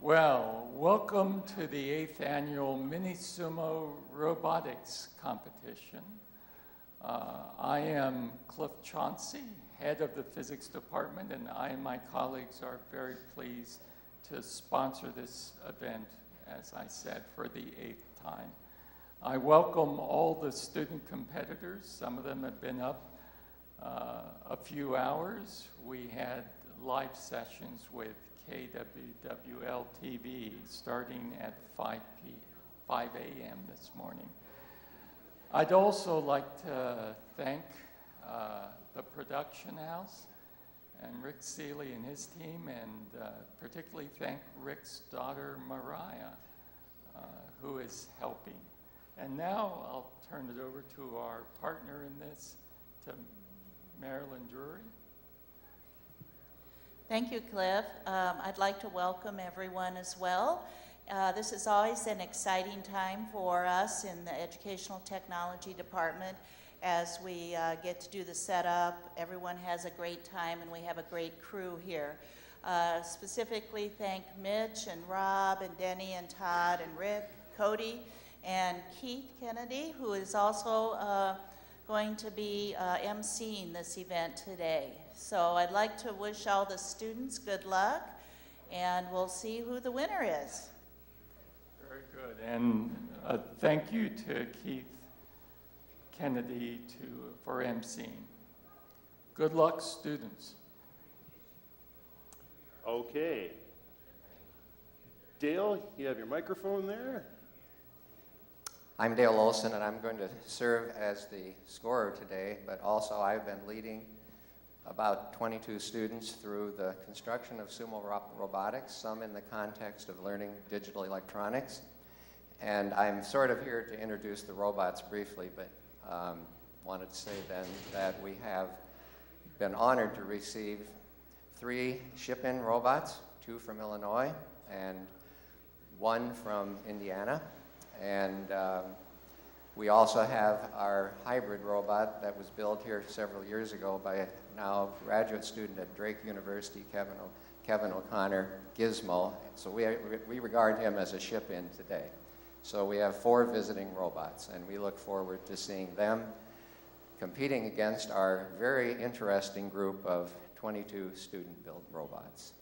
Well, welcome to the 8th annual mini-sumo robotics competition. I am Cliff Chauncey, head of the physics department, and I and my colleagues are very pleased to sponsor this event, as I said, for the 8th time. I welcome all the student competitors. Some of them have been up a few hours. We had live sessions with KWWL TV starting at 5 a.m. this morning. I'd also like to thank the production house and Rick Seeley and his team, and particularly thank Rick's daughter Mariah, who is helping. And now I'll turn it over to our partner in this, to Marilyn Drury. Thank you, Cliff. I'd like to welcome everyone as well. This is always an exciting time for us in the Educational Technology Department as we get to do the setup. Everyone has a great time, and we have a great crew here. Specifically, thank Mitch and Rob and Denny and Todd and Rick, Cody, and Keith Kennedy, who is also going to be emceeing this event today. So I'd like to wish all the students good luck, and we'll see who the winner is. Very good, and thank you to Keith Kennedy for emceeing. Good luck, students. Okay. Dale, you have your microphone there. I'm Dale Olson, and I'm going to serve as the scorer today, but also I've been leading about 22 students through the construction of sumo robotics, some in the context of learning digital electronics. And I'm sort of here to introduce the robots briefly, but wanted to say then that we have been honored to receive 3 ship-in robots, 2 from Illinois and 1 from Indiana. And we also have our hybrid robot that was built here several years ago by a now graduate student at Drake University, Kevin O'Connor Gizmo. So we regard him as a ship-in today. So we have 4 visiting robots, and we look forward to seeing them competing against our very interesting group of 22 student-built robots.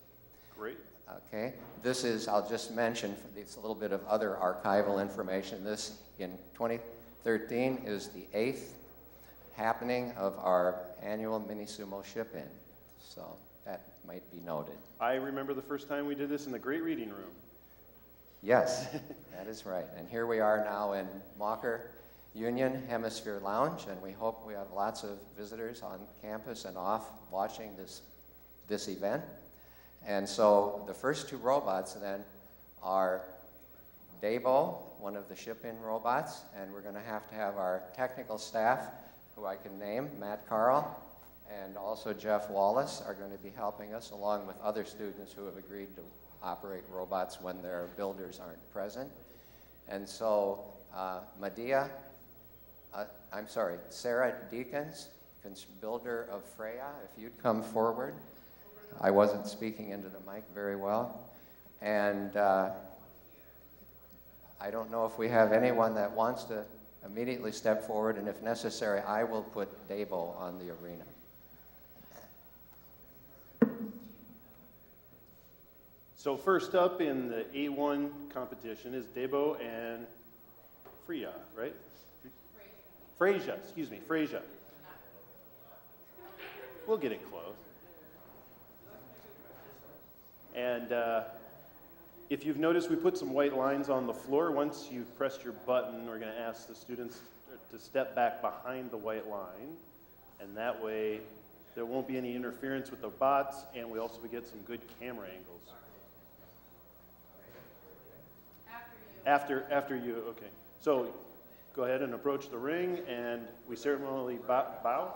Great. Okay, this is, I'll just mention, it's a little bit of other archival information. This, in 2013, is the 8th happening of our annual mini-sumo ship-in. So that might be noted. I remember the first time we did this in the great reading room. Yes, that is right. And here we are now in Mocker Union Hemisphere Lounge, and we hope we have lots of visitors on campus and off watching this event. And so the first 2 robots then are Dabo, one of the ship-in robots, and we're going to have our technical staff, who I can name, Matt Carl, and also Jeff Wallace, are going to be helping us, along with other students who have agreed to operate robots when their builders aren't present. And so Sarah Deakins, builder of Freya, if you'd come forward. I wasn't speaking into the mic very well. And I don't know if we have anyone that wants to immediately step forward, and if necessary, I will put Dabo on the arena. So first up in the A1 competition is Dabo and Freya, right? Freya, excuse me, Freya. We'll get it close. And if you've noticed, we put some white lines on the floor. Once you've pressed your button, we're going to ask the students to step back behind the white line. And that way, there won't be any interference with the bots, and we also get some good camera angles. After you, okay. So go ahead and approach the ring, and we ceremonially bow.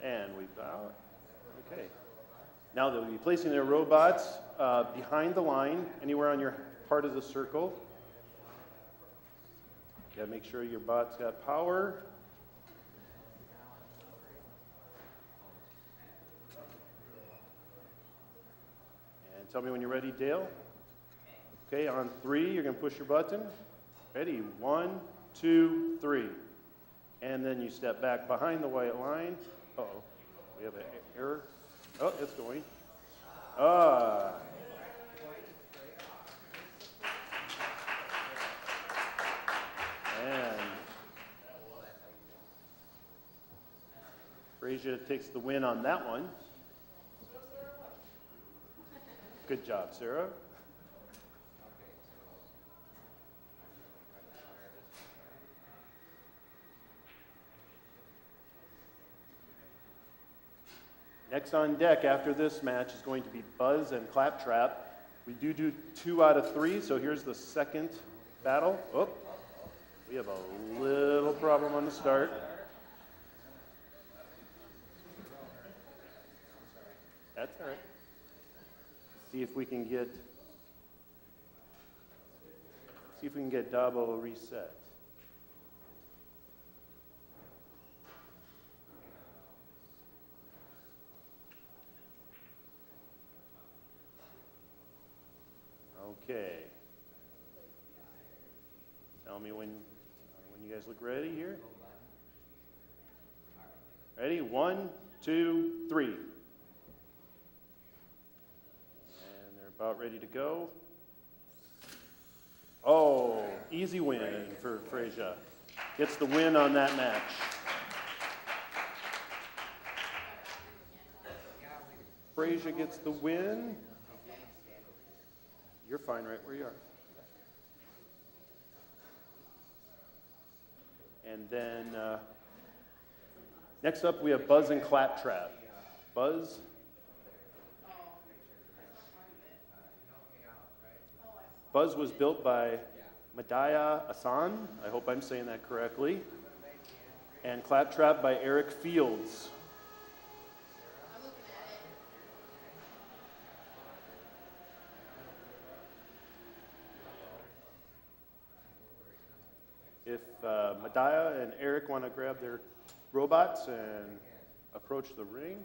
And we bow. Okay. Now they'll be placing their robots behind the line, anywhere on your part of the circle. You gotta make sure your bot's got power. tell me when you're ready, Dale. Okay, on 3, you're going to push your button. Ready? 1, 2, 3. And then you step back behind the white line. Uh-oh, we have an error. Oh, it's going. Ah. And Frasia takes the win on that one. Good job, Sarah. Next on deck after this match is going to be Buzz and Claptrap. We do 2 out of 3, so here's the second battle. Oh, we have a little problem on the start. That's all right. See if we can get Dabo reset. Okay. Tell me when you guys look ready here. Ready? 1, 2, 3. And they're about ready to go. Oh, easy win for Frasia. Gets the win on that match. Frasia gets the win. You're fine right where you are. And then next up we have Buzz and Claptrap. Buzz. Buzz was built by Madaya Asan, I hope I'm saying that correctly, and Claptrap by Eric Fields. If Madaya and Eric want to grab their robots and approach the ring.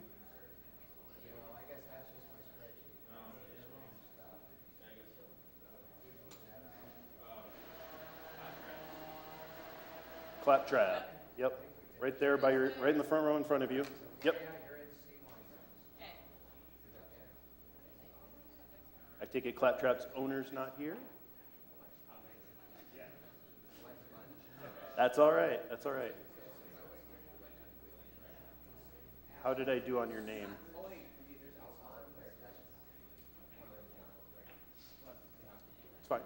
Claptrap. Yep. Right there by your, right in the front row in front of you. Yep. I take it Claptrap's owner's not here? That's all right. That's all right. How did I do on your name? It's fine.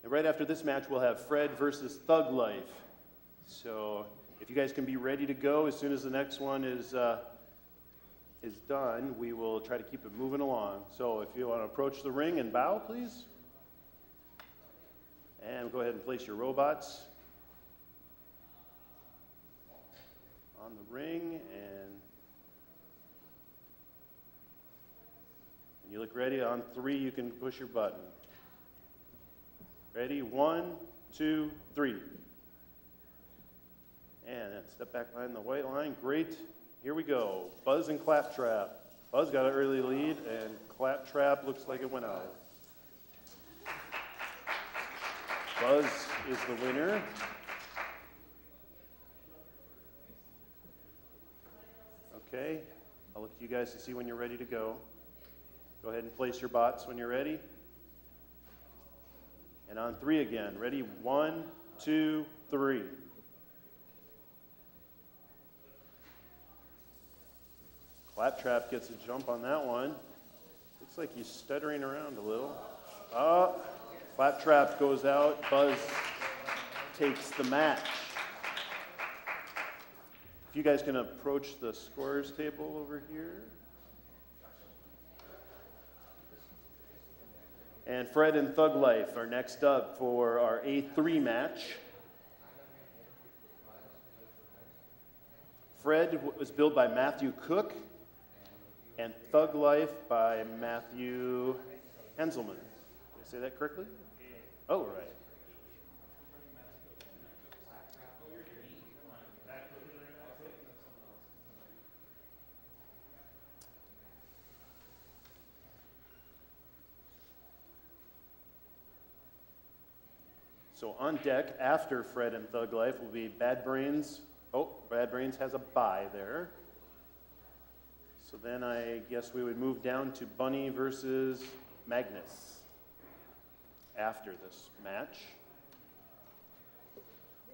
And right after this match, we'll have Fred versus Thug Life. So if you guys can be ready to go as soon as the next one is done, we will try to keep it moving along. So if you want to approach the ring and bow, please. And go ahead and place your robots on the ring, and you look ready. On 3, you can push your button. Ready? 1, 2, 3. And then step back behind the white line. Great. Here we go. Buzz and Claptrap. Buzz got an early lead, and Claptrap looks like it went out. Buzz is the winner. Okay, I'll look to you guys to see when you're ready to go. Go ahead and place your bots when you're ready. And on 3 again. Ready? 1, 2, 3. Claptrap gets a jump on that one. Looks like he's stuttering around a little. Claptrap goes out. Buzz takes the match. If you guys can approach the scorers table over here. And Fred and Thug Life are next up for our A3 match. Fred was built by Matthew Cook, and Thug Life by Matthew Henselman. Did I say that correctly? Oh, right. So on deck after Fred and Thug Life will be Bad Brains. Oh, Bad Brains has a bye there. So then I guess we would move down to Bunny versus Magnus after this match.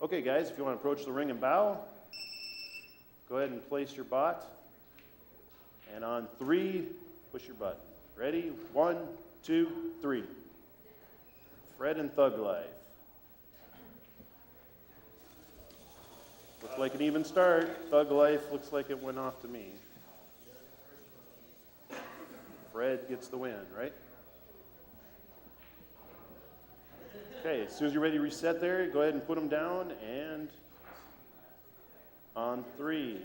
Okay, guys, if you want to approach the ring and bow, go ahead and place your bot. And on 3, push your button. Ready? 1, 2, 3. Fred and Thug Life. Looks like an even start. Thug Life looks like it went off to me. Fred gets the win, right? Okay, as soon as you're ready to reset there, go ahead and put them down, and on 3.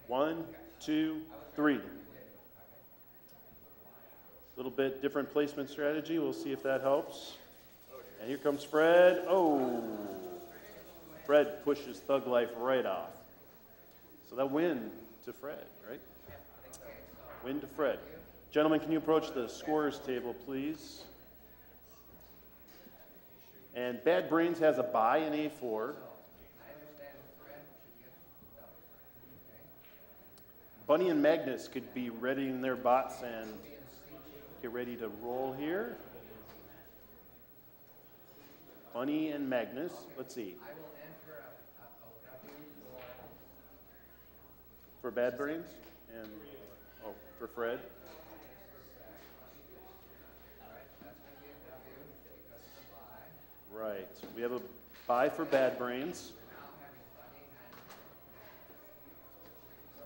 1, 2, 3. A little bit different placement strategy. We'll see if that helps. And here comes Fred. Oh, Fred pushes Thug Life right off. So that win to Fred, right? Win to Fred. Gentlemen, can you approach the scorer's table, please? And Bad Brains has a bye in A4. Bunny and Magnus could be readying their bots and get ready to roll here. Bunny and Magnus, let's see. For Bad Brains and, oh, for Fred. Right, we have a bye for Bad Brains.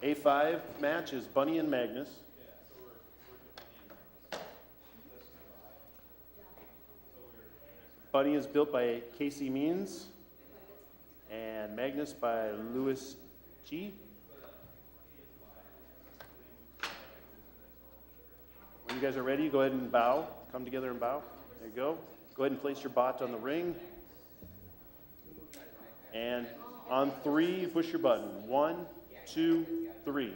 A5 match is Bunny and Magnus. Bunny is built by Casey Means and Magnus by Louis G. When you guys are ready, go ahead and bow. Come together and bow. There you go. Go ahead and place your bot on the ring. And on 3, push your button. 1, 2, 3.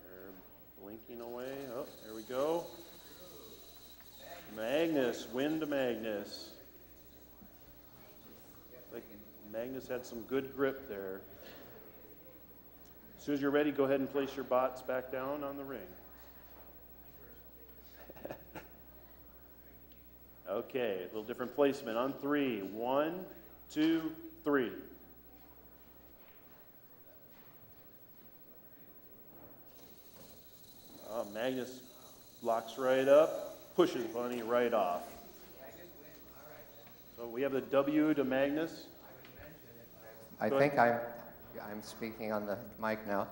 They're blinking away. Oh, there we go. Magnus, win to Magnus. Like Magnus had some good grip there. As soon as you're ready, go ahead and place your bots back down on the ring. Okay, a little different placement. On 3, 1, 2, 3. Magnus locks right up, pushes Bunny right off. So we have the W to Magnus. I think I'm speaking on the mic now,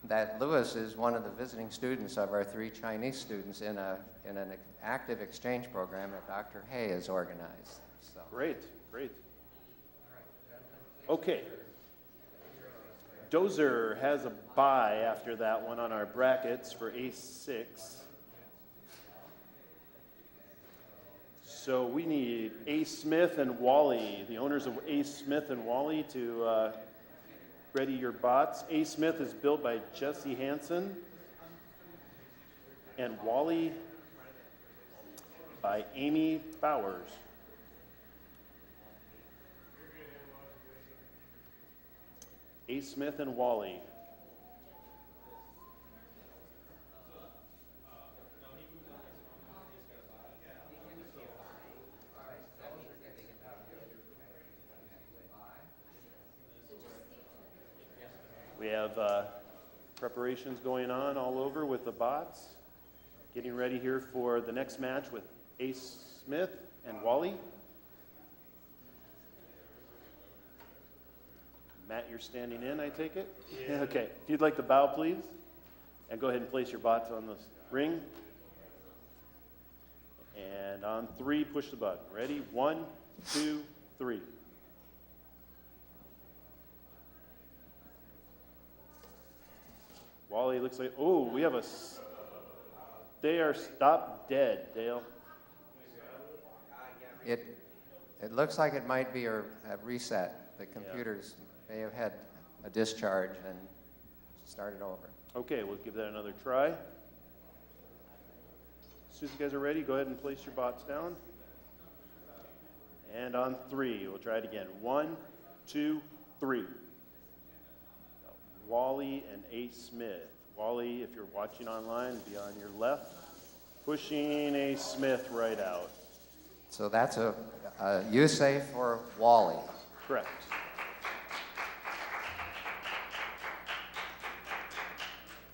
that Louis is one of the visiting students of our 3 Chinese students in an active exchange program that Dr. Hay has organized. So. Great, great. Okay. Dozer has a bye after that one on our brackets for A6. So we need A. Smith and Wally, the owners of A. Smith and Wally, to ready your bots. A. Smith is built by Jesse Hansen, and Wally by Amy Bowers. A. Smith and Wally. We have preparations going on all over with the bots. Getting ready here for the next match with Ace Smith and Wally. Matt, you're standing in, I take it? Yeah. Okay, if you'd like to bow, please. And go ahead and place your bots on the ring. And on 3, push the button. Ready? 1, 2, 3. Wally looks like, oh, we have they are stopped dead, Dale. It looks like it might be a reset. The computers may have had a discharge and started over. Okay, we'll give that another try. soon as you guys are ready, go ahead and place your bots down. And on 3, we'll try it again. 1, 2, 3. Wally and Ace Smith. Wally, if you're watching online, be on your left. Pushing Ace Smith right out. So that's a Yusei for Wally. Correct.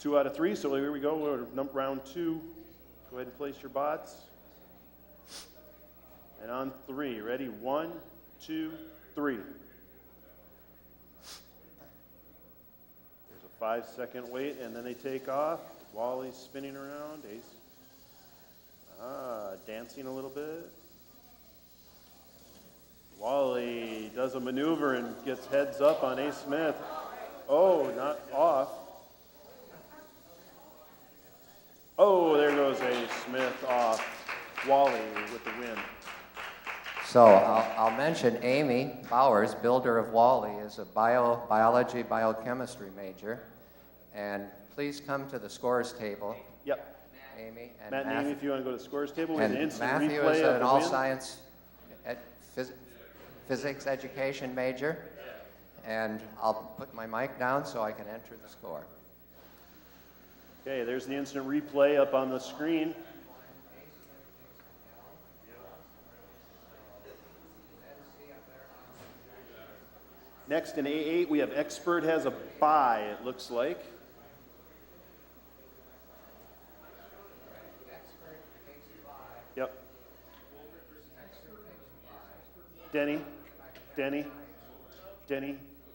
Two out of 3, so here we go. We're round 2. Go ahead and place your bots. And on 3, ready? 1, 2, 3. There's a 5-second wait, and then they take off. Wally's spinning around. Ace. Dancing a little bit. Wally does a maneuver and gets heads up on Ace Smith. Oh, not off. Oh, there goes Ace Smith off. Wally with the win. So I'll mention Amy Bowers, builder of Wally, is a biology, biochemistry major. And please come to the scores table. Yep. Amy and Matt and Amy, if you want to go to scores table, we have and an instant Matthew replay is of an the all win. science physics education major. And I'll put my mic down so I can enter the score. Okay, there's the instant replay up on the screen. Next in A8, we have Expert has a bye, it looks like. Yep. Denny,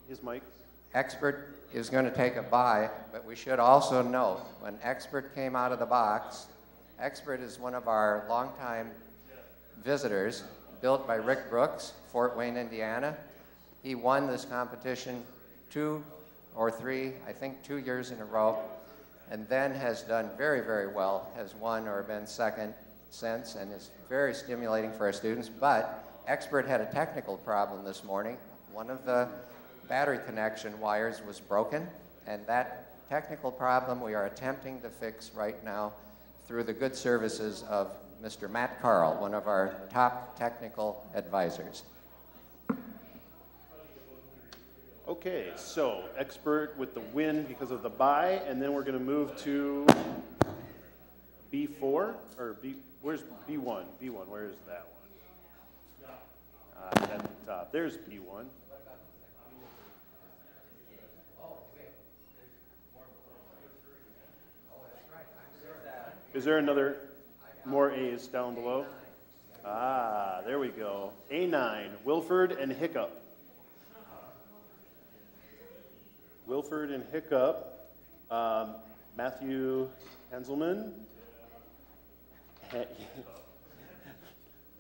his mic. Expert is going to take a bye, but we should also note when Expert came out of the box, Expert is one of our longtime visitors, built by Rick Brooks, Fort Wayne, Indiana. He won this competition 2 or 3, I think 2 years in a row, and then has done very, very well, has won or been second since, and is very stimulating for our students. But Expert had a technical problem this morning. One of the battery connection wires was broken, and that technical problem we are attempting to fix right now through the good services of Mr. Matt Carl, one of our top technical advisors. Okay, so Expert with the win because of the bye, and then we're going to move to B4, or B, where's B1? B1, where is that one? At the top. There's B1. Is there another, more A's down below? Ah, there we go. A9, Wilford and Hiccup. Wilford and Hiccup, Matthew Henselman.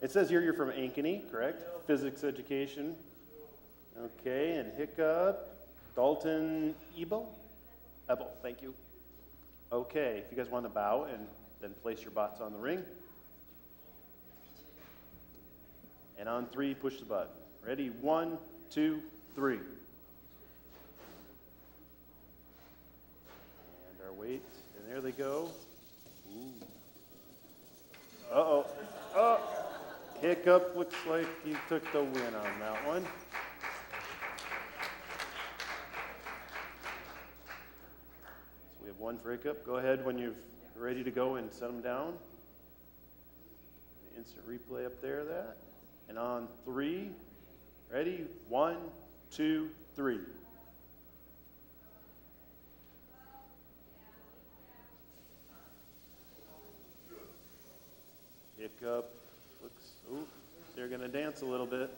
It says here you're from Ankeny, correct? Physics education. Okay, and Hiccup, Dalton Ebel, thank you. Okay, if you guys want to bow and then place your bots on the ring. And on 3, push the button. Ready? 1, 2, 3. And our wait, and there they go. Ooh. Uh-oh. Oh, Hiccup looks like he took the win on that one. So we have 1 for Hiccup. Go ahead when you're ready to go and set them down. Instant replay up there of that. And on 3, ready? 1, 2, 3. Hiccup looks, ooh, they're going to dance a little bit.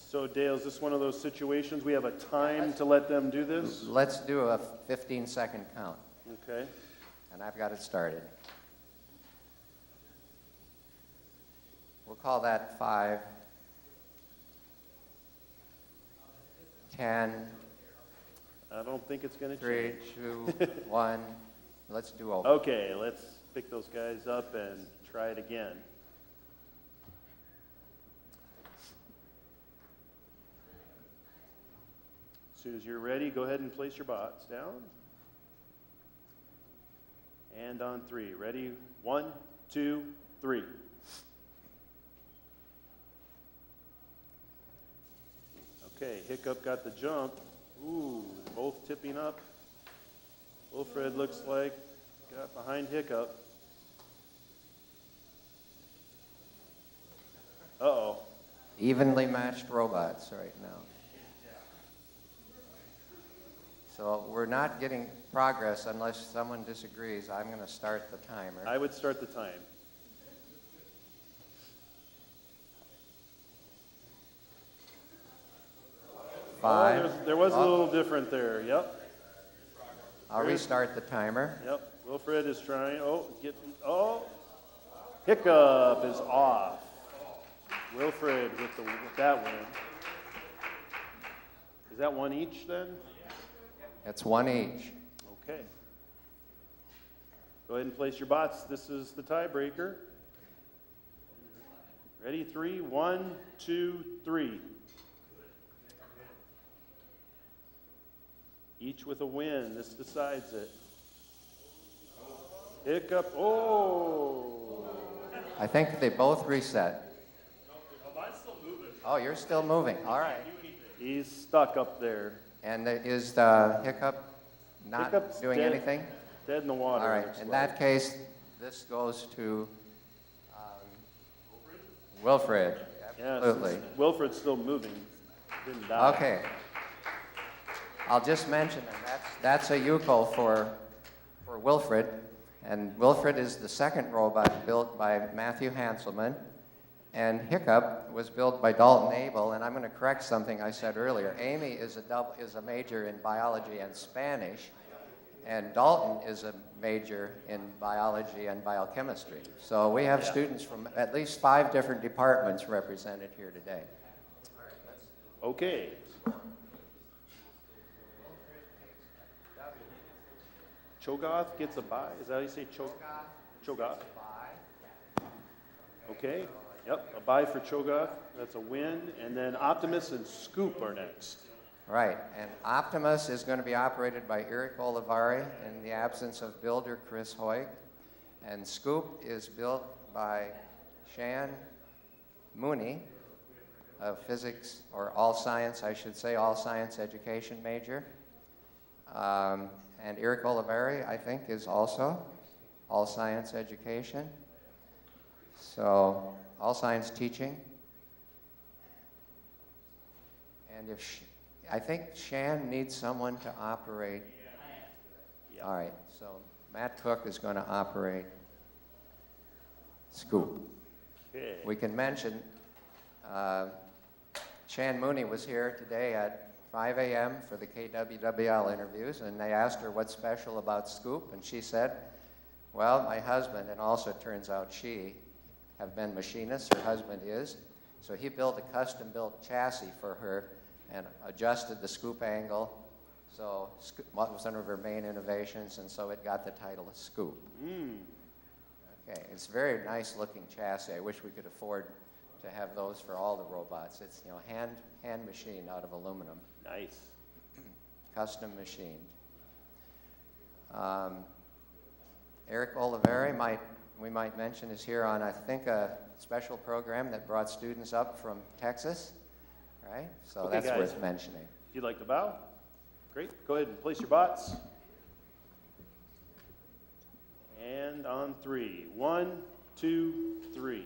So Dale, is this one of those situations we have a time to let them do this? Let's do a 15-second count. Okay. And I've got it started. We'll call that 5, 10, I don't think it's going to 3, change. 2, 1. Let's do over. Okay, let's pick those guys up and try it again. As soon as you're ready, go ahead and place your bots down. And on 3. Ready? 1, 2, 3. Okay, Hiccup got the jump. Ooh, both tipping up. Wilfred looks like got behind Hiccup. Uh-oh. Evenly matched robots right now. So we're not getting progress unless someone disagrees. I'm going to start the timer. I would start the time. Five. Oh, there was a little different there. Yep. I'll restart the timer. Yep. Wilfred is trying. Hiccup is off. Wilfred with that win. Is that one each then? It's one each. Okay. Go ahead and place your bots. This is the tiebreaker. Ready? 3, 1, 2, 3. Each with a win. This decides it. Hiccup. Oh! I think they both reset. Oh, you're still moving. All right. He's stuck up there. And is the Hiccup not Hiccup's doing dead. anything? Dead in the water. All right. looks In like. that case, this goes to Wilfred. Yes, Absolutely. Wilfred's still moving. Didn't die. Okay. I'll just mention that's a UCO for Wilfred. And Wilfred is the second robot built by Matthew Hanselman. And Hiccup was built by Dalton Abel. And I'm going to correct something I said earlier. Amy is a major in biology and Spanish. And Dalton is a major in biology and biochemistry. So we have students from at least 5 different departments represented here today. Okay. Cho'Gath gets a bye. Is that how you say Cho'Gath? Okay. Yep, a bye for Cho'Gath. That's a win. And then Optimus and Scoop are next. Right, and Optimus is going to be operated by Eric Olivari in the absence of builder Chris Hoyk. And Scoop is built by Shan Mooney, a physics, or all science, I should say, all science education major. And Eric Olivari, I think, is also all science education. So, all science teaching. And I think Shan needs someone to operate. Yeah. All right, so Matt Cook is going to operate Scoop. Okay. We can mention Shan Mooney was here today at 5 a.m. for the KWWL interviews, and they asked her what's special about Scoop, and she said, well, my husband, and also it turns out she, have been machinists, her husband is, so he built a custom-built chassis for her and adjusted the Scoop angle, so what was one of her main innovations, and so it got the title of Scoop. Okay, it's a very nice-looking chassis. I wish we could afford to have those for all the robots. It's, you know, hand machined out of aluminum. Nice. Custom machined. Eric Olivari, we might mention, is here on, I think, a special program that brought students up from Texas, right? So Okay, that's guys. worth mentioning. If you'd like to bow, great. Go ahead and place your bots. And on 3. 1, 2, 3.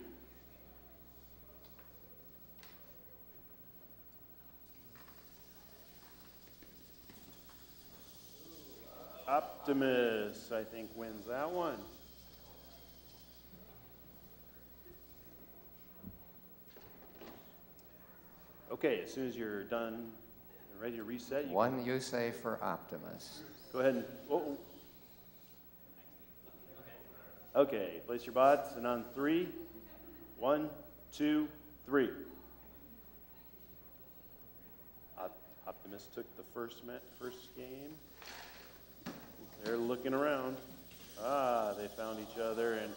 Optimus, I think, wins that one. Okay, as soon as you're done and ready to reset, you One you say for Optimus. go ahead and, Okay, place your bots, and on 3. 1, 2, 3. Optimus took the first game. They're looking around. They found each other, and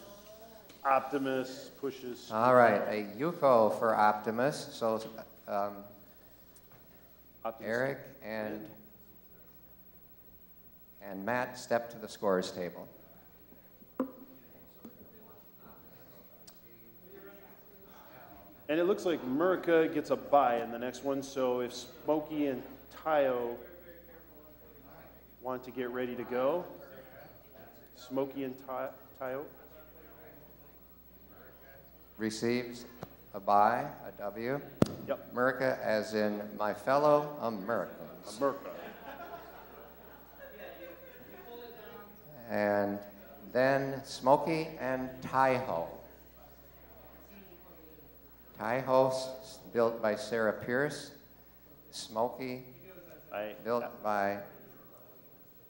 Optimus pushes. All right, a UCO for Optimus. So Optimus. Eric and Matt step to the scorer's table. And it looks like Murica gets a bye in the next one, so if Smokey and Tayo want to get ready to go. Smokey and Tayo. Receives a bye, a W. Yep. America as in my fellow Americans. America. And then Smokey and Taiho. Taiho's built by Sarah Pierce. Smokey built by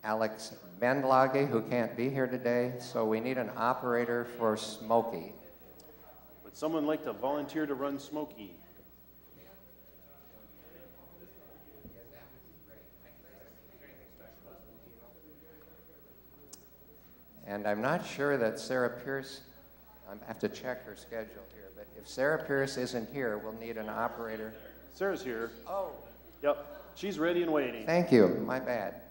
Alex Bendlage, who can't be here today, so we need an operator for Smokey. Would someone like to volunteer to run Smokey? And I'm not sure that Sarah Pierce, I have to check her schedule here, but if Sarah Pierce isn't here, we'll need an operator. Sarah's here. Oh. Yep, she's ready and waiting. Thank you, my bad.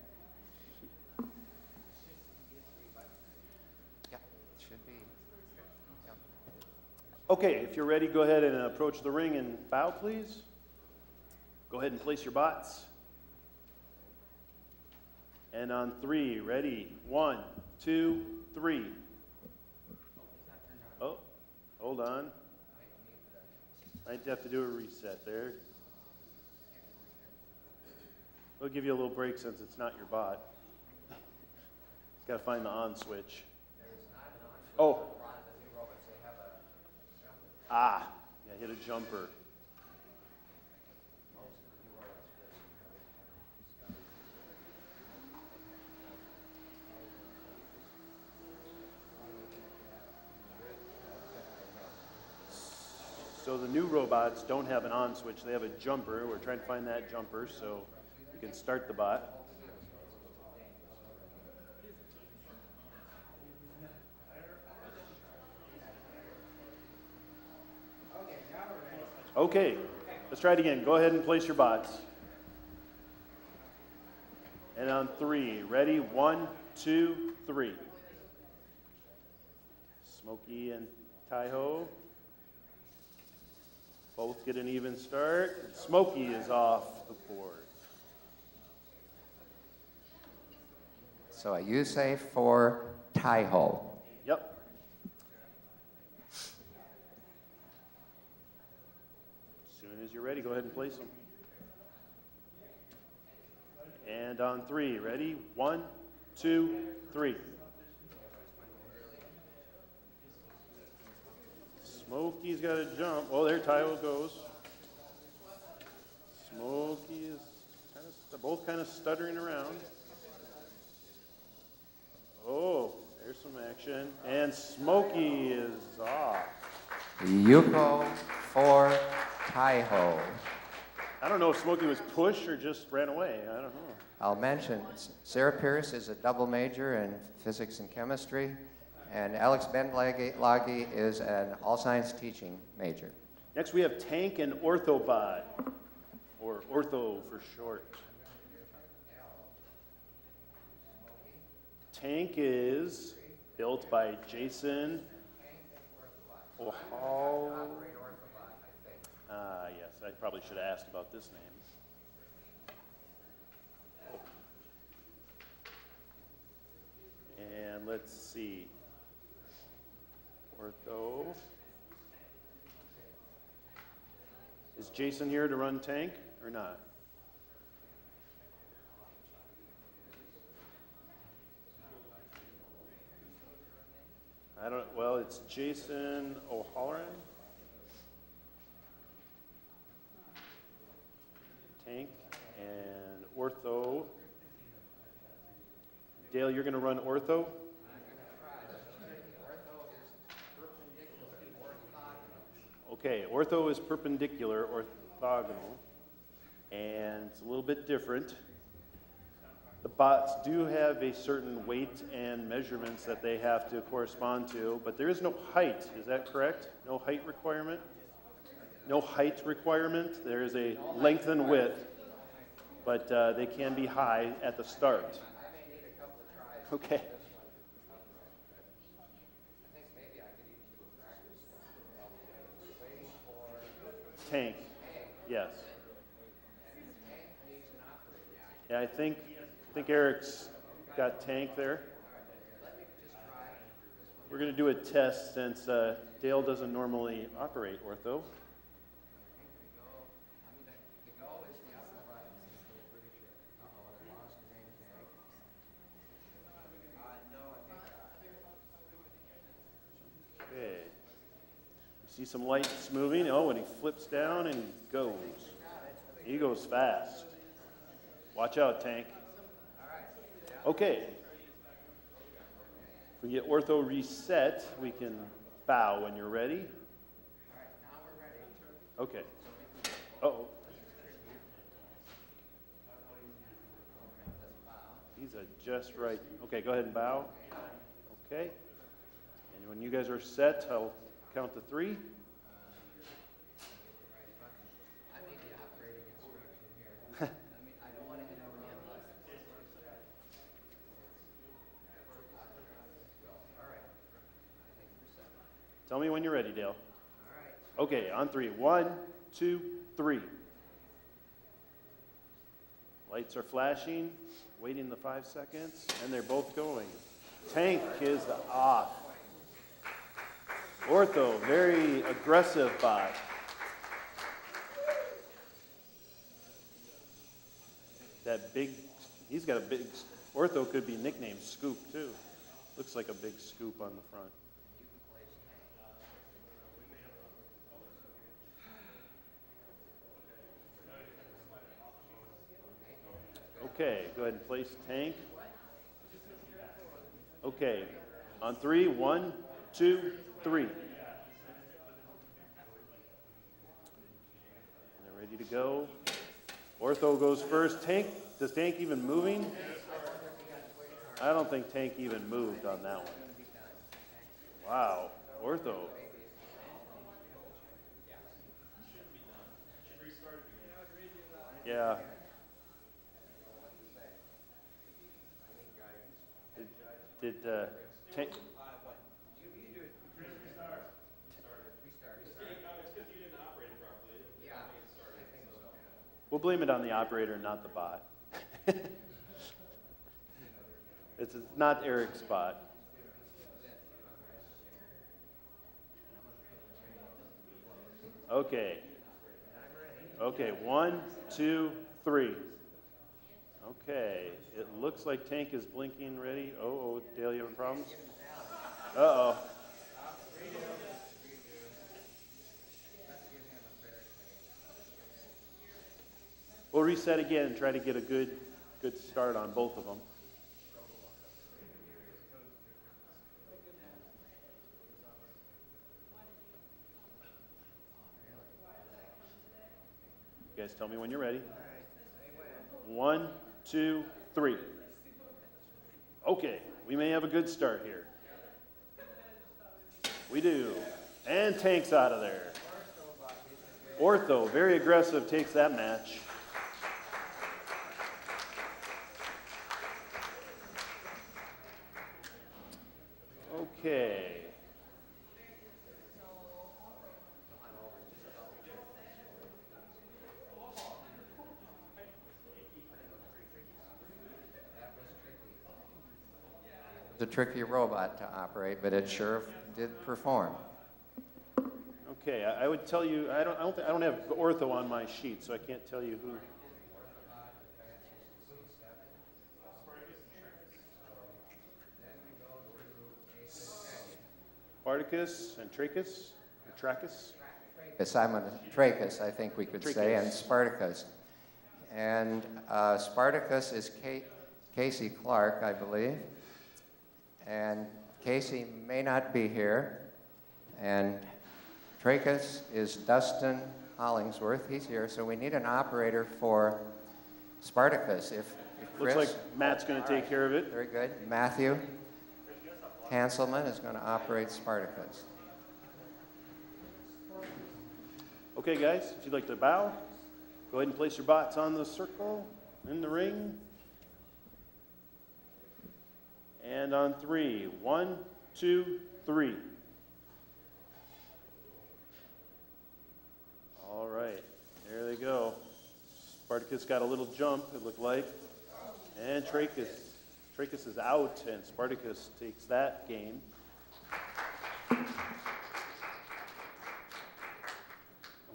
Yep, should be. Yep. Okay, if you're ready, go ahead and approach the ring and bow, please. Go ahead and place your bots. And on 3, ready? 1, 2, 3. Oh, hold on. Might have to do a reset there. We'll give you a little break since it's not your bot. Got to find the on switch. Oh. Ah, yeah, hit a jumper. So the new robots don't have an on switch, they have a jumper. We're trying to find that jumper so we can start the bot. Okay, let's try it again. Go ahead and place your bots. And on 3, ready? 1, 2, 3. Smokey and Taiho both get an even start. Smokey is off the board. So you say for Taiho. Yep. As soon as you're ready, go ahead and place them. And on 3, ready? 1, 2, 3. Smokey's got to jump. Oh, there Taiho goes. Smokey is they're both kind of stuttering around. Oh, there's some action. And Smokey is off. Yuko for Taiho. I don't know if Smokey was pushed or just ran away. I don't know. I'll mention Sarah Pierce is a double major in physics and chemistry, and Alex Bendlage is an all-science teaching major. Next we have Tank and Orthobot, or Ortho for short. Tank is built by Jason O'Hall. Yes, I probably should have asked about this name. And let's see. Ortho. Is Jason here to run Tank or not? Well, it's Jason O'Halloran. Tank and Ortho. Dale, you're going to run Ortho? Okay, ortho is perpendicular, orthogonal, and it's a little bit different. The bots do have a certain weight and measurements that they have to correspond to, but there is no height, is that correct? No height requirement? No height requirement, there is a length and width. but they can be high at the start. Okay. Tank, yes. Yeah, I think Eric's got tank there. We're going to do a test since Dale doesn't normally operate ortho. Okay. You see some lights moving. Oh, and he flips down and he goes. He goes fast. Watch out, tank. Okay. If we get ortho reset, we can bow when you're ready. Okay. Uh-oh. He's just right. Okay, go ahead and bow. Okay. And when you guys are set, I'll count to 3. Tell me when you're ready, Dale. Okay, on 3. 1, 2, 3. Lights are flashing, waiting the 5 seconds, and they're both going. Tank is off. Ortho, very aggressive bot. That big, he's got a big, ortho could be nicknamed Scoop too. Looks like a big scoop on the front. Okay, go ahead and place tank. Okay, on 3, 1, 2, 3. And they're ready to go. Ortho goes first. Tank, does tank even moving? I don't think tank even moved on that one. Wow, ortho. Yeah. Did tank? We'll blame it on the operator, not the bot. It's not Eric's bot. Okay. Okay, 1, 2, 3. Okay, it looks like tank is blinking ready. Oh, Dale, you having problems? Uh-oh. We'll reset again and try to get a good start on both of them. You guys tell me when you're ready. 1, 2, 3. Okay, we may have a good start here. We do. And tank's out of there. Ortho, very aggressive, takes that match. Okay. It's a tricky robot to operate, but it sure did perform. Okay, I would tell you, I don't have ortho on my sheet, so I can't tell you who. Spartacus and Trachis? Simon Trachis, I think we could say, and Spartacus. And Spartacus is Casey Clark, I believe. And Casey may not be here. And Trachis is Dustin Hollingsworth. He's here. So we need an operator for Spartacus. If Chris, looks like Matt's going to take care of it. Very good. Matthew Hanselman is going to operate Spartacus. Okay, guys, if you'd like to bow, go ahead and place your bots on the circle. in the ring. And on 3, 1, 2, 3. All right, there they go. Spartacus got a little jump, it looked like. And Trachis is out, and Spartacus takes that game.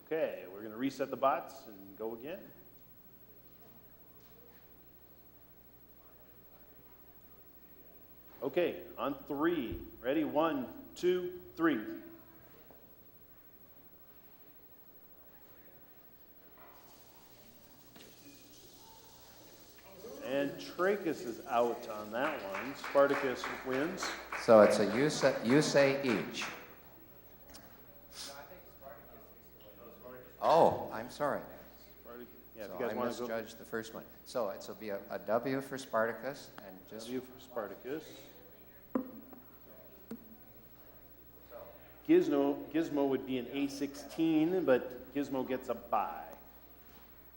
Okay, we're going to reset the bots and go again. Okay, on 3. Ready? 1, 2, 3. And Trachis is out on that one. Spartacus wins. So it's a you say each. Oh, I'm sorry. Yeah, if So you guys I want to go. misjudged the first one. So it'll be a W for Spartacus and just W for Spartacus. Gizmo would be an A16, but Gizmo gets a bye.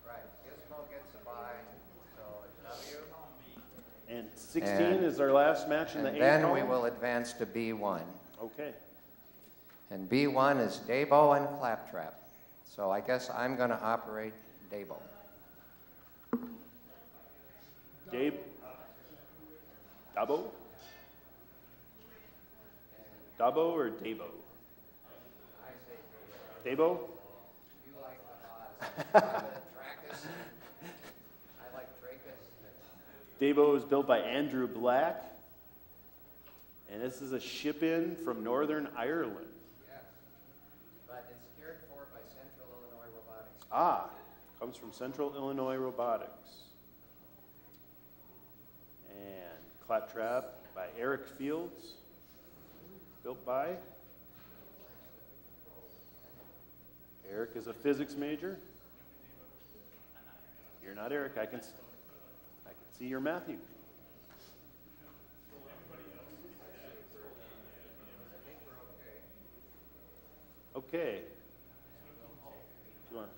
right. Gizmo gets a bye, so it's W. And 16 And- is our last match in the And A then column. we will advance to B1. Okay. And B1 is Dabo and Claptrap. So I guess I'm going to operate Dabo. Dabo? Dabo or Dabo? Dabo? You like the Trachis. I like Trachis. Dabo is built by Andrew Black. And this is a ship-in from Northern Ireland. Yes. But it's cared for by Central Illinois Robotics. Ah, comes from Central Illinois Robotics. And Claptrap by Eric Fields, built by. Eric is a physics major. You're not Eric, I can see you're Matthew. Okay. You want?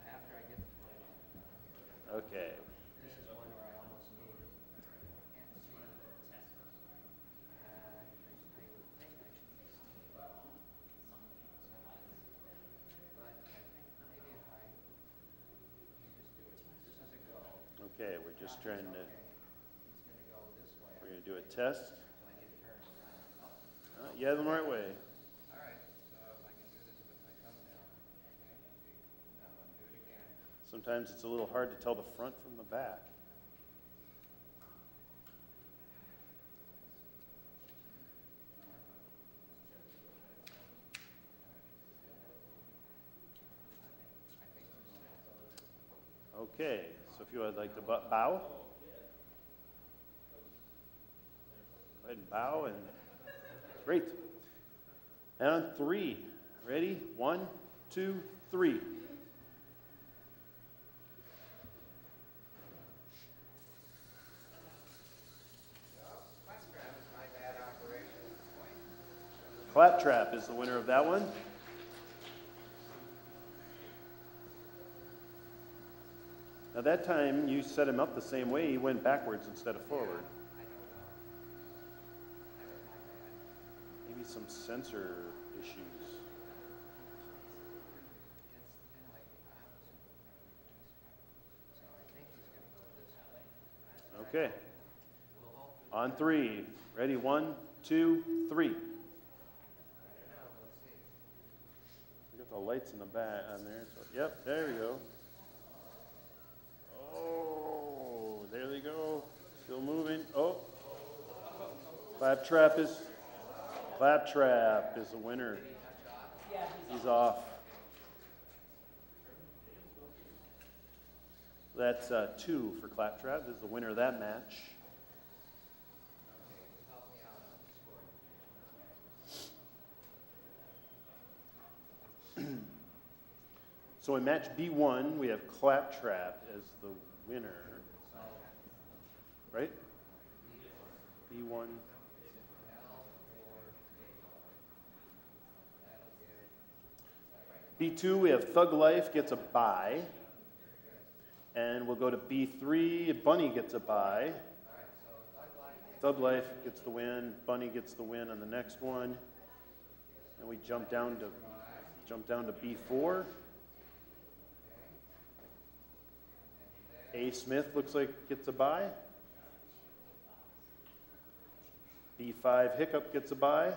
After I get Okay. this is one where I almost need can't see the test. I would think I should be but I think maybe if I just do it. This is a go. Okay, we're just trying to. He's going to go this way. We're going to do a test. So I need to turn around. Yeah, the right way. All right. So if I can do this with my thumbnail. Okay. Now I'll do it again. Sometimes it's a little hard to tell the front from the back. Okay, so if you would like to bow. Go ahead and bow and great. And on 3, ready? 1, 2, 3. Claptrap is the winner of that one. Now that time you set him up the same way, he went backwards instead of forward. Maybe some sensor issues. Okay. On 3. Ready? 1, 2, 3. We got the lights in the back on there. So, yep, there we go. Oh, there they go. Still moving. Oh. Claptrap is the winner. He's off. That's 2 for Claptrap. Is the winner of that match. So in match B1, we have Claptrap as the winner. Right? B1. B2, we have Thug Life gets a bye. And we'll go to B3. Bunny gets a bye. Thug Life gets the win. Bunny gets the win on the next one. And we jump down to B4. A Smith looks like gets a bye. B5 Hiccup gets a bye.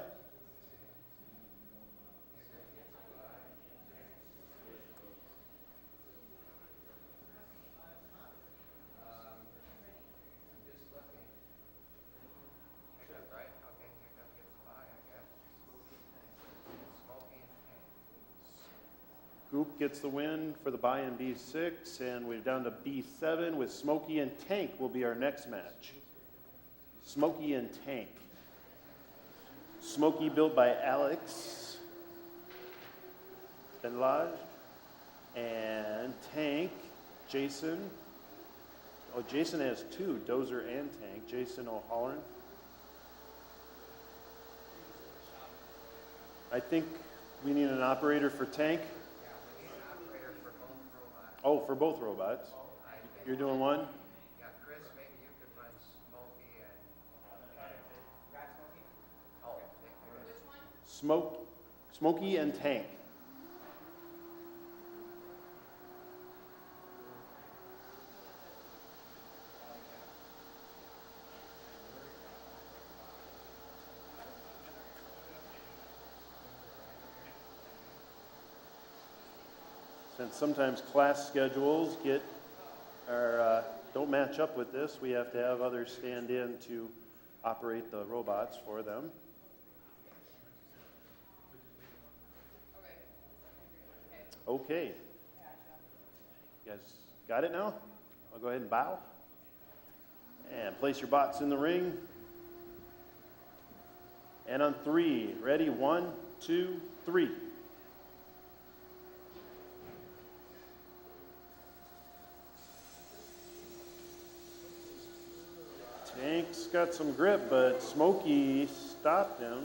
Goop gets the win for the bye in B6, and we're down to B7 with Smokey and Tank will be our next match. Smokey and Tank. Smokey built by Alex Benlage, and Tank, Jason. Oh, Jason has two, Dozer and Tank. Jason O'Halloran. I think we need an operator for Tank. Oh, for both robots. You're doing one? Yeah, Chris, maybe you could run Smokey and... Oh, Smokey and Tank. Since sometimes class schedules don't match up with this, we have to have others stand in to operate the robots for them. Okay. You guys got it now? I'll go ahead and bow. And place your bots in the ring. And on 3, ready? 1, 2, 3. Tank's got some grip, but Smokey stopped him.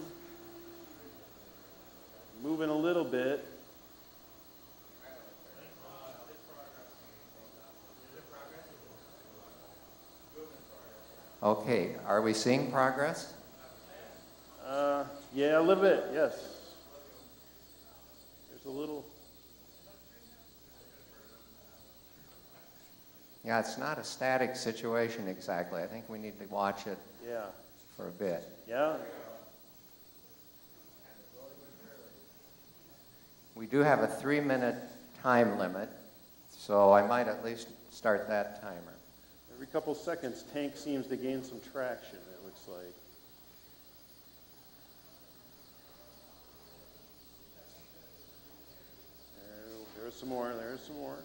Moving a little bit. Okay, are we seeing progress? Yeah, a little bit, yes. There's a little. Yeah, it's not a static situation exactly. I think we need to watch it for a bit. Yeah. We do have a 3-minute time limit, so I might at least start that timer. Every couple seconds, Tank seems to gain some traction, it looks like. There's some more, there's some more.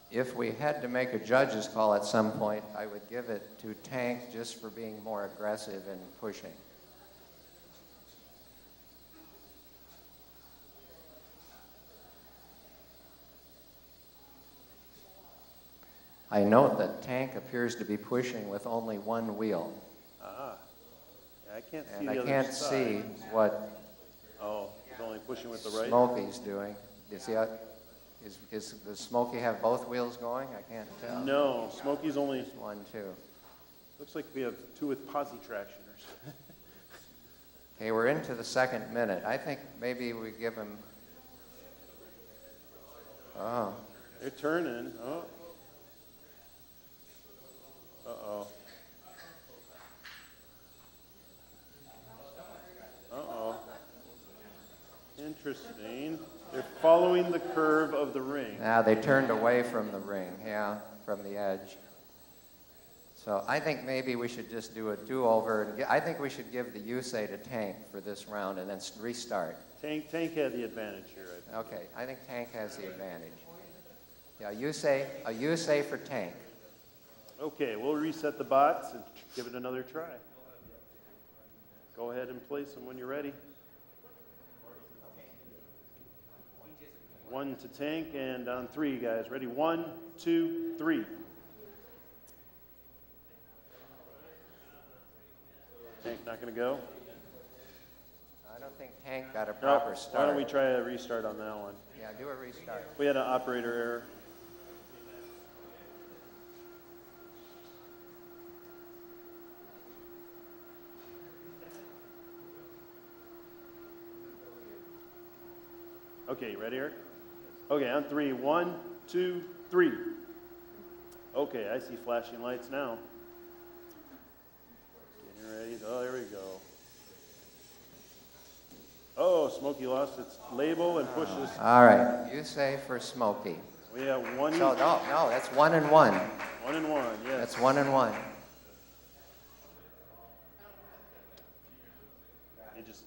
If we had to make a judge's call at some point, I would give it to Tank just for being more aggressive and pushing. I note that Tank appears to be pushing with only one wheel. Ah. Yeah, I can't see And the I other can't side. see what Oh, he's only pushing with the right? Smokey's doing. Does Smokey have both wheels going? I can't tell. No, Smokey's only, One, two. looks like we have two with posi tractioners. Okay, we're into the second minute. I think maybe we give him... Oh, They're turning. Oh. Uh-oh. Uh-oh. Interesting. They're following the curve of the ring. now they turned away from the ring, yeah, from the edge. So I think maybe we should just do a do-over. And I think we should give the Yusei to Tank for this round and then restart. Tank had the advantage here, I think. Okay, I think Tank has the advantage. Yeah, a Yusei for Tank. Okay, we'll reset the bots and give it another try. Go ahead and place them when you're ready. 1 to Tank, and on 3, guys. Ready? 1, 2, 3. Tank not going to go? I don't don't think Tank got a No, proper why start. don't we try a restart on that one? Yeah, do a restart. We had an operator error. Okay, you ready, Eric? Okay, on three. 1, 2, 3. Okay, I see flashing lights now. Getting ready. Oh, there we go. Oh, Smokey lost its label and pushes. All right, you say for Smokey. We have one. So, no, that's 1 and 1. 1 and 1, yes. That's 1 and 1. It just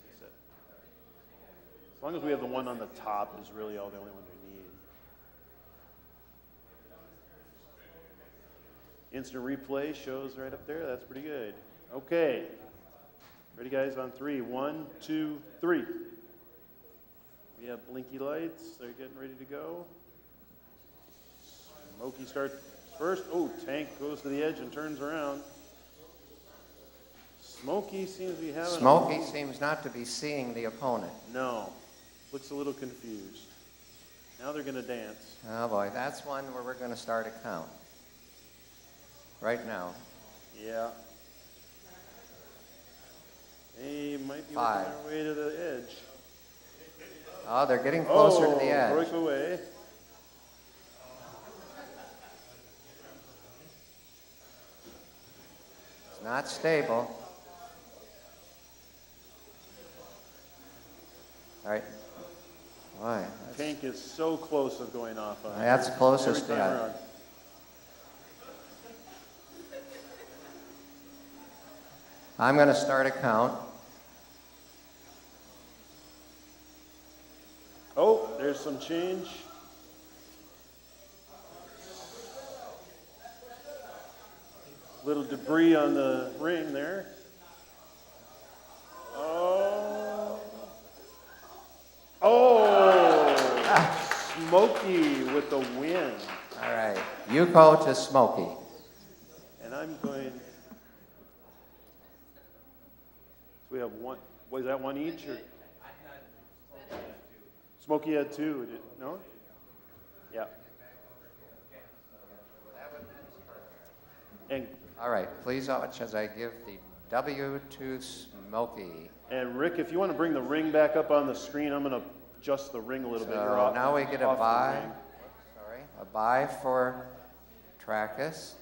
as long as we have the one on the top is really all the only one we need. Instant replay shows right up there. That's pretty good. Okay. Ready, guys, on 3. 1, 2, 3. We have blinky lights. They're getting ready to go. Smokey starts first. Oh, Tank goes to the edge and turns around. Smokey seems to be having Smokey seems not to be seeing the opponent. No. Looks a little confused. Now they're going to dance. Oh boy, that's one where we're going to start a count. Right now. Yeah. They might be 5. working their way to the edge. Oh, they're getting closer to the edge. Break away. It's not stable. All right. Boy, Tank is so close of going off on it. that's closest Every time yet. around. I'm going to start a count. Oh, there's some change. Little debris on the ring there. Oh. Oh! Smokey with the win. All right. Yuko to Smokey. And I'm going. So we have one. Was that one each? Or? Smokey had 2. No? Yeah. And All right. Please watch as I give the W to Smokey. And Rick, if you want to bring the ring back up on the screen, I'm going to adjust the ring a little bit. You're So off- now we get a off the bye. ring. Sorry. A bye for Tracus.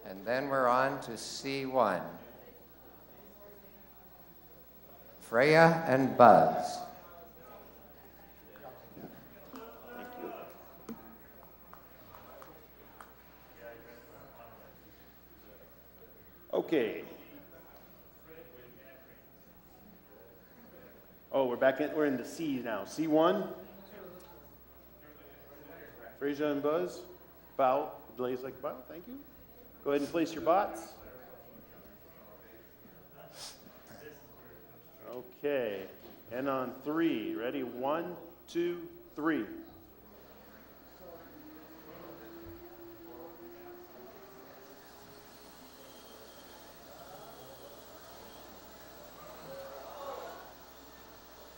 And then we're on to C1. Freya and Buzz. Thank you. Okay. Oh, we're into C now. C1. Freya and Buzz. Bow. Blaze like bow. Thank you. Go ahead and place your bots. Okay. And on 3. Ready? 1, 2, 3.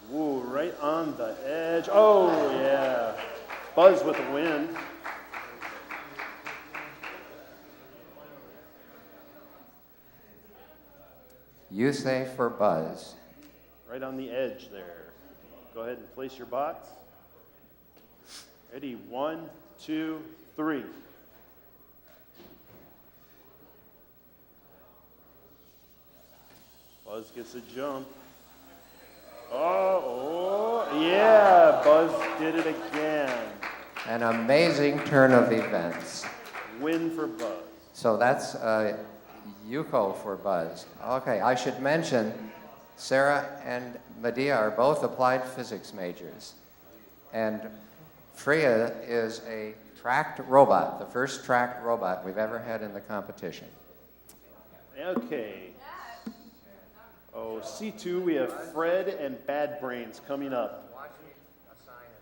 Woo, right on the edge. Oh, yeah. Buzz with the win. You say for Buzz. Right on the edge there. Go ahead and place your bots. Ready? 1, 2, 3. Buzz gets a jump. Oh, yeah. Buzz did it again. An amazing turn of events. Win for Buzz. So that's Yuko for Buzz. Okay, I should mention Sarah and Medea are both applied physics majors. And Freya is a tracked robot, the first tracked robot we've ever had in the competition. Okay. Oh, C2, we have Fred and Bad Brains coming up.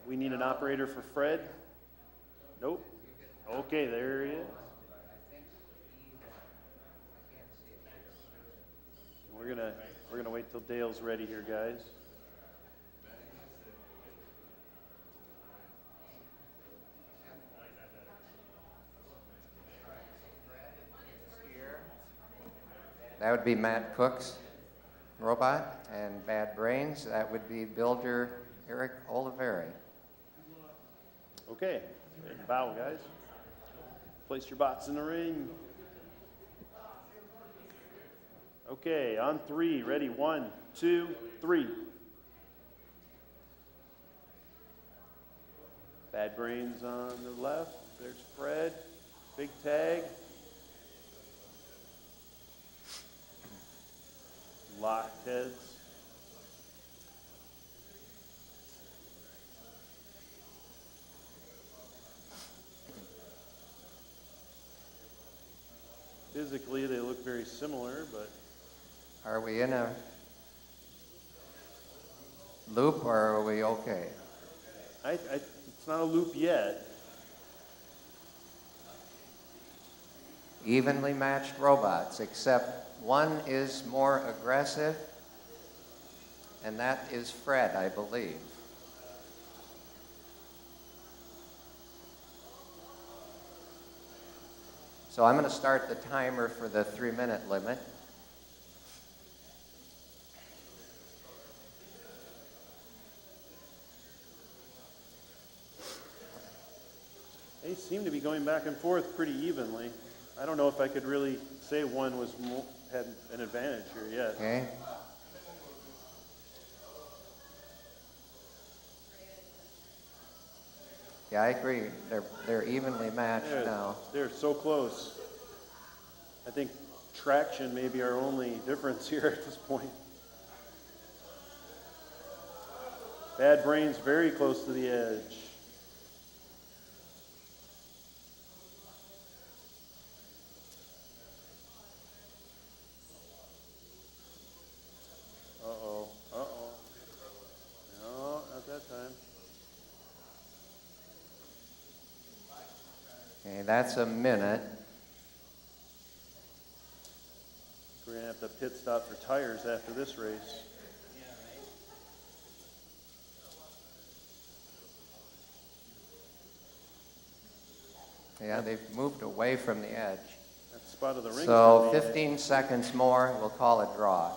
We need an operator for Fred. Nope. Okay, there he is. We're gonna wait till Dale's ready here, guys. That would be Matt Cook's robot, and Bad Brains, that would be builder Eric Oliveri. Okay, ready to bow, guys. Place your bots in the ring. Okay, on 3, ready, 1, 2, 3. Bad Brains on the left, there's Fred, big tag. Locked heads. Physically, they look very similar, but Are we in a loop or are we okay? it's not a loop yet. Evenly matched robots, except one is more aggressive, and that is Fred, I believe. So I'm going to start the timer for the 3-minute limit. They seem to be going back and forth pretty evenly. I don't know if I could really say one was had an advantage here yet. Okay. Yeah, I agree. They're evenly matched now. They're so close. I think traction may be our only difference here at this point. Bad Brains very close to the edge. Uh-oh, uh-oh. No, not that time. Okay, that's a minute. We're gonna have to pit stop for tires after this race. Yeah, they've moved away from the edge. That spot of the ring. So 15 seconds more, we'll call a draw.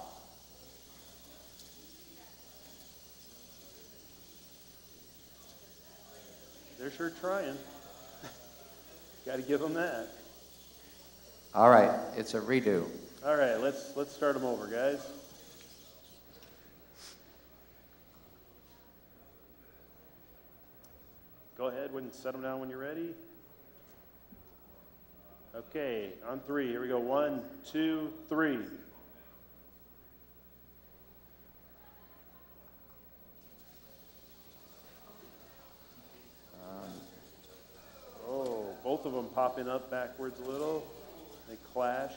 They're sure trying. Got to give them that. All right, it's a redo. All right, let's start them over, guys. Go ahead and set them down when you're ready. Okay, on 3. Here we go. 1, 2, 3. Both of them popping up backwards a little. They clash.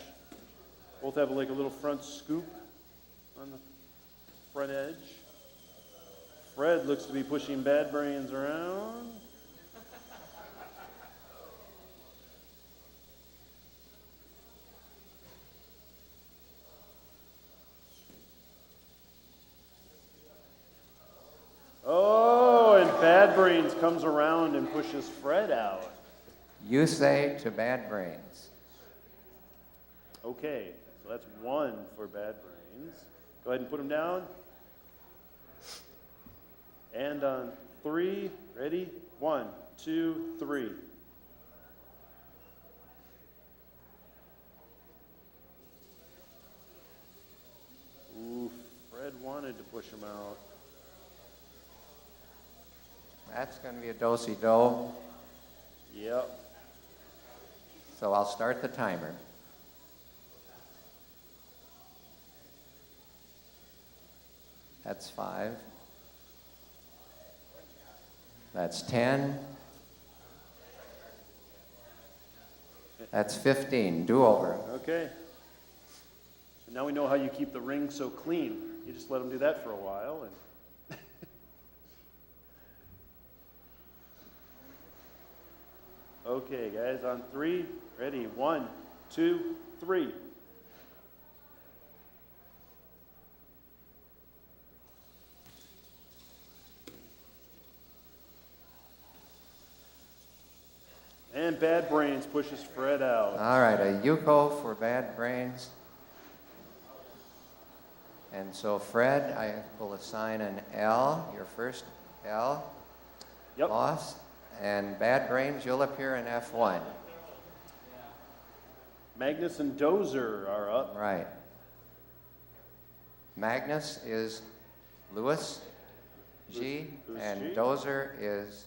Both have like a little front scoop on the front edge. Fred looks to be pushing Bad Brains around. Oh, and Bad Brains comes around and pushes Fred out. You say to Bad Brains. Okay, so that's 1 for Bad Brains. Go ahead and put them down. And on 3, ready? 1, 2, 3. Ooh, Fred wanted to push him out. That's going to be a do-si-do. Yep. So I'll start the timer. That's 5. That's 10. That's 15. Do over. Okay. So now we know how you keep the ring so clean. You just let them do that for a while. And okay, guys, on 3. Ready? 1, 2, 3. And Bad Brains pushes Fred out. All right, a Yuko for Bad Brains. And so Fred, I will assign an L, your first L. Yep. Loss. And Bad Brains, you'll appear in F1. Magnus and Dozer are up. Right. Magnus is Lewis G, Lewis and G. Dozer is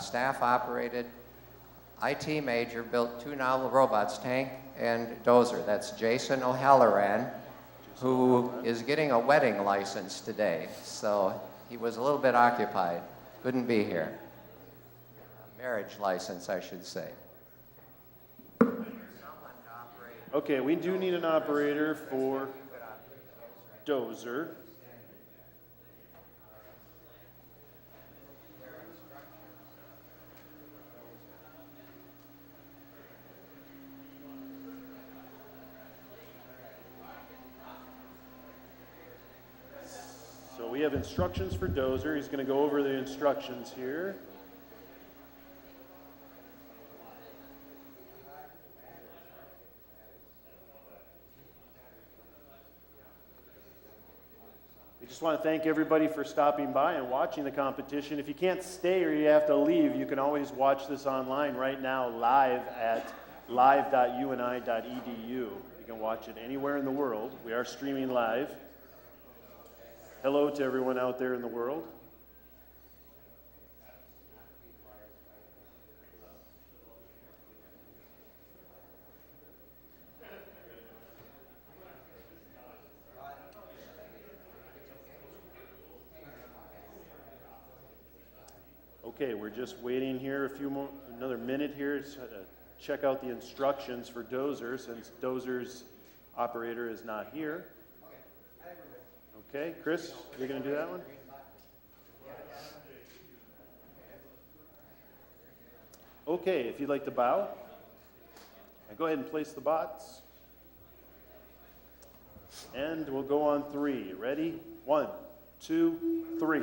staff-operated IT major, built two novel robots, Tank and Dozer. That's Jason O'Halloran, who is getting a wedding license today. So he was a little bit occupied, couldn't be here. A marriage license, I should say. Okay, we do need an operator for Dozer. So we have instructions for Dozer. He's going to go over the instructions here. We just want to thank everybody for stopping by and watching the competition. If you can't stay or you have to leave, you can always watch this online right now live at live.uni.edu. You can watch it anywhere in the world. We are streaming live. Hello to everyone out there in the world. Okay, we're just waiting here another minute here to check out the instructions for Dozer, since Dozer's operator is not here. Okay, Chris, you're going to do that one? Okay, if you'd like to bow, and go ahead and place the bots. And we'll go on 3. Ready? 1, 2, 3.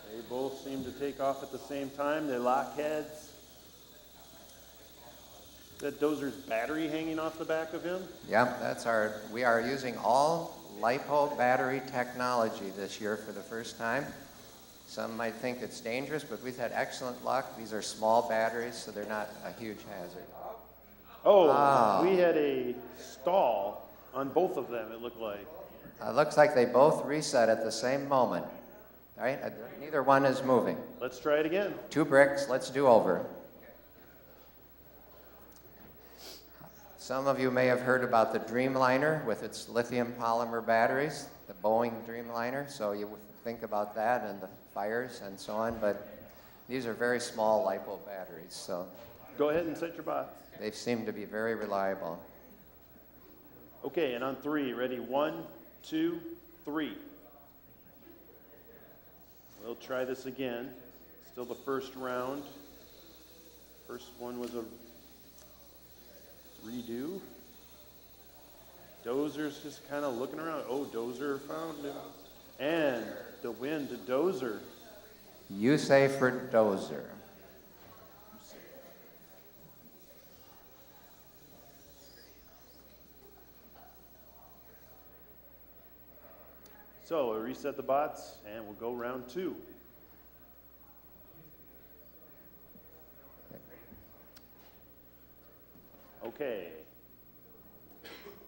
They both seem to take off at the same time. They lock heads. Is that Dozer's battery hanging off the back of him? Yep, we are using all LiPo battery technology this year for the first time. Some might think it's dangerous, but we've had excellent luck. These are small batteries, so they're not a huge hazard. Oh, we had a stall on both of them, it looked like. It looks like they both reset at the same moment. All right, neither one is moving. Let's try it again. 2 bricks, let's do over. Some of you may have heard about the Dreamliner with its lithium polymer batteries, the Boeing Dreamliner, so you would think about that and the fires and so on, but these are very small LiPo batteries, so Go ahead and set your bots. they seem to be very reliable. Okay, and on 3, ready? 1, 2, 3. We'll try this again. Still the first round. First one was a redo. Dozer's just kind of looking around. Oh, Dozer found him. And the win to Dozer. You say for Dozer. So we'll reset the bots and we'll go round 2. Okay.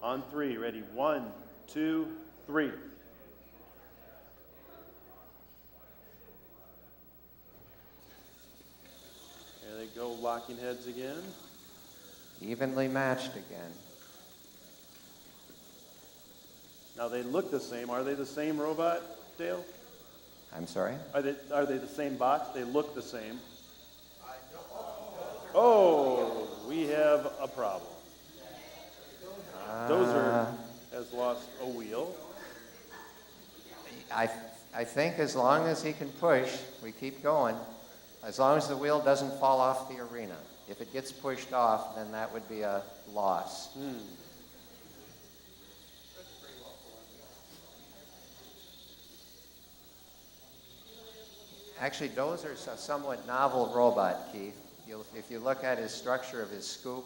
On 3, ready? 1, 2, 3. There they go, locking heads again. Evenly matched again. Now they look the same. Are they the same robot, Dale? I'm sorry? Are they the same bots? They look the same. Oh, we have a problem. Dozer has lost a wheel. I think as long as he can push, we keep going. As long as the wheel doesn't fall off the arena. If it gets pushed off, then that would be a loss. Actually, Dozer's a somewhat novel robot, Keith. If you look at his structure of his scoop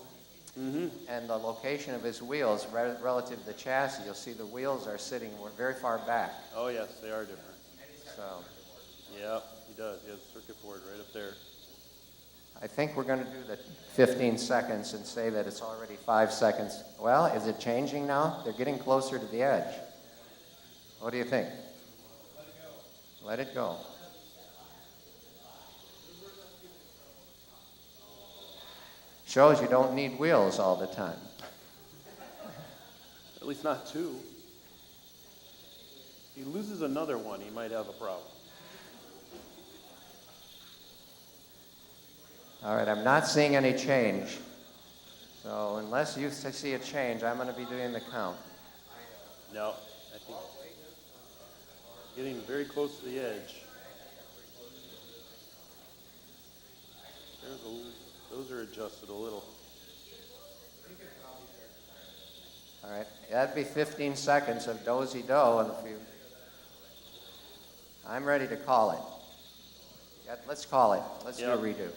and the location of his wheels relative to the chassis, you'll see the wheels are sitting very far back. Oh, yes, they are different. So Yep, he does. He has a circuit board right up there. I think we're going to do the 15 seconds and say that it's already 5 seconds. Well, is it changing now? They're getting closer to the edge. What do you think? Let it go. Shows you don't need wheels all the time. At least not two. If he loses another one, he might have a problem. All right, I'm not seeing any change. So unless you see a change, I'm going to be doing the count. No, I think getting very close to the edge. Those are adjusted a little. All right, that'd be 15 seconds of dozy-do, and if you... I'm ready to call it. Yeah, let's call it. Let's do a redo.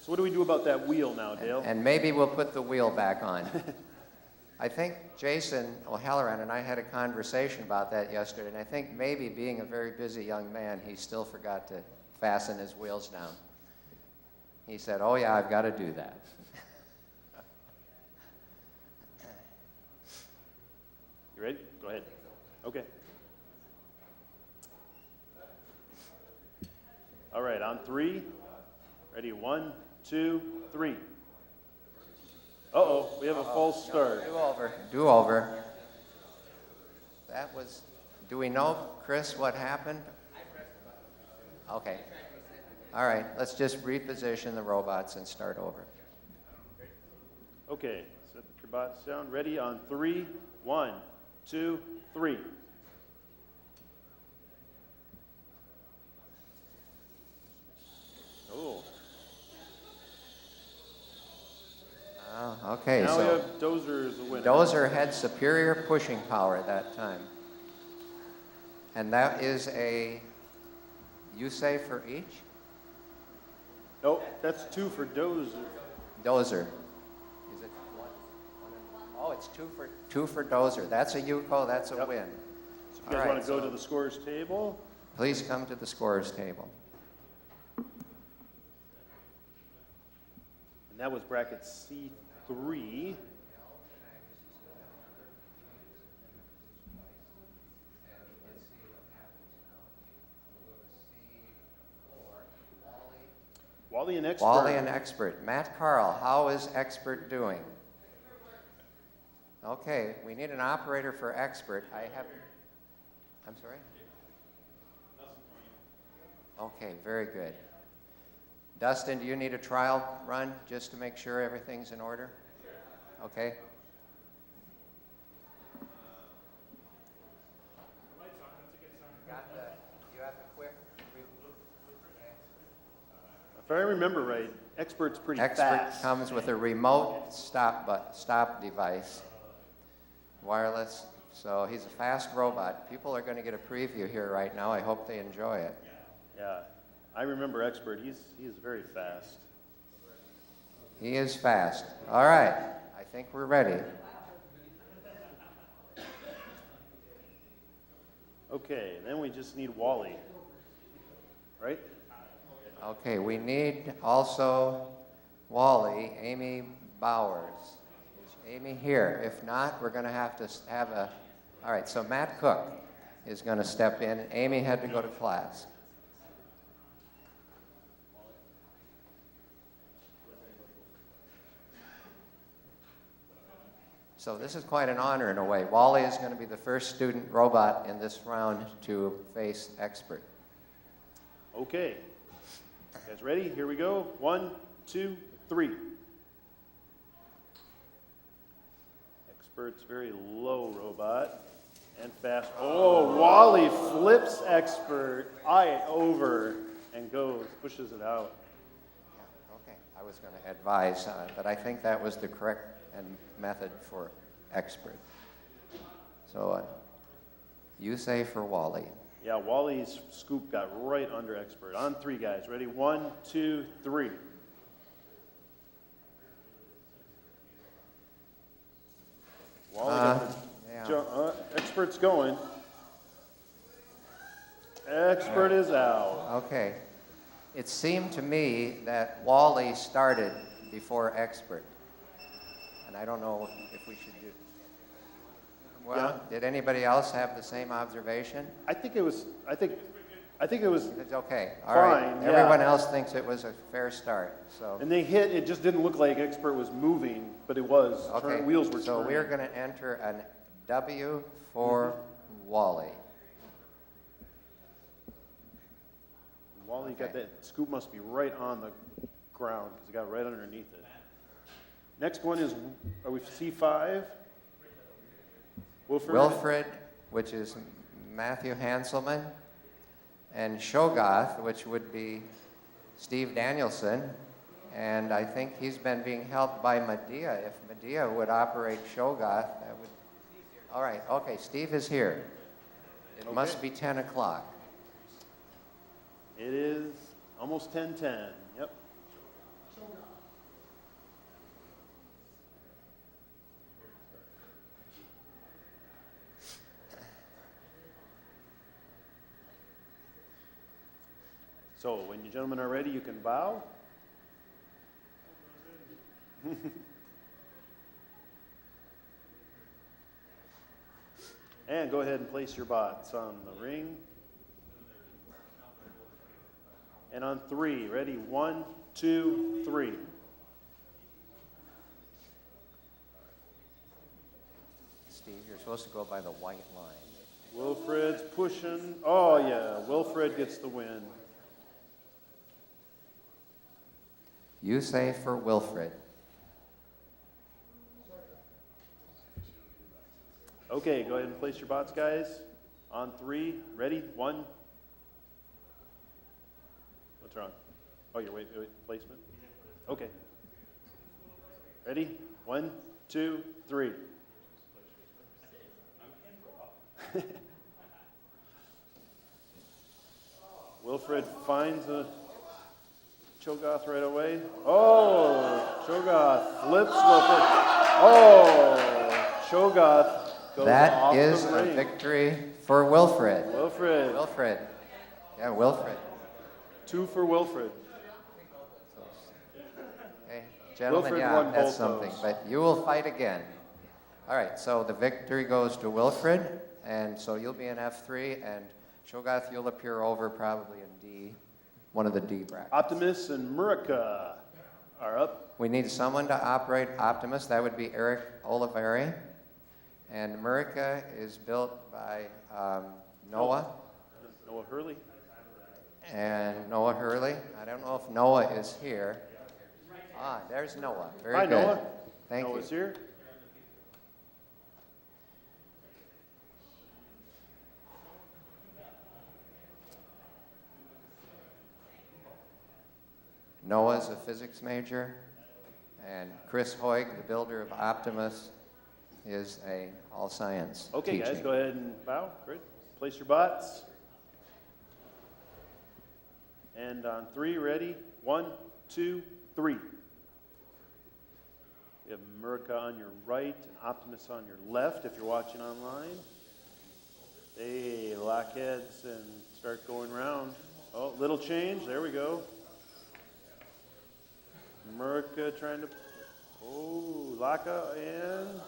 So what do we do about that wheel now, Dale? And maybe we'll put the wheel back on. I think Jason O'Halloran and I had a conversation about that yesterday, and I think maybe being a very busy young man, he still forgot to fasten his wheels down. He said, oh yeah, I've got to do that. You ready? Go ahead. Okay. All right, on three. Ready, 1, 2, 3. Uh-oh, we have a false start. Do over. That was, do we know, Chris, what happened? Okay. All right, let's just reposition the robots and start over. Okay, set your bots down. Ready, on 3. 1, 2, 3. Oh. Okay, Now we so have Dozer as a winner. Dozer had superior pushing power at that time. And that is a, you say for each? Nope, that's 2 for Dozer. Dozer. Is it one? Oh, it's two for Dozer. That's a Yuko, that's a win. So if you guys want to go to the scorer's table? Please come to the scorer's table. And that was bracket C3. Wally and Expert. Wally and Expert. Matt Carl, how is Expert doing? Okay, we need an operator for Expert. I'm sorry? Okay, very good. Dustin, do you need a trial run just to make sure everything's in order? Okay. You have the quick? If I remember right, Expert's pretty Expert fast. comes with a remote stop device, wireless. So he's a fast robot. People are going to get a preview here right now. I hope they enjoy it. Yeah, I remember Expert. He is very fast. He is fast. All right, I think we're ready. Okay, then we just need Wally, right? Okay, we need also Wally, Amy Bowers. Is Amy here? If not, we're going to have a... All right, so Matt Cook is going to step in. Amy had to go to class. So this is quite an honor in a way. Wally is going to be the first student robot in this round to face Expert. Okay. You guys ready? Here we go. 1, 2, 3. Expert's very low robot and fast. Oh, Wally flips Expert eye over and pushes it out. Yeah, okay, I was going to advise, but I think that was the correct method for Expert. So you say for Wally. Yeah, Wally's scoop got right under expert. On 3, guys. Ready? 1, 2, 3. Wally got the yeah. expert's going. Expert is out. Okay. It seemed to me that Wally started before expert. And I don't know if we should do. Well, did anybody else have the same observation? I think it was. It's okay. All fine, right. yeah. Everyone else thinks it was a fair start. So. And they hit. It just didn't look like expert was moving, but it was. Okay. Wheels were turning. So we're going to enter an W for Wally. Wally got that scoop must be right on the ground because it got right underneath it. Next one is, are we C5? Wilfred, which is Matthew Hanselman, and Shogoth, which would be Steve Danielson, and I think he's been being helped by Medea. If Medea would operate Shogoth, that would... All right, okay, Steve is here. It must be 10 o'clock. It is almost 10:10. Yep. So when you gentlemen are ready, you can bow. And go ahead and place your bots on the ring. And on 3, ready? 1, 2, 3. Steve, you're supposed to go by the white line. Wilfred's pushing. Oh, yeah. Wilfred gets the win. You say for Wilfred. Okay, go ahead and place your bots, guys. On 3, ready? 1. What's wrong? Oh, you're wait, placement? Okay. Ready? 1, 2, 3. Wilfred finds a Cho'Gath right away. Oh, Cho'Gath flips Wilfred. Oh, Cho'Gath goes That off is the a ring. victory for Wilfred. Wilfred. Wilfred. Yeah, Wilfred. 2 for Wilfred. Okay, gentlemen, Wilfred yeah, won that's both something. those. But you will fight again. All right, so the victory goes to Wilfred, and so you'll be in F3, and Shogoth, you'll appear over probably in D, one of the D brackets. Optimus and Murica are up. We need someone to operate Optimus. That would be Eric Oliveri. And Murica is built by Noah. Noah Hurley. And Noah Hurley. I don't know if Noah is here. Ah, there's Noah. Very Hi, good. Noah. Thank you. Noah's here. Noah's a physics major, and Chris Hoig, the builder of Optimus, is a all-science Okay, teaching. guys, go ahead and bow. Great. Place your bots. And on 3, ready? 1, 2, 3. You have Murica on your right and Optimus on your left if you're watching online. They lock heads and start going round. Oh, little change. There we go. Murica trying to... Oh, Laka and...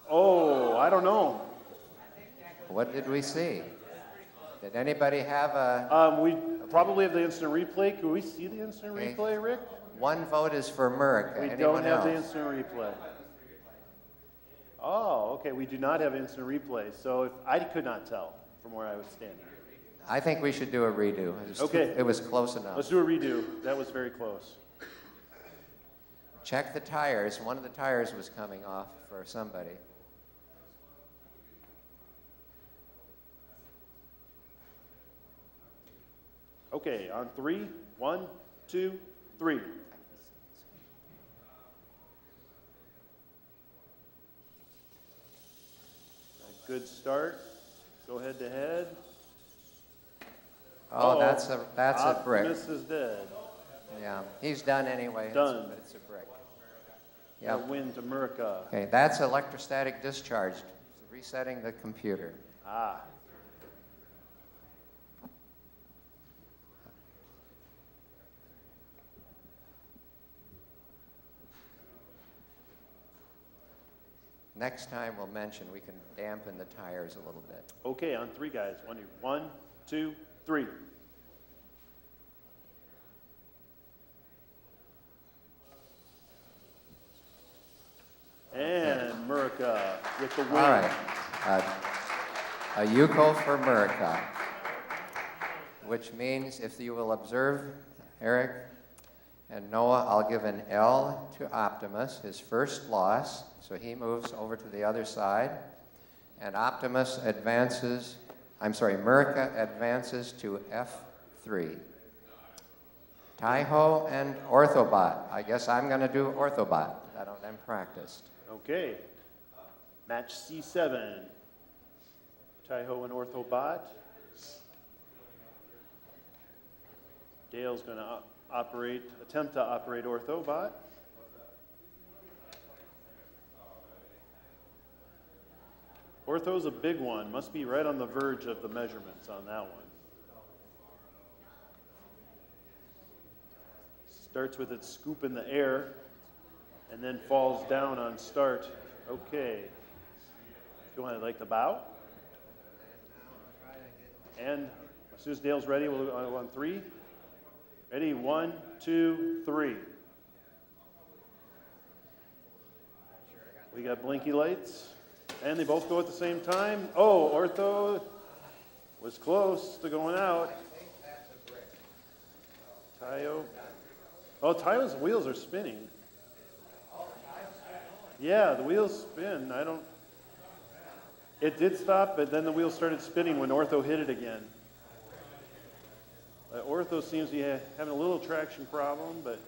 Oh, I don't know. What did we see? Did anybody have a... We probably have the instant replay. Can we see the instant Okay. replay, Rick? One vote is for Murica. We Anyone don't have the else? instant replay. Oh, okay. We do not have instant replay. So if I could not tell from where I was standing. I think we should do a redo. Okay. It was close enough. Let's do a redo. That was very close. Check the tires. One of the tires was coming off for somebody. Okay, on 3. 1, 2, 3. A good start. Go ahead head to head. Oh, Uh-oh. that's a brick. Optimus is dead. Yeah, he's done anyway. Done. But it's a brick. A Yeah. win to America. Okay, that's electrostatic discharge, resetting the computer. Ah. Next time we'll mention we can dampen the tires a little bit. Okay, on three, guys. 1, 2, 3. And America with the win. All right, a Yuko for America, which means if you will observe Eric and Noah, I'll give an L to Optimus, his first loss, so he moves over to the other side, and Optimus advances, America advances to F3. Taiho and Orthobot. I guess I'm going to do Orthobot. I'm practiced. Okay. Match C7. Taiho and Orthobot. Dale's going to attempt to operate Orthobot. Ortho's a big one. Must be right on the verge of the measurements on that one. Starts with its scoop in the air and then falls down on start. Okay. If you want to like the bow. And as soon as Dale's ready, we'll go on 3. Ready? 1, 2, 3. We got blinky lights. And they both go at the same time. Oh, Ortho was close to going out. Tayo. Oh, Tayo's wheels are spinning. Yeah, the wheels spin. It did stop, but then the wheels started spinning when Ortho hit it again. Ortho seems to be having a little traction problem, but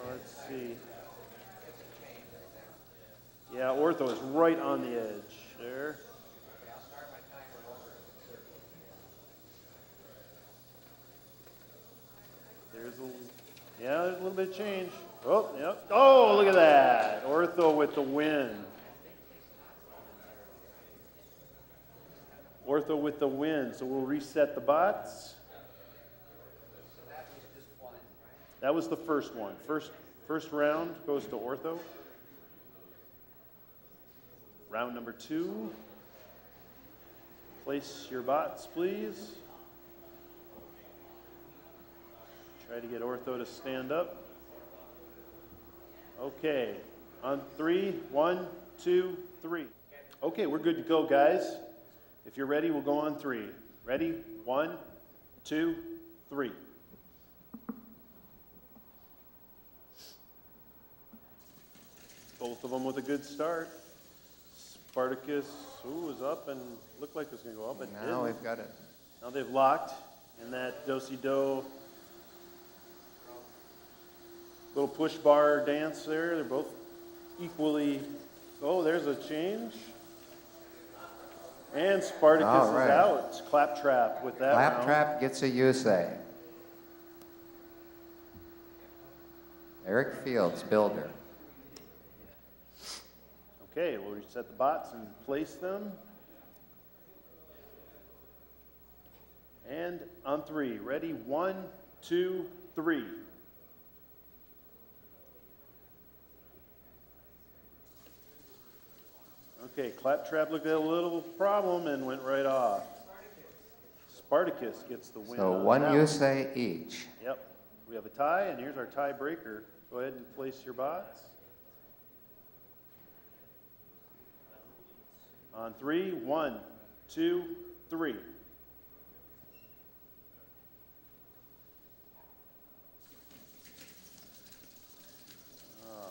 let's see. Yeah, Ortho is right on the edge there. There's a little bit of change. Oh, yep. Oh, look at that. Ortho with the win. Ortho with the win. So we'll reset the bots. That was the first one. First round goes to Ortho. Round number 2. Place your bots, please. Try to get Ortho to stand up. Okay, on 3, 1, 2, 3. Okay, we're good to go, guys. If you're ready, we'll go on 3. Ready? 1, 2, 3. Both of them with a good start. Spartacus, is up and looked like it was going to go up. But now we've got it. Now they've locked in that do-si-do little push bar dance there. They're both equally. Oh, there's a change. And Spartacus is out. It's Claptrap with that round. Claptrap gets a Yusei. Eric Fields, builder. Okay, we'll reset the bots and place them. And on 3. Ready? 1, 2, 3. Okay, Claptrap looked at a little problem and went right off. Spartacus gets the win. So on one that Yusei each. Yep. We have a tie, and here's our tiebreaker. Go ahead and place your bots. On 3, 1, 2, 3.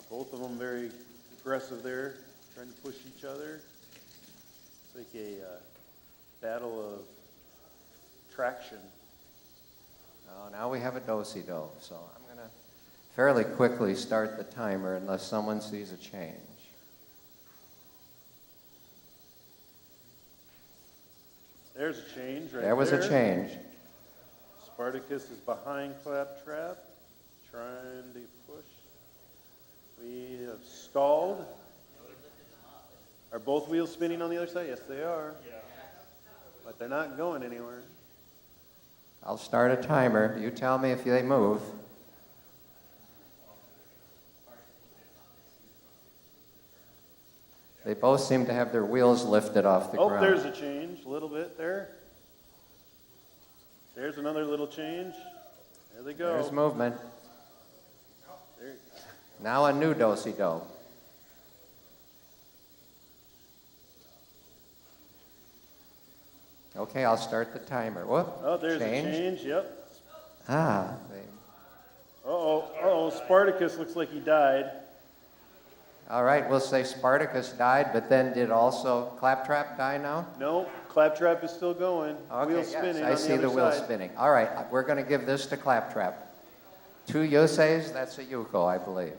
Both of them very aggressive there, trying to push each other. It's like a battle of traction. Oh, now we have a do-si-do, so I'm going to fairly quickly start the timer unless someone sees a change. There's a change right there. There was a change. Spartacus is behind Claptrap, trying to push. We have stalled. Are both wheels spinning on the other side? Yes, they are. But they're not going anywhere. I'll start a timer. You tell me if they move. They both seem to have their wheels lifted off the ground. Oh, there's a change, a little bit there. There's another little change. There they go. There's movement. There. Now a new do-si-do. Okay, I'll start the timer. Whoop. Oh, there's a change, yep. Ah, Uh-oh, Spartacus looks like he died. all right, we'll say Spartacus died, but then did also Claptrap die now? No, Claptrap is still going. Okay, Wheel yes, spinning I on see the other wheel side. spinning. All right, we're going to give this to Claptrap. 2 Yoseis, that's a Yuko, I believe.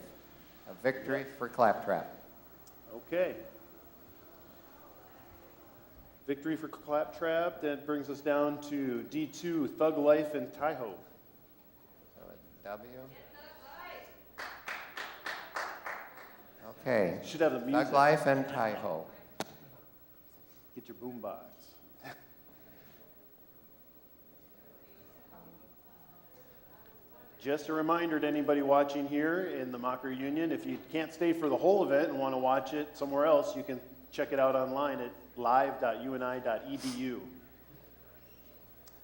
A victory for Claptrap. Okay. Victory for Claptrap. That brings us down to D2, Thug Life and Taiho. So a W. Okay. You should have the music. Thug Life and Taiho. Get your boombox. Just a reminder to anybody watching here in the Mocker Union, if you can't stay for the whole event and want to watch it somewhere else, you can check it out online at live.uni.edu.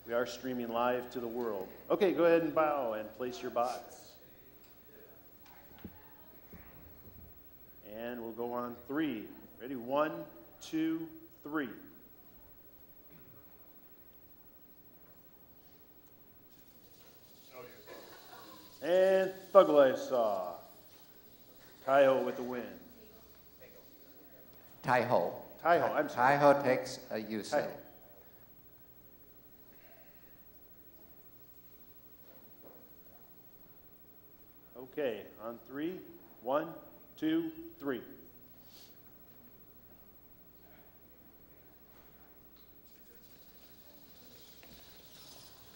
We are streaming live to the world. Okay, go ahead and bow and place your box. And we'll go on 3. Ready? 1, 2, 3. And Thug Life saw. Taiho with the win. Taiho. Taiho, I'm sorry. Taiho takes a Yusei. Taiho. Okay, on 3. 1, 2, 3.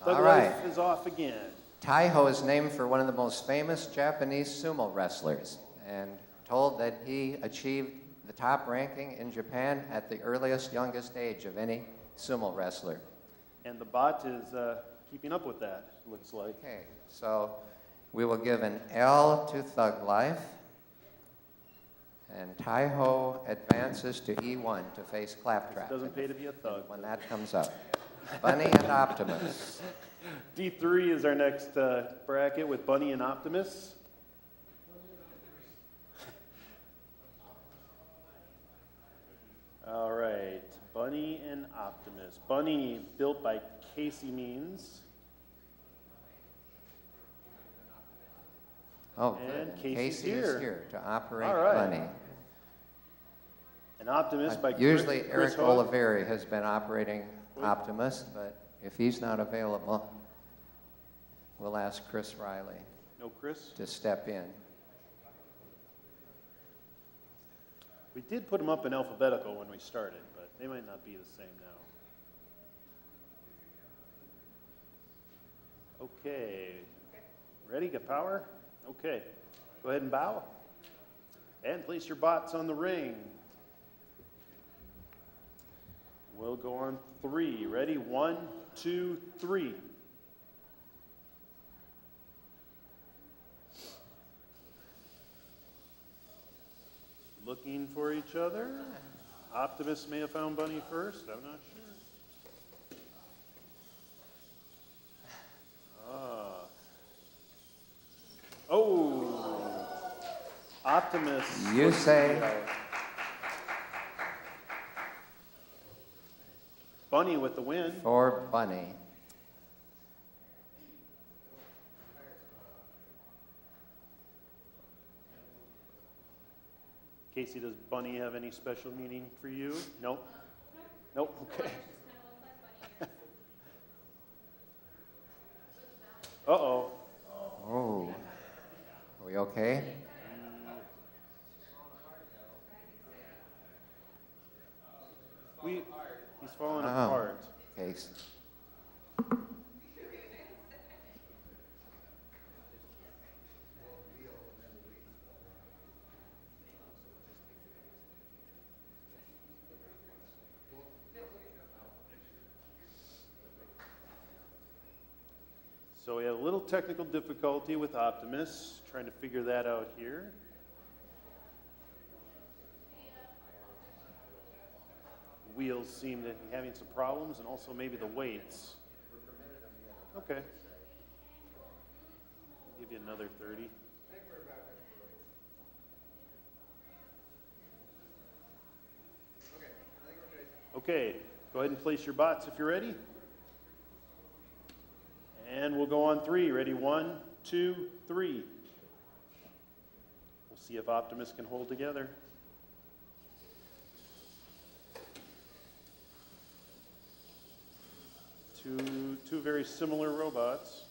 Thug All right. Life is off again. Taiho is named for one of the most famous Japanese sumo wrestlers and told that he achieved the top ranking in Japan at the earliest, youngest age of any sumo wrestler. And the bot is keeping up with that, looks like. Okay, so we will give an L to Thug Life, and Taiho advances to E1 to face Claptrap Doesn't pay to be a thug. when that comes up. Bunny and Optimus. D3 is our next bracket with Bunny and Optimus. All right, Bunny and Optimus. Bunny built by Casey Means. Oh, And good. Casey's Casey here. is here to operate All right. Bunny. An Optimus by Usually Chris Eric Hogue. Oliveri has been operating Optimus, but if he's not available, we'll ask Chris Riley No Chris? to step in. We did put them up in alphabetical when we started, but they might not be the same now. Okay. Ready? Got power? Okay. Go ahead and bow. And place your bots on the ring. We'll go on 3. Ready? 1, 2, 3. Looking for each other. Optimus may have found Bunny first. I'm not sure. Oh. Optimus. You say. Bunny with the win. For Bunny. Casey, does Bunny have any special meaning for you? Nope. Nope. Okay. Uh-oh. Oh. Are we okay? He's falling Oh. apart. Okay. So we have a little technical difficulty with Optimus, trying to figure that out here. The wheels seem to be having some problems, and also maybe the weights. Okay. I'll give you another 30. Okay, go ahead and place your bots if you're ready. And we'll go on 3. Ready? 1, 2, 3. We'll see if Optimus can hold together. Two very similar robots.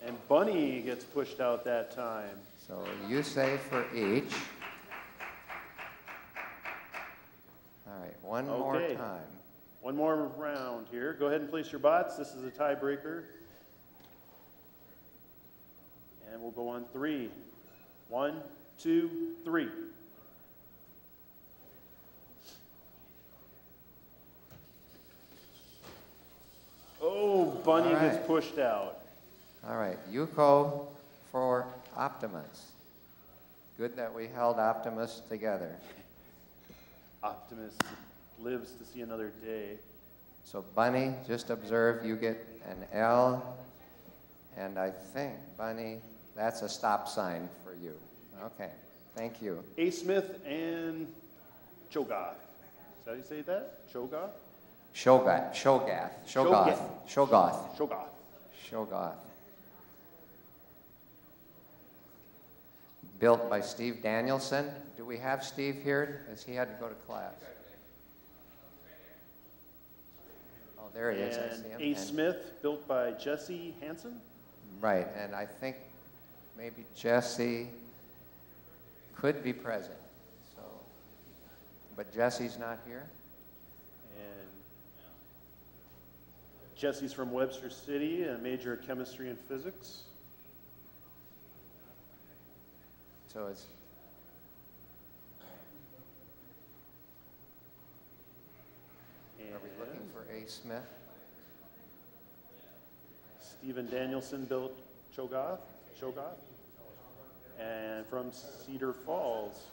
And Bunny gets pushed out that time. So you say for each. All right, one more Okay. time. One more round here. Go ahead and place your bots. This is a tiebreaker. And we'll go on 3. 1, 2, 3. Oh, Bunny All right. gets pushed out. All right, Yuko for Optimus. Good that we held Optimus together. Optimus lives to see another day. So Bunny, just observe, you get an L, and I think, Bunny, that's a stop sign for you. Okay, thank you. A. Smith and Chogoth. Is that how you say that? Chogoth? Shogoth. Chogoth. Shogoth. Built by Steve Danielson. Do we have Steve here? As he had to go to class. Oh, there he is. I see him. A. Smith, built by Jesse Hansen. Right, and I think maybe Jesse could be present. So, but Jesse's not here. And Jesse's from Webster City, a major of chemistry and physics. So it's are we looking for A. Smith? Stephen Danielson built Chogoth, and from Cedar Falls.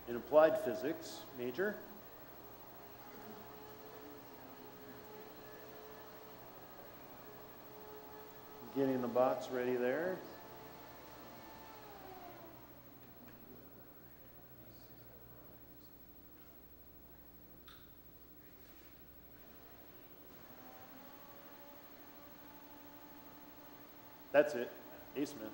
In applied physics, major. Getting the bots ready there. That's it, A. Smith.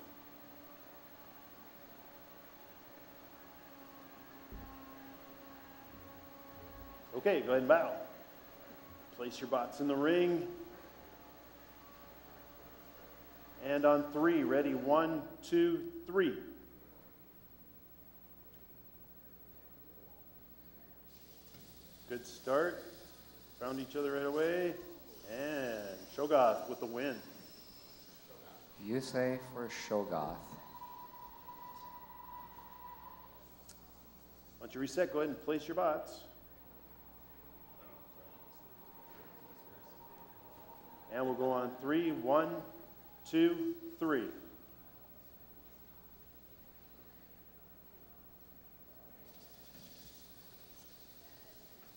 Okay, go ahead and bow. Place your bots in the ring. And on 3, ready? 1, 2, 3. Good start. Found each other right away. And Shogoth with the win. You say for Shogoth. Once you reset, go ahead and place your bots. And we'll go on 3, 1, 2, 3.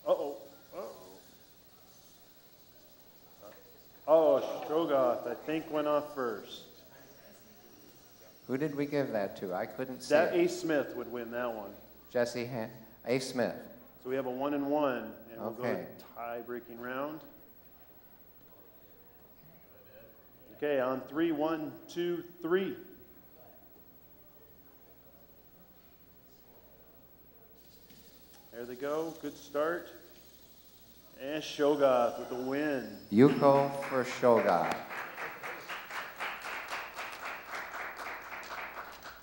Uh-oh. Oh, Shogoth, I think, went off first. Who did we give that to? I couldn't see That it. A. Smith would win that one. A. Smith. So we have a 1 and 1, and we'll go Okay. to tie-breaking round. Okay, on 3, 1, 2, 3. There they go. Good start. And Shogoth with the win. Yuko for Shoga.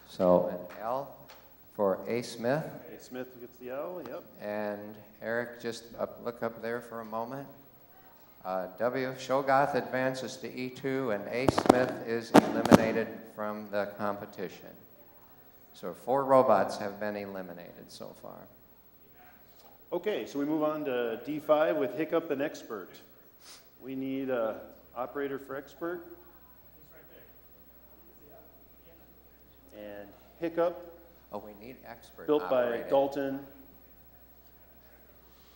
So an L for A. Smith. A. Smith gets the L, yep. And Eric, just look up there for a moment. W. Shogoth advances to E2, and A. Smith is eliminated from the competition. So 4 robots have been eliminated so far. Okay, so we move on to D5 with Hiccup and Expert. We need an operator for Expert. And Hiccup, Oh, we need expert built operated. by Dalton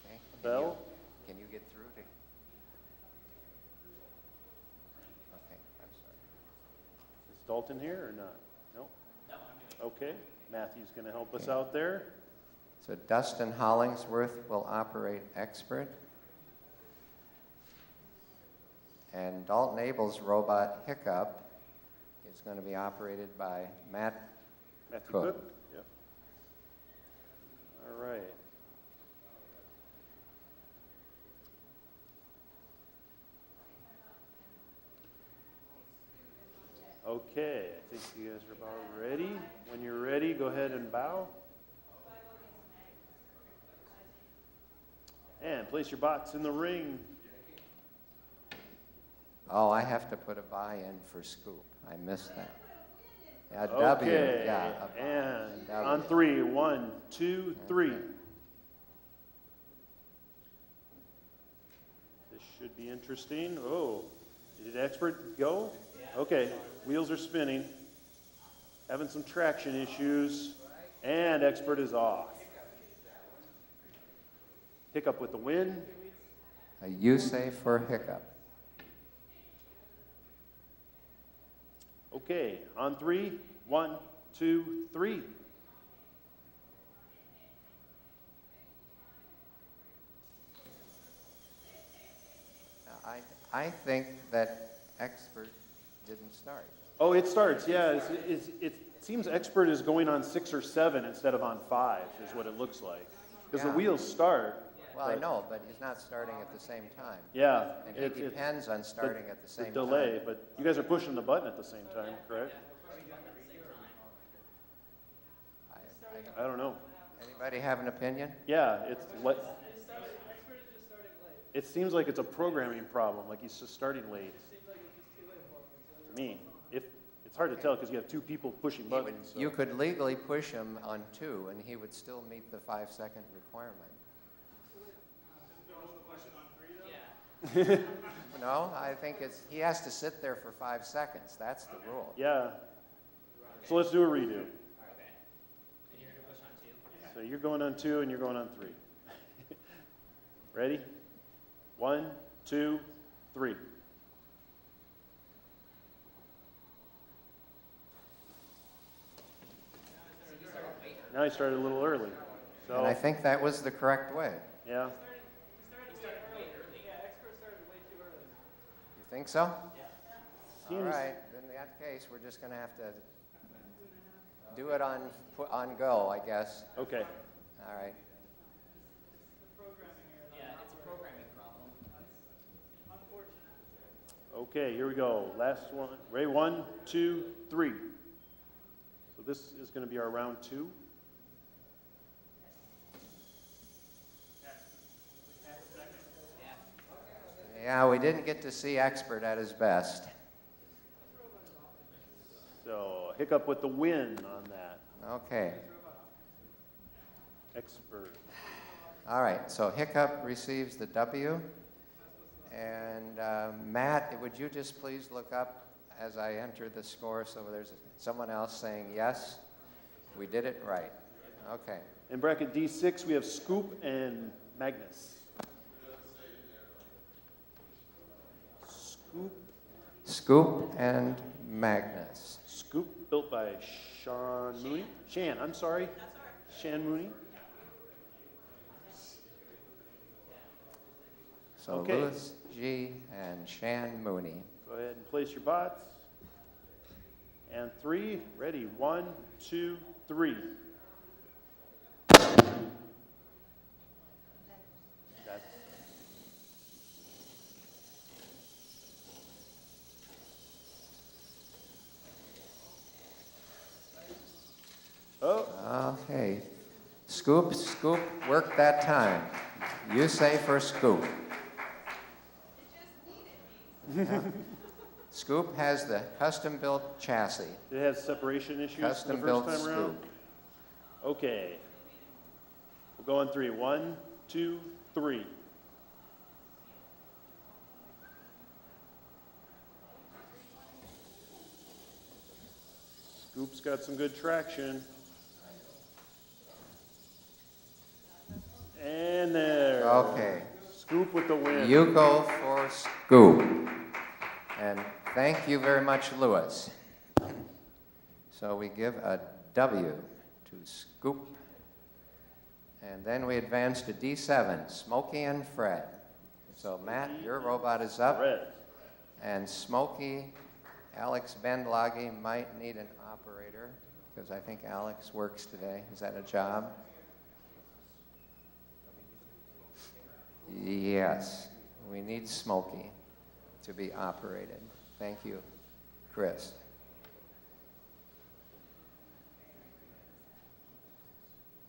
Okay. Bell. Can you get through to? Okay, I'm sorry. Is Dalton here or not? No? No, I'm doing it. Okay, Matthew's going to help us out there. So Dustin Hollingsworth will operate expert. And Dalton Abel's robot Hiccup is going to be operated by Matthew Cook. Yep. All right. Okay, I think you guys are about ready. When you're ready, go ahead and bow. And place your bots in the ring. Oh, I have to put a buy-in for Scoop. I missed that. Yeah, Okay, W. Yeah, a and W. on 3, 1, 2, 3. Okay. This should be interesting. Oh, did Expert go? Okay, wheels are spinning. Having some traction issues. And Expert is off. Hiccup with the win. A Yusei for Hiccup. Okay, on 3, 1, 2, 3. Now, I think that expert didn't start. Oh, it starts, yeah. It seems Expert is going on 6 or 7 instead of on 5, is what it looks like. Because Yeah. the wheels start. Well, I know, but he's not starting at the same time. Yeah. And he depends on starting at the same delay, time. but you guys are pushing the button at the same time, correct? I don't know. Anybody have an opinion? Yeah, it seems like it's a programming problem, like he's just starting late. To me, it's hard to tell because you have 2 people pushing buttons. So. You could legally push him on 2, and he would still meet the 5-second requirement. No, I think he has to sit there for 5 seconds. That's the rule. Yeah. So let's do a redo. So you're going on 2 and you're going on 3. Ready? 1, 2, 3. Now he started a little early. So And I think that was the correct way. yeah. You think so? All Seems- right. In that case, we're just going to have to do it on go, I guess. Okay. All right. Okay, here we go. Last one. Ready? 1, 2, 3. So this is going to be our round 2. Yeah, we didn't get to see expert at his best. So Hiccup with the win on that. Okay. Expert. All right. So Hiccup receives the W. And Matt, would you just please look up as I enter the score so there's someone else saying yes? We did it right. Okay. In bracket D6, we have Scoop and Magnus. Scoop and Magnus. Scoop, built by Sean Mooney. Shan, I'm sorry. Shan Mooney. So Okay. Louis G. and Shan Mooney. Go ahead and place your bots. And 3, ready? 1, 2, 3. Scoop, Scoop, work that time. You say for Scoop. Yeah. Scoop has the custom-built chassis. Did it have separation issues the first Custom-built time around? Scoop. Okay. We'll go on 3. 1, 2, 3. Scoop's got some good traction. And there. Okay. Scoop with the win. You go for Scoop. And thank you very much, Lewis. So we give a W to Scoop. And then we advance to D7, Smokey and Fred. So Matt, your robot is up. Fred. And Smokey, Alex Bendlage might need an operator, because I think Alex works today. Is that a job? Yes, we need Smokey to be operated. Thank you, Chris.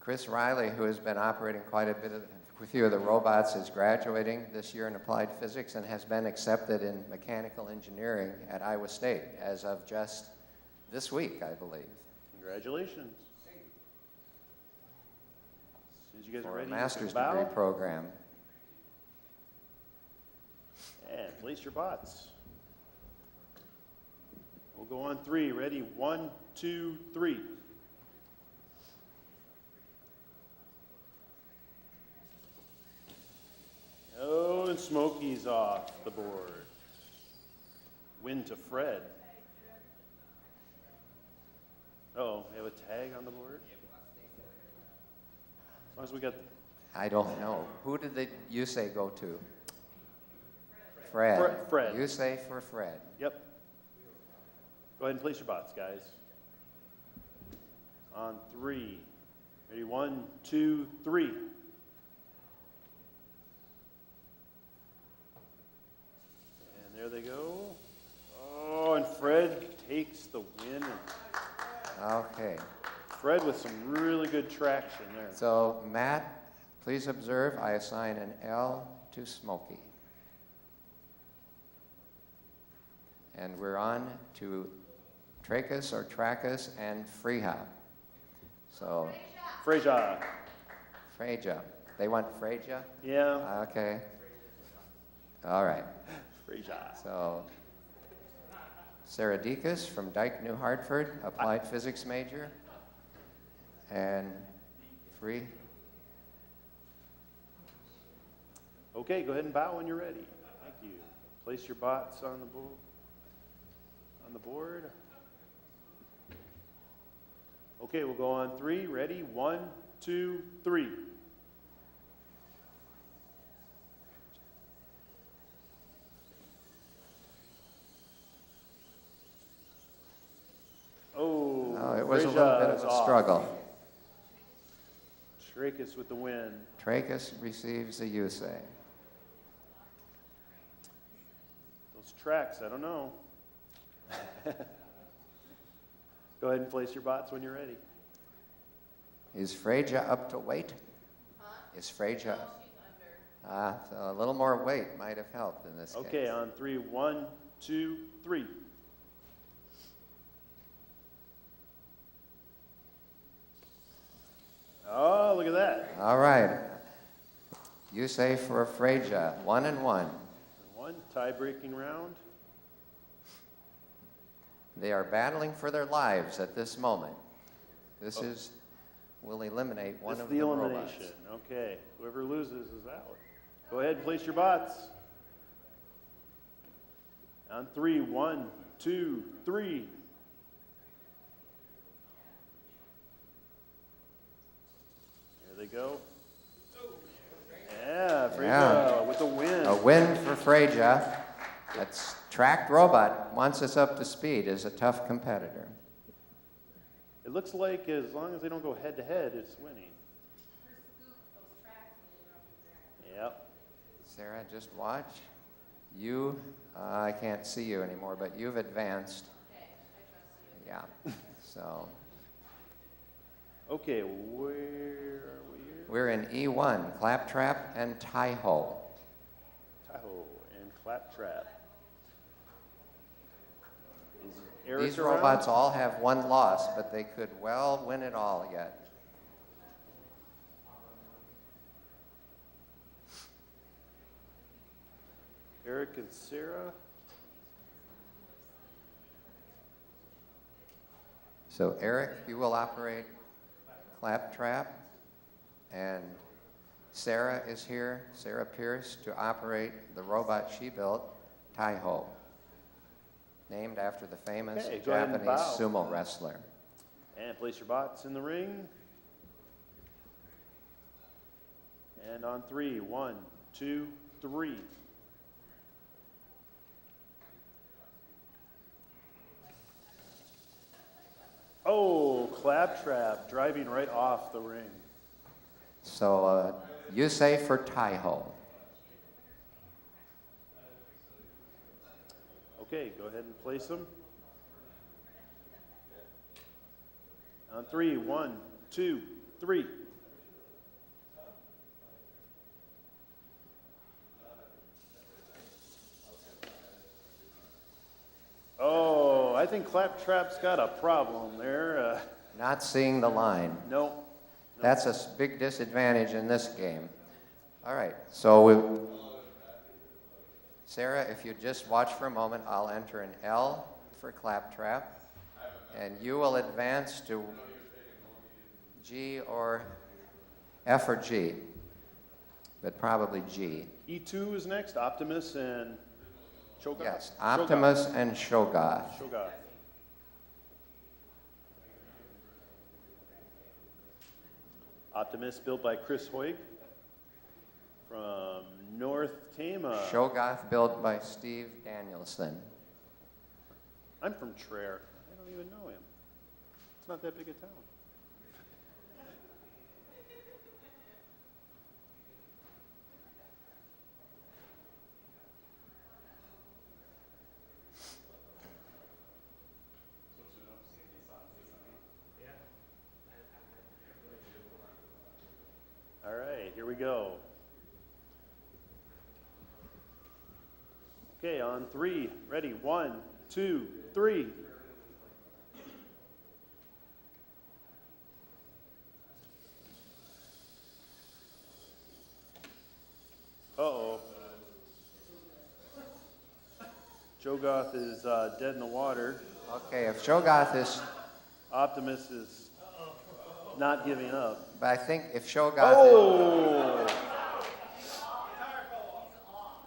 Chris Riley, who has been operating quite a bit of a few of the robots, is graduating this year in applied physics and has been accepted in mechanical engineering at Iowa State as of just this week, I believe. Congratulations. As soon as you guys are For a ready, master's you can degree bow program. and place your bots. We'll go on 3. Ready? 1, 2, 3. Oh, and Smokey's off the board. Win to Fred. Uh-oh, we have a tag on the board? As long as we got... I don't know. Who did you say go to? Fred. Fred. You say for Fred. Yep. Go ahead and place your bots, guys. On 3. Ready? 1, 2, 3. And there they go. Oh, and Fred takes the win. Okay. Fred with some really good traction there. So, Matt, please observe, I assign an L to Smokey. And we're on to Trachis or Trachis and Freja. So, Freja. Freja. They want Freja? Yeah. Okay. All right. Freja. So, Sarah Dekas from Dyke, New Hartford, applied physics major. And Free. Okay, go ahead and bow when you're ready. Thank you. Place your bots on the board. Okay, we'll go on 3. Ready? 1, 2, 3. Oh, it was a little bit of a struggle. Trachis with the win. Trachis receives a USAE. Those tracks, I don't know. Go ahead and place your bots when you're ready. Is Freja up to weight? Is Freja? So a little more weight might have helped in this case. Okay, on 3. 1, 2, 3. Oh, look at that. All right. You say for Freja, 1 and 1. 1 tie-breaking round. They are battling for their lives at this moment. This will eliminate one of the elimination. robots. Okay, whoever loses is out. Go ahead and place your bots. On 3. 1, 2, 3. There they go. Yeah, Freja with a win. A win for Freja. That's tracked robot, once it's up to speed, is a tough competitor. It looks like as long as they don't go head-to-head, it's winning. Yep. Sarah, just watch. You, I can't see you anymore, but you've advanced. Okay, I trust you. Yeah, so. Okay, where are We're in E1, claptrap and tie-ho. Tahoe and claptrap. Is Eric These around? robots all have one loss, but they could well win it all yet. Eric and Sarah. So Eric, you will operate claptrap, and Sarah is here, Sarah Pierce, to operate the robot she built, tie-ho, named after the famous Okay, go ahead and Japanese bow. sumo wrestler. And place your bots in the ring. And on 3, 1, 2, 3. Oh, claptrap, driving right off the ring. So you say for tie-ho. Okay, go ahead and place them. On 3, 1, 2, 3. Oh, I think claptrap's got a problem there. Not seeing the line. No. That's a big disadvantage in this game. All right, so Sarah, if you just watch for a moment, I'll enter an L for claptrap, and you will advance to G or F or G, but probably G. E2 is next, Optimus and Shogoth. Yes, Optimus and Shogoth. Shogoth. Optimus built by Chris Hoig from North Tama. Shogoth built by Steve Danielson. I'm from Traer. I don't even know him. It's not that big a town. All right, here we go. Okay, on 3, ready, 1, 2, 3. Uh-oh. Shogoth is dead in the water. Okay, if Shogoth is, Optimus is not giving up. but I think if Shogoth Oh!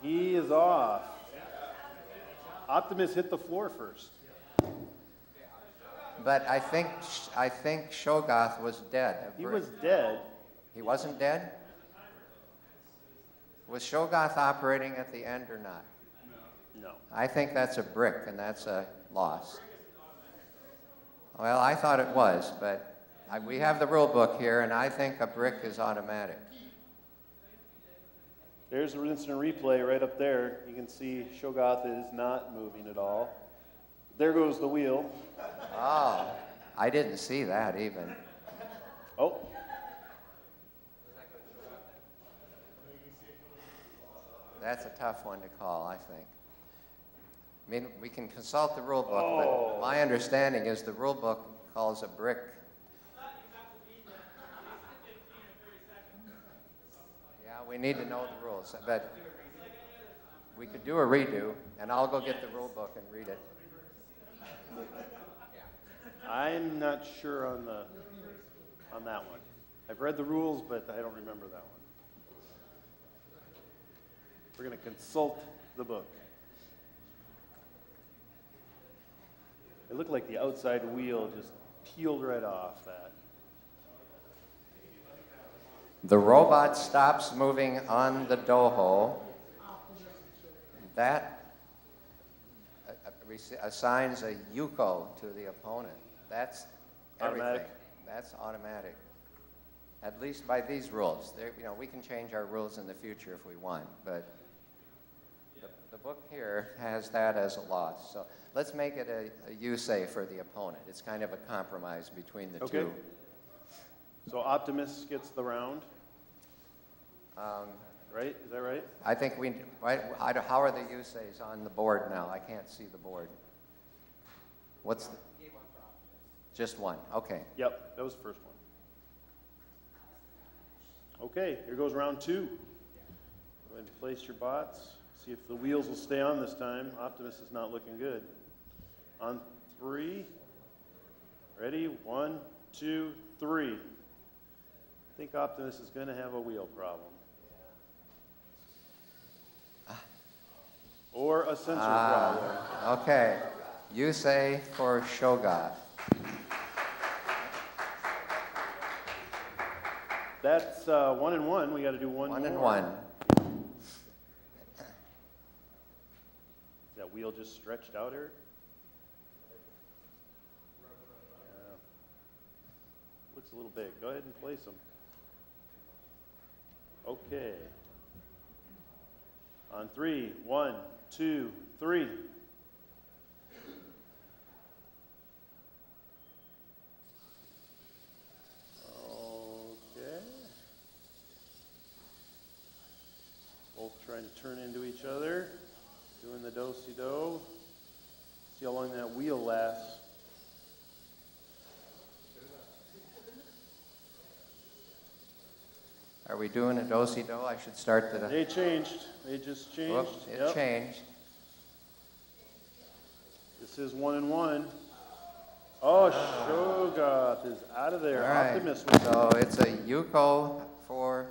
He is off. Optimus hit the floor first. but I think Shogoth was dead. He was dead. He wasn't dead? Was Shogoth operating at the end or not? No. I think that's a brick, and that's a loss. Well, I thought it was, but we have the rule book here, and I think a brick is automatic. There's the instant replay right up there. You can see Shogoth is not moving at all. There goes the wheel. Oh, I didn't see that even. Oh, That's a tough one to call, I think. I mean, we can consult the rule book, Oh. but my understanding is the rule book calls a brick. Yeah, we need to know the rules, but we could do a redo, and I'll go get the rule book and read it. I'm not sure on that one. I've read the rules, but I don't remember that one. We're going to consult the book. It looked like the outside wheel just peeled right off that. The robot stops moving on the doho. That assigns a yuko to the opponent. That's everything. Automatic. That's automatic. At least by these rules. We can change our rules in the future if we want, but the book here has that as a loss. So let's make it a yusei for the opponent. It's kind of a compromise between the Okay. two. So Optimus gets the round. Right? Is that right? I think right, how are the usays on the board now? I can't see the board. What's the, just one, okay. Yep, that was the first one. Okay, here goes round 2. Go ahead and place your bots. See if the wheels will stay on this time. Optimus is not looking good. On 3. Ready? 1, 2, 3. I think Optimus is going to have a wheel problem. Or a sensor problem. Okay, Yusei for Shoga. That's 1 and 1. We got to do one more. 1 and 1. Is that wheel just stretched out, Eric? Yeah. Looks a little big. Go ahead and place them. Okay. On 3. 1, 2, 3. Okay. Both trying to turn into each other. Doing the do-si-do. See how long that wheel lasts. Are we doing a do-si-do? I should start the... They changed. They just changed. Whoops, it changed. This is 1 and 1. Oh, Shogoth is out of there. All right. Optimus was So it's a Yuko for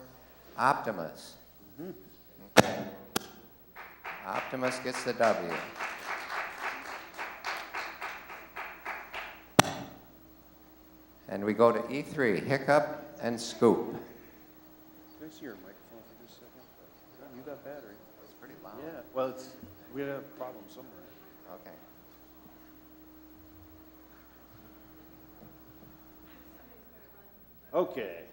Optimus. Okay. Optimus gets the W. And we go to E3, Hiccup and Scoop. Can I see your microphone for just a second? You got battery. It's pretty loud. Yeah. Well, we have a problem somewhere. Okay. Okay.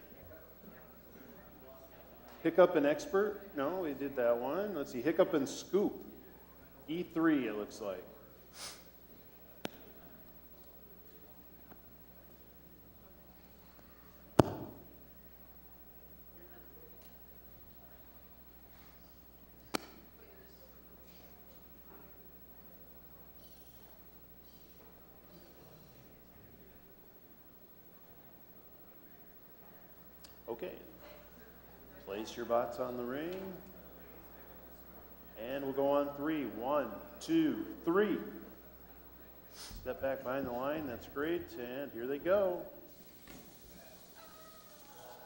Hiccup and Expert? No, we did that one. Let's see. Hiccup and Scoop. E3, it looks like. Okay. Place your bots on the ring. And we'll go on 3. 1, 2, 3. Step back behind the line. That's great. And here they go.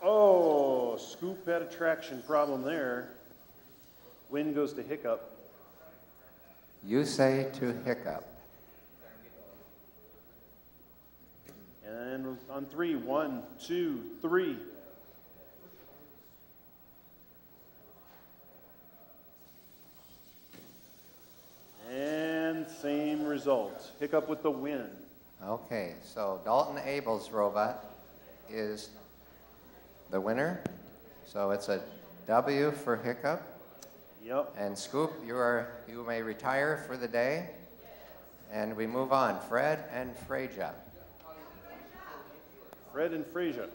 Oh, Scoop had a traction problem there. Win goes to Hiccup. Yusei to Hiccup. And on 3. 1, 2, 3. And same result. Hiccup with the win. Okay, so Dalton Abel's robot is the winner. So it's a W for Hiccup. Yep. And Scoop, you may retire for the day. And we move on. Fred and Freja. Fred and Freja.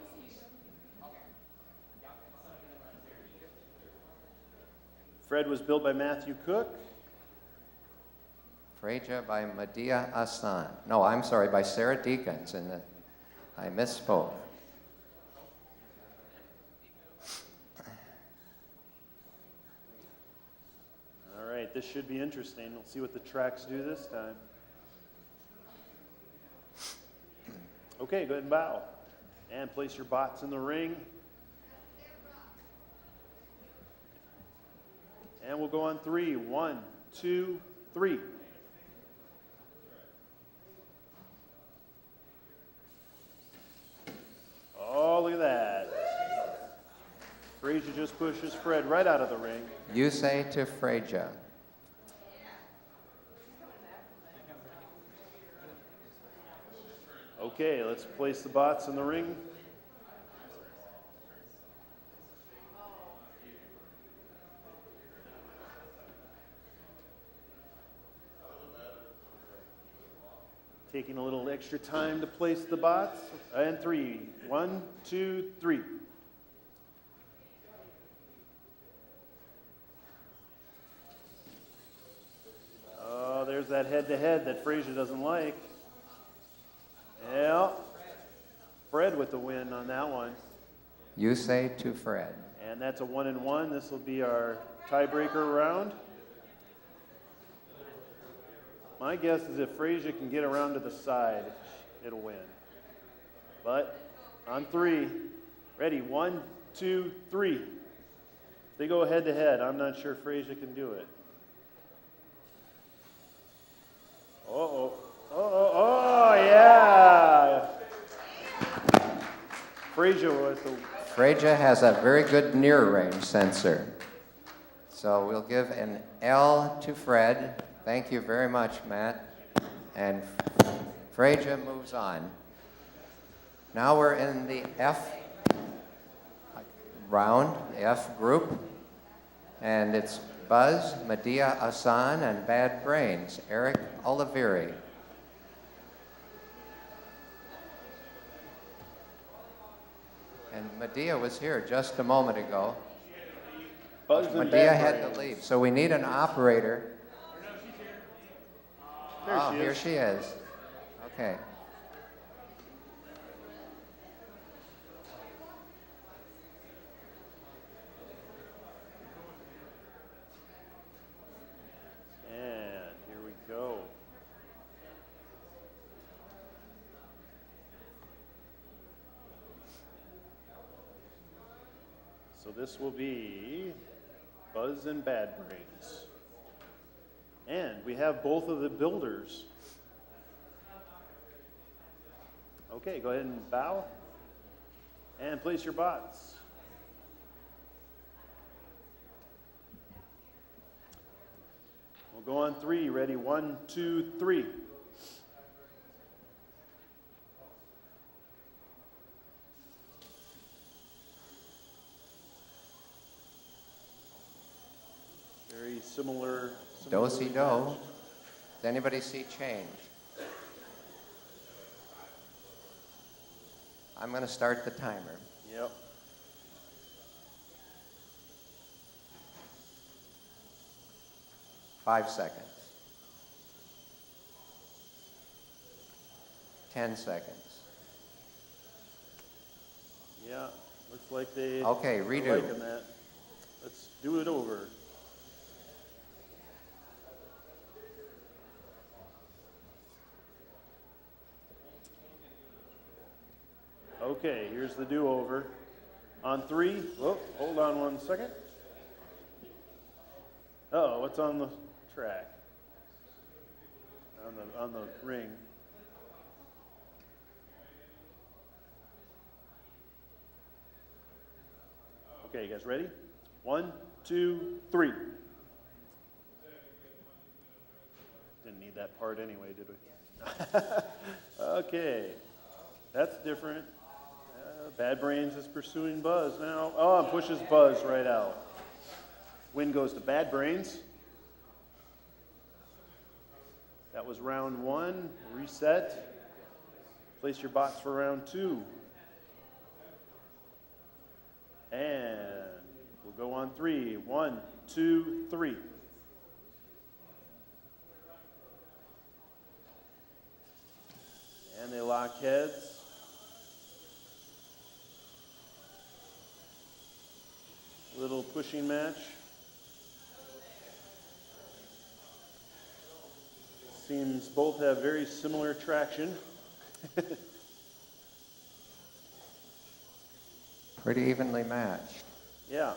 Fred was built by Matthew Cook. Freja by Medea Asan. No, I'm sorry, by Sarah Deakins. And I misspoke. All right, this should be interesting. We'll see what the tracks do this time. Okay, go ahead and bow. And place your bots in the ring. And we'll go on 3. 1, 2, 3. Oh, look at that. Freja just pushes Fred right out of the ring. Yusei to Freja. Okay, let's place the bots in the ring. Taking a little extra time to place the bots. And 3. 1, 2, 3. there's that head-to-head that Frazier doesn't like. Yeah. Fred with the win on that one. You say to Fred. And that's a 1-1. This will be our tiebreaker round. My guess is if Frazier can get around to the side, it'll win. But on 3, ready, 1, 2, 3. If they go head-to-head, I'm not sure Frazier can do it. Uh-oh. Uh-oh. Oh, yeah. Frazier was the... Frazier has a very good near-range sensor. So we'll give an L to Fred. Thank you very much, Matt. And Frazier moves on. Now we're in the F round, F group. And it's Buzz, Medea Asan, and Bad Brains, Eric Oliveri. And Medea was here just a moment ago. Buzz and Medea Bad had Brains. to leave, so we need an operator. There she Here is. she is. Okay. And here we go. So this will be Buzz and Bad Brains. And we have both of the builders. Okay, go ahead and bow. And place your bots. We'll go on 3. Ready? 1, 2, 3. Very similar. Do-si-do. Does anybody see change? I'm going to start the timer. Yep. Five seconds. 10 seconds. Yeah. Looks like they Okay, are redo. liking that. Let's do it over. Okay, here's the do-over. On 3, whoa, hold on 1 second. Uh-oh, what's on the track? On the ring. Okay, you guys ready? 1, 2, 3. Didn't need that part anyway, did we? Okay, that's different. Bad Brains is pursuing Buzz now. Oh, and pushes Buzz right out. Win goes to Bad Brains. That was round 1. Reset. Place your bots for round 2. And we'll go on 3. 1, 2, 3. And they lock heads. Little pushing match. Seems both have very similar traction. Pretty evenly matched. Yeah.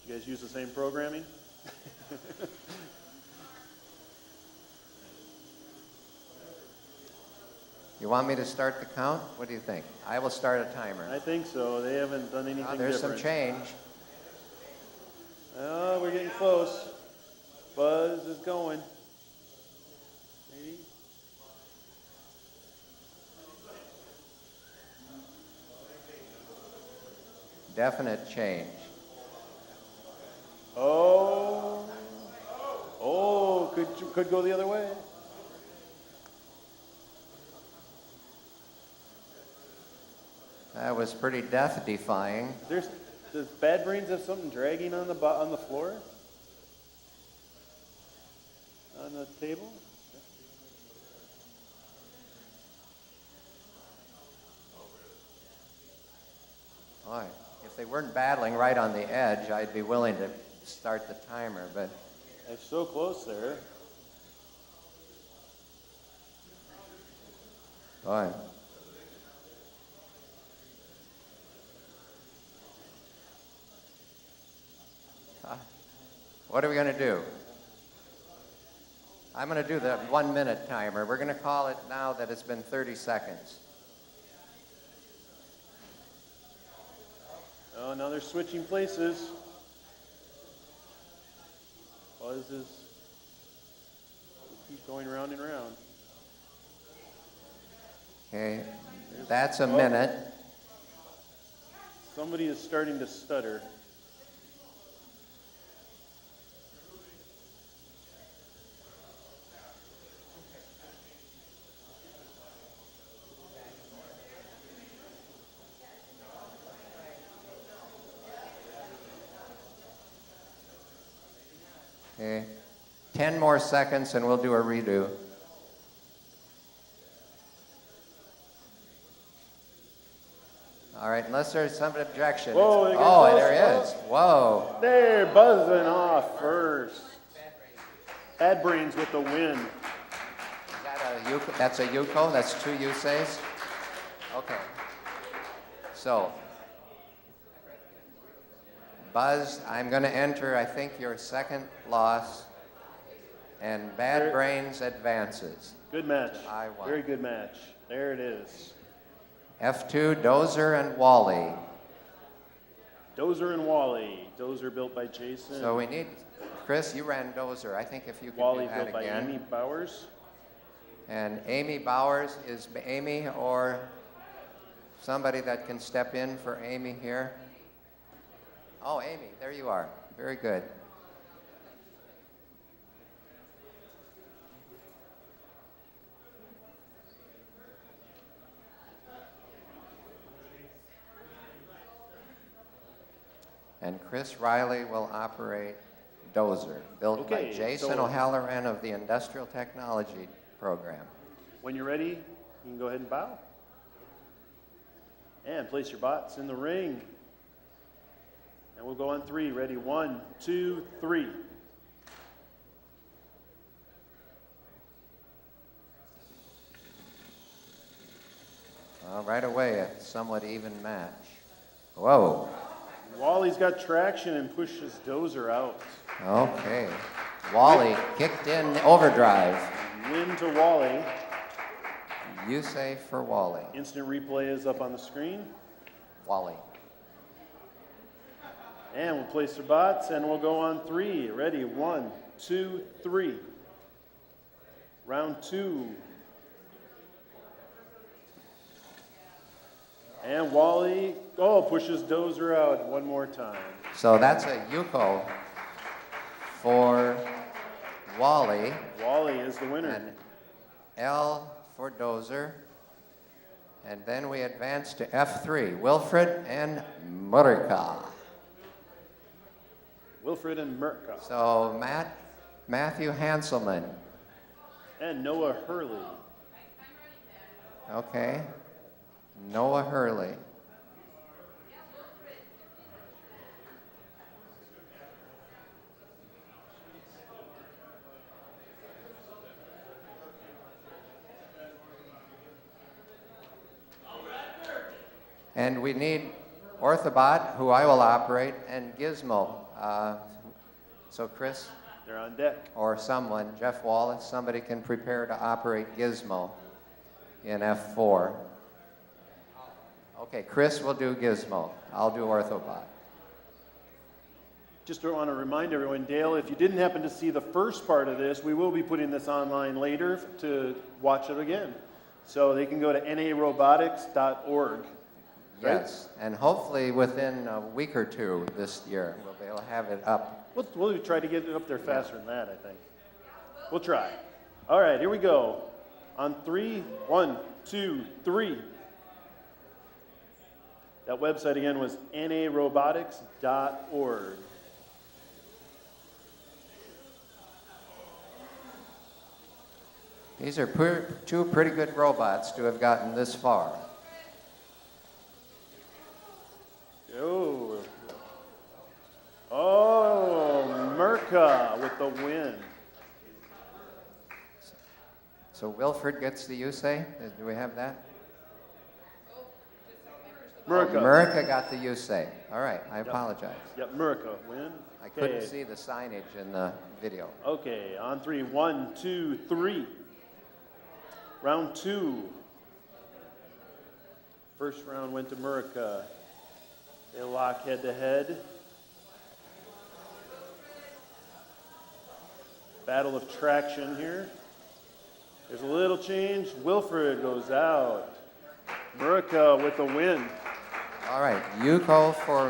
You guys use the same programming? You want me to start the count? What do you think? I will start a timer. I think so. They haven't done anything There's different. some change. Oh, we're getting close. Buzz is going. Maybe. Definite change. Oh. Oh, could go the other way. That was pretty death-defying. Does Bad Brains have something dragging on the floor? on the table. Boy, if they weren't battling right on the edge, I'd be willing to start the timer, but They're so close there. boy. What are we going to do? I'm going to do the 1 minute timer. We're going to call it now that it's been 30 seconds. Oh, now they're switching places. Buzz is keep going round and round. Okay, that's a minute. Somebody is starting to stutter. Okay, 10 more seconds and we'll do a redo. All right, unless there's some objection. Whoa, they got Oh, close. there he is. Whoa. They're buzzing off first. Bad Brains with the win. Is that a Yuko? That's a Yuko? That's 2 Yuseis? Okay. So, Buzz, I'm going to enter, I think, your second loss, and Bad Brains advances. Good match. I won. Very good match. There it is. F2, Dozer and Wally. Dozer and Wally. Dozer built by Jason. So we need, Chris, you ran Dozer. I think if you could Wally do that built by again. Amy Bowers. And Amy Bowers, is Amy or somebody that can step in for Amy here? Oh, Amy, there you are. Very good. And Chris Riley will operate Dozer, built by Okay, Jason so- O'Halloran of the Industrial Technology Program. When you're ready, you can go ahead and bow. And place your bots in the ring. And we'll go on 3. Ready? 1, 2, 3. Well, right away, a somewhat even match. Whoa. Wally's got traction and pushes Dozer out. Okay. Wally kicked in overdrive. Win to Wally. You say for Wally. Instant replay is up on the screen. Wally. And we'll place our bots and we'll go on 3. Ready? 1, 2, 3. Round 2. And Wally, pushes Dozer out one more time. So that's a Yuko for Wally Wally is the winner. and L for Dozer. And then we advance to F3, Wilfred and Murica. Wilfred and Merka. So Matthew Hanselman. And Noah Hurley. Okay. Noah Hurley. And we need Orthobot, who I will operate, and Gizmo. So Chris They're on deck. or someone, Jeff Wallace, somebody can prepare to operate Gizmo in F4. Okay, Chris will do Gizmo. I'll do Orthobot. Just want to remind everyone, Dale, if you didn't happen to see the first part of this, we will be putting this online later to watch it again. So they can go to narobotics.org. Yes, and hopefully within a week or two this year, we'll be able to have it up. We'll try to get it up there faster than that, I think. We'll try. All right, here we go. On 3, 1, 2, 3. That website again was narobotics.org. These are two pretty good robots to have gotten this far. Oh, oh, Merca with the win. So Wilfred gets the Yusei? Do we have that? Merca. Oh, Merca got the Yusei. All right, I apologize. Yep, Merca win. I couldn't Okay. see the signage in the video. Okay, on three. 1, 2, 3. Round 2. First round went to Merca. They lock head to head. Battle of traction here. There's a little change. Wilfred goes out. Merca with the win. All right, Yuko for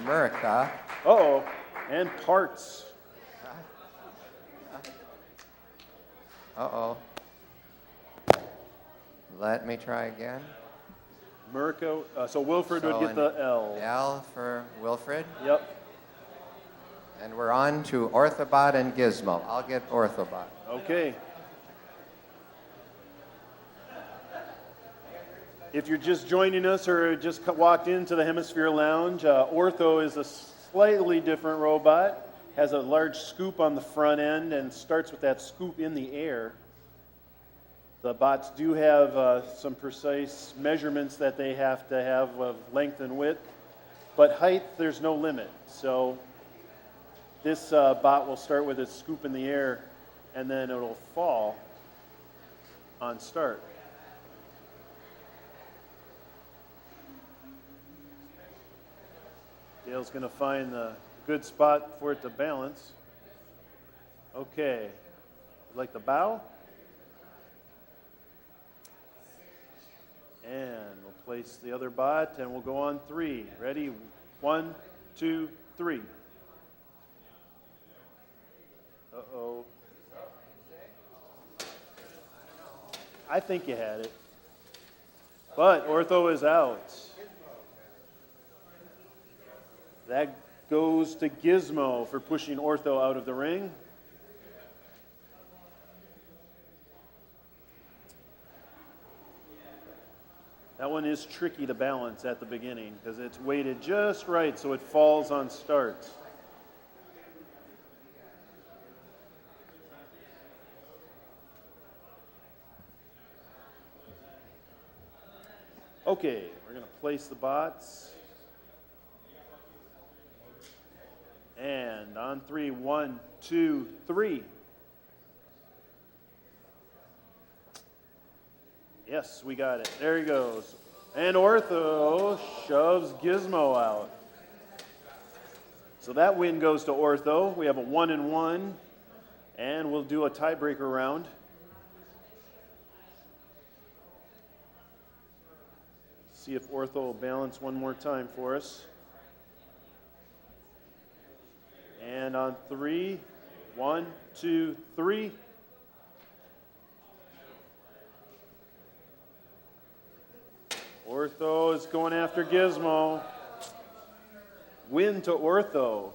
Merca. Uh-oh, and parts. Uh-oh. Let me try again. Merca, so Wilfred So would get an the L. L for Wilfred. Yep. And we're on to Orthobot and Gizmo. I'll get Orthobot. Okay. If you're just joining us or just walked into the Hemisphere Lounge, Ortho is a slightly different robot. Has a large scoop on the front end and starts with that scoop in the air. The bots do have some precise measurements that they have to have of length and width, but height, there's no limit. So this bot will start with its scoop in the air, and then it'll fall on start. Dale's going to find the good spot for it to balance. Okay, like the bow. And we'll place the other bot, and we'll go on 3. Ready? 1, 2, 3. Uh-oh. I think you had it. But Ortho is out. That goes to Gizmo for pushing Ortho out of the ring. That one is tricky to balance at the beginning because it's weighted just right so it falls on start. Okay, we're going to place the bots. And on 3, 1, 2, 3. Yes, we got it. There he goes. And Ortho shoves Gizmo out. So that win goes to Ortho. We have a 1-1, and we'll do a tiebreaker round. See if Ortho will balance one more time for us. And on 3, 1, 2, 3. Ortho is going after Gizmo. Win to Ortho.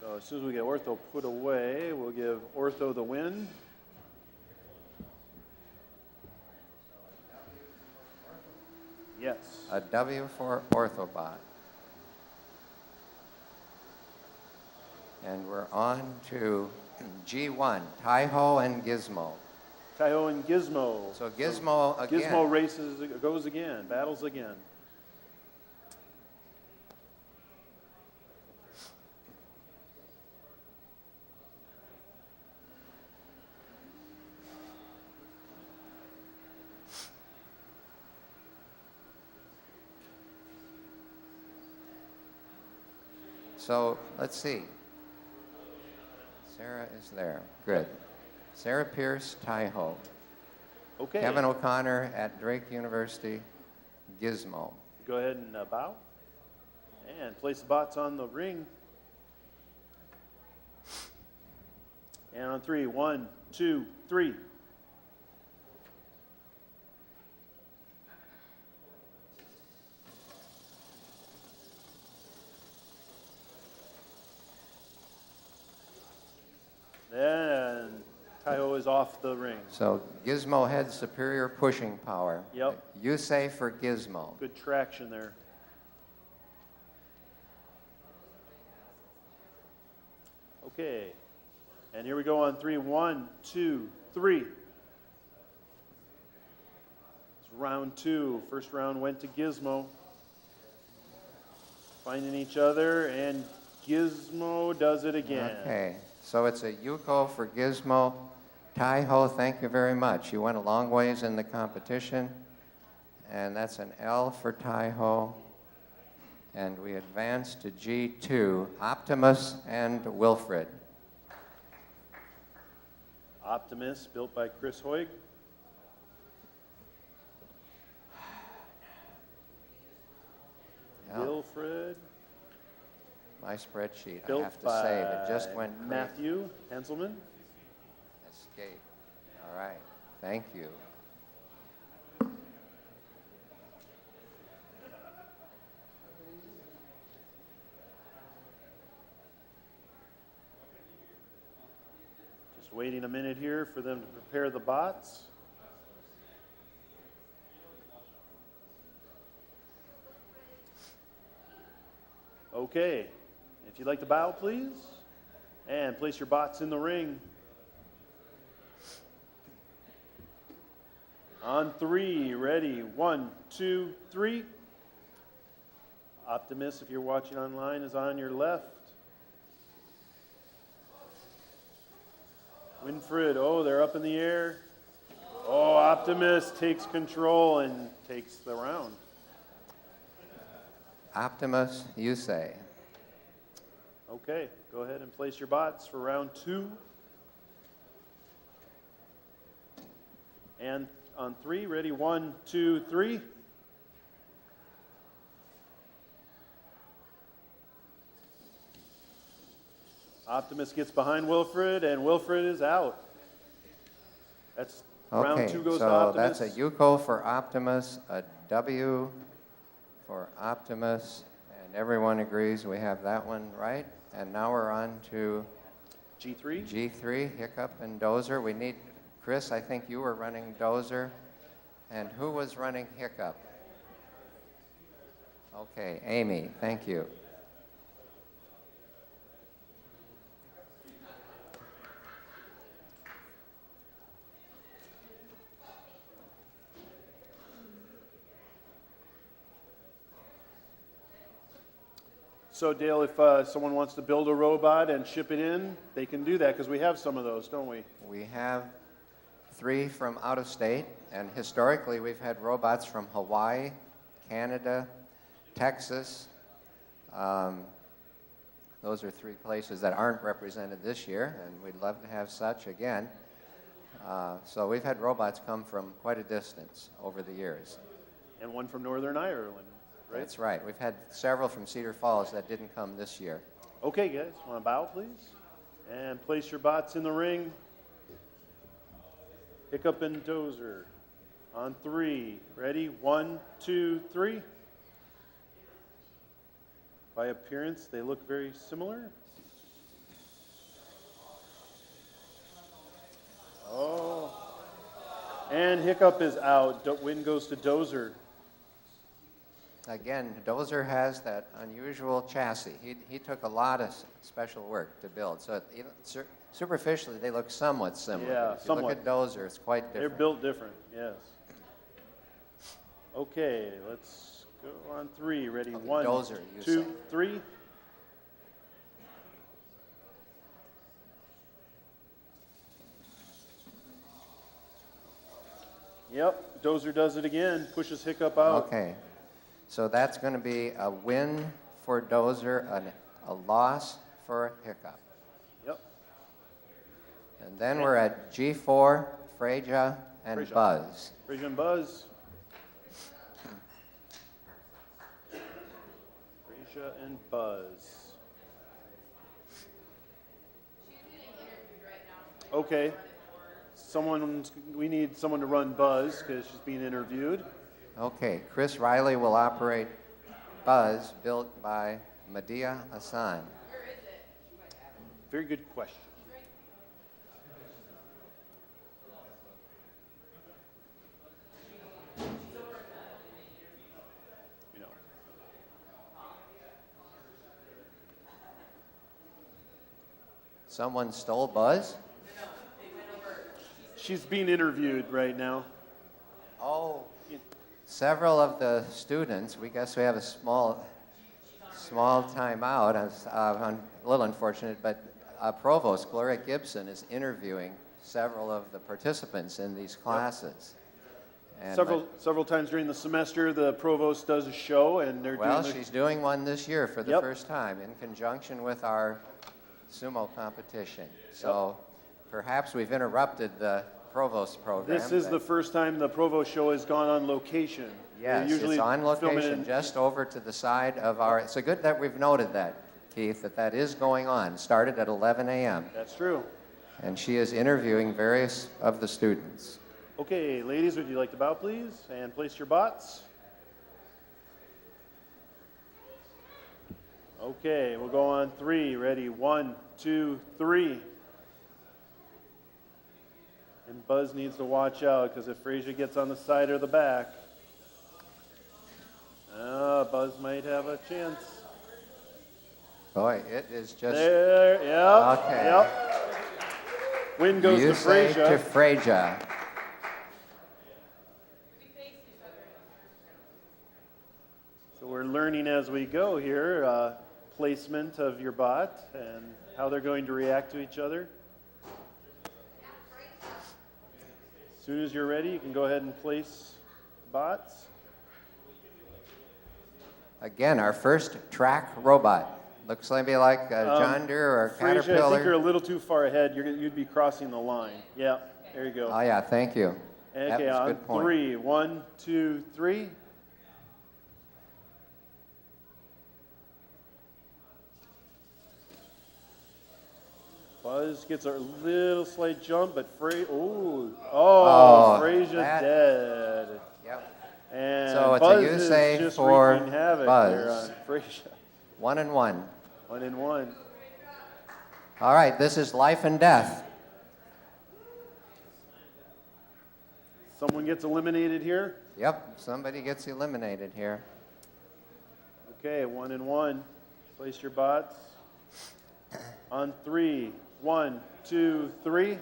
So as soon as we get Ortho put away, we'll give Ortho the win. Yes. A W for Orthobot. And we're on to G1, Taiho and Gizmo. Taiho and Gizmo. So Gizmo again. Gizmo races, goes again, battles again. So let's see. Sarah is there. Good. Sarah Pierce, Taiho. Okay. Kevin O'Connor at Drake University, Gizmo. Go ahead and bow. And place the bots on the ring. And on 3, 1, 2, 3. is off the ring. So Gizmo had superior pushing power. Yep. You say for Gizmo. Good traction there. Okay. And here we go on 3. 1, 2, 3. It's round 2. First round went to Gizmo. Finding each other, and Gizmo does it again. Okay. So it's a Yuko for Gizmo. Tai-Ho, thank you very much. You went a long ways in the competition. And that's an L for Tai-Ho. And we advance to G2, Optimus and Wilfred. Optimus, built by Chris Hoig. Yeah. Wilfred, My spreadsheet, I built have to by say, it just went crazy. Matthew Henselman. Escape. All right. Thank you. Just waiting a minute here for them to prepare the bots. Okay, if you'd like to bow, please, and place your bots in the ring. On 3, ready, 1, 2, 3. Optimus, if you're watching online, is on your left. Winfred, oh, they're up in the air. Oh, Optimus takes control and takes the round. Optimus, you say. Okay, go ahead and place your bots for round 2. And on 3, ready, 1, 2, 3. Optimus gets behind Wilfred, and Wilfred is out. That's round 2 goes to so Optimus. that's a Yuko for Optimus, a W for Optimus, and everyone agrees we have that one right. And now we're on to G3. G3, Hiccup and Dozer. We need, Chris, I think you were running Dozer. And who was running Hiccup? Okay, Amy, thank you. So Dale, if someone wants to build a robot and ship it in, they can do that because we have some of those, don't we? We have 3 from out of state, and historically we've had robots from Hawaii, Canada, Texas. Those are 3 places that aren't represented this year, and we'd love to have such again. So we've had robots come from quite a distance over the years. And one from Northern Ireland, right? That's right. We've had several from Cedar Falls that didn't come this year. Okay, guys, want to bow, please? And place your bots in the ring. Hiccup and Dozer. On 3, ready? 1, 2, 3. By appearance, they look very similar. Oh. And Hiccup is out. Win goes to Dozer. Again, Dozer has that unusual chassis. He took a lot of special work to build. So superficially, they look somewhat similar. Yeah, but if you look somewhat. at Dozer, it's quite They're different. built different, yes. Okay, let's go on 3. Ready? Okay, 1, Dozer, you 2, say. 3. Yep, Dozer does it again, pushes Hiccup out. Okay, so that's going to be a win for Dozer, a loss for Hiccup. Yep. And then we're at G4, Freja and Freja. Buzz. Freja and Buzz. Freja and Buzz. Okay. We need someone to run Buzz because she's being interviewed. Okay, Chris Riley will operate Buzz, built by Medea Hassan. Very good question. someone stole Buzz? She's being interviewed right now. Oh, several of the students, we guess we have a small time out. A little unfortunate, but Provost Gloria Gibson is interviewing several of the participants in these classes. And Several times during the semester, the provost does a show, and they're well, doing she's doing one this year for the Yep. first time in conjunction with our sumo competition. So perhaps we've interrupted the provost program. This is but the first time the provost show has gone on location. They're Yes, usually it's on filming location just over to the side of our, it's good that we've noted that, Keith, that is going on. Started at 11 a.m. That's true. And she is interviewing various of the students. Okay, ladies, would you like to bow, please, and place your bots? Okay, we'll go on 3. Ready? 1, 2, 3. And Buzz needs to watch out, because if Frasier gets on the side or the back, Buzz might have a chance. Boy, it is just... There, yep, Okay. yep. Win goes you to say Frasier. to Frasier. So we're learning as we go here, placement of your bot and how they're going to react to each other. As soon as you're ready, you can go ahead and place bots. Again, our first track robot. Looks like a John Deere or a Frasier, I think you're Caterpillar. a little too far ahead. You'd be crossing the line. Yeah, there you go. Oh yeah, thank you. That Okay, was a on good point. 3. 1, 2, 3. Buzz gets a little slight jump, but Frasier's that- dead. Yep. And So it's a Buzz you is say just for wreaking havoc Buzz. there on Frasier. 1 and 1. 1 and 1. All right, this is life and death. Someone gets eliminated here. Yep, somebody gets eliminated here. Okay, 1 and 1. Place your bots. On 3. 1, 2, 3.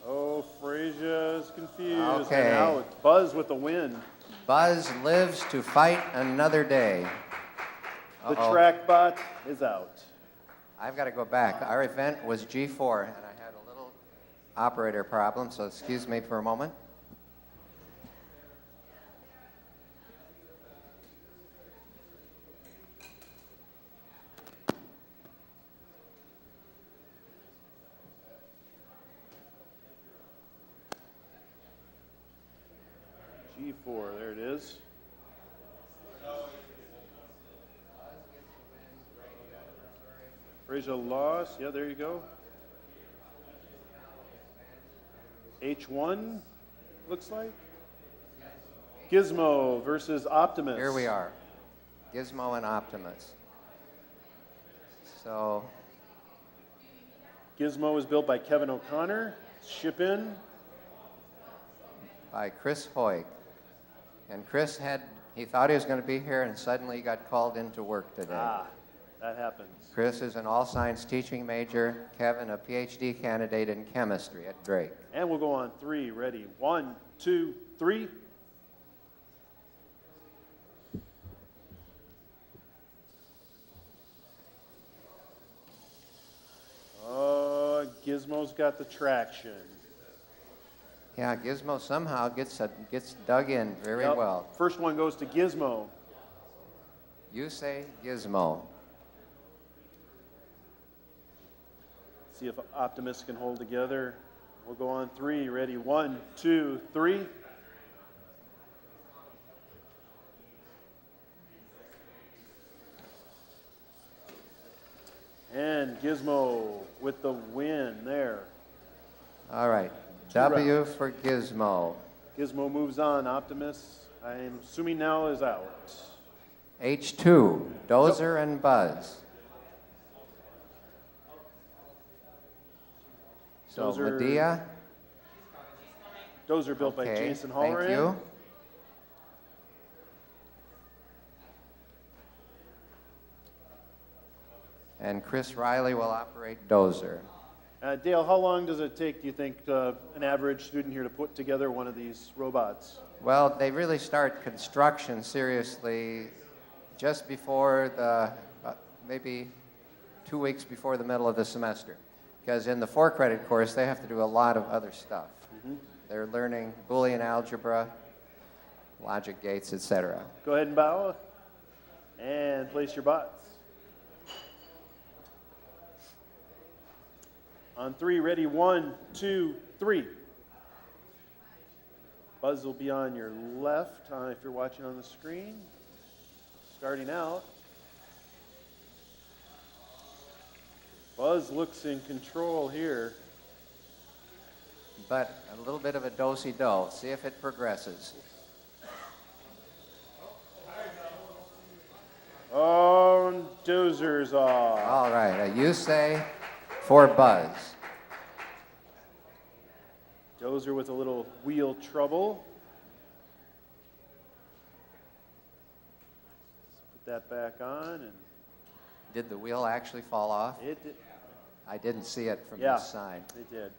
Oh, Frasia's confused. Okay. And out. Buzz with the win. Buzz lives to fight another day. The Uh-oh. track bot is out. I've got to go back. Our event was G4, and I had a little operator problem, so excuse me for a moment. G4, there it is. Frasier lost. Yeah, there you go. H1, looks like. Gizmo versus Optimus. Here we are, Gizmo and Optimus. So, Gizmo was built by Kevin O'Connor. Ship in. by Chris Hoig. And Chris he thought he was going to be here, and suddenly he got called into work today. Ah, that happens. Chris is an all-science teaching major, Kevin a PhD candidate in chemistry at Drake. And we'll go on 3. Ready? 1, 2, 3. Oh, Gizmo's got the traction. Yeah, Gizmo somehow gets dug in very Yep. well. First one goes to Gizmo. You say Gizmo. See if Optimus can hold together. We'll go on 3. Ready? 1, 2, 3. And Gizmo with the win there. All right, W for Gizmo. Gizmo moves on. Optimus, I'm assuming now, is out. H2, Dozer and Buzz. So Dozer- Medea, Dozer built by okay, Jason thank Halloran. you. and Chris Riley will operate dozer. Dale, how long does it take, do you think, an average student here to put together one of these robots? Well, they really start construction seriously just before maybe 2 weeks before the middle of the semester. Because in the 4-credit course, they have to do a lot of other stuff. They're learning Boolean algebra, logic gates, etc. Go ahead and bow and place your bots. On 3, ready, 1, 2, 3. Buzz will be on your left if you're watching on the screen. Starting out. Buzz looks in control here. But a little bit of a do-si-do. See if it progresses. Oh, dozer's off. All right, you say for Buzz. Dozer with a little wheel trouble. Put that back on, and Did the wheel actually fall off? it did. I didn't see it from Yeah, this side. it did.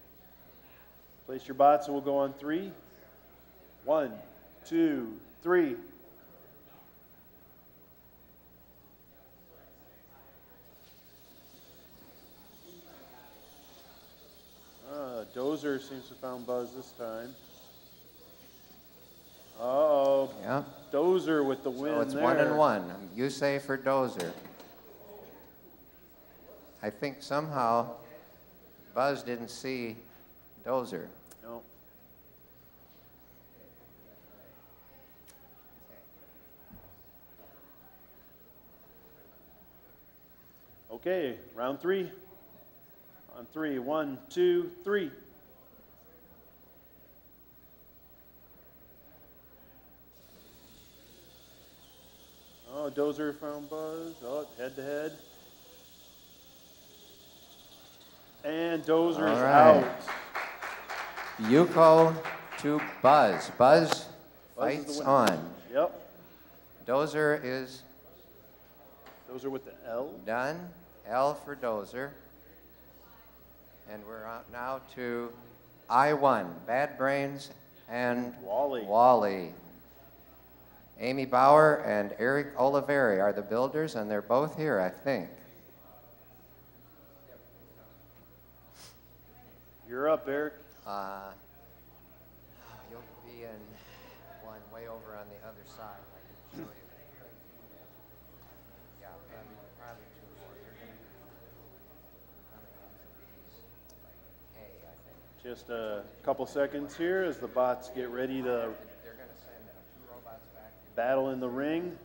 Place your bots, and we'll go on 3. 1, 2, 3. Dozer seems to have found Buzz this time. Uh-oh. Yeah. Dozer with the win So it's there. 1 and 1. You say for dozer. I think somehow Buzz didn't see dozer. No. Okay, round 3. On 3, 1, 2, 3. Oh, Dozer found Buzz. Oh, head to head. And Dozer's All right. out. Yuko to Buzz. Buzz Buzz is fights the winner. on. Yep. Dozer is Dozer with the L. done. L for dozer. And we're out now to I1, Bad Brains and Wally. Amy Bauer and Eric Oliveri are the builders, and they're both here, I think. You're up, Eric. You'll be in one way over on the other side. I can show you. Yeah, probably 2 more. You're going to be coming into these like K, I think. Just a couple seconds here as the bots get ready to They're going to send 2 robots back. battle in the ring.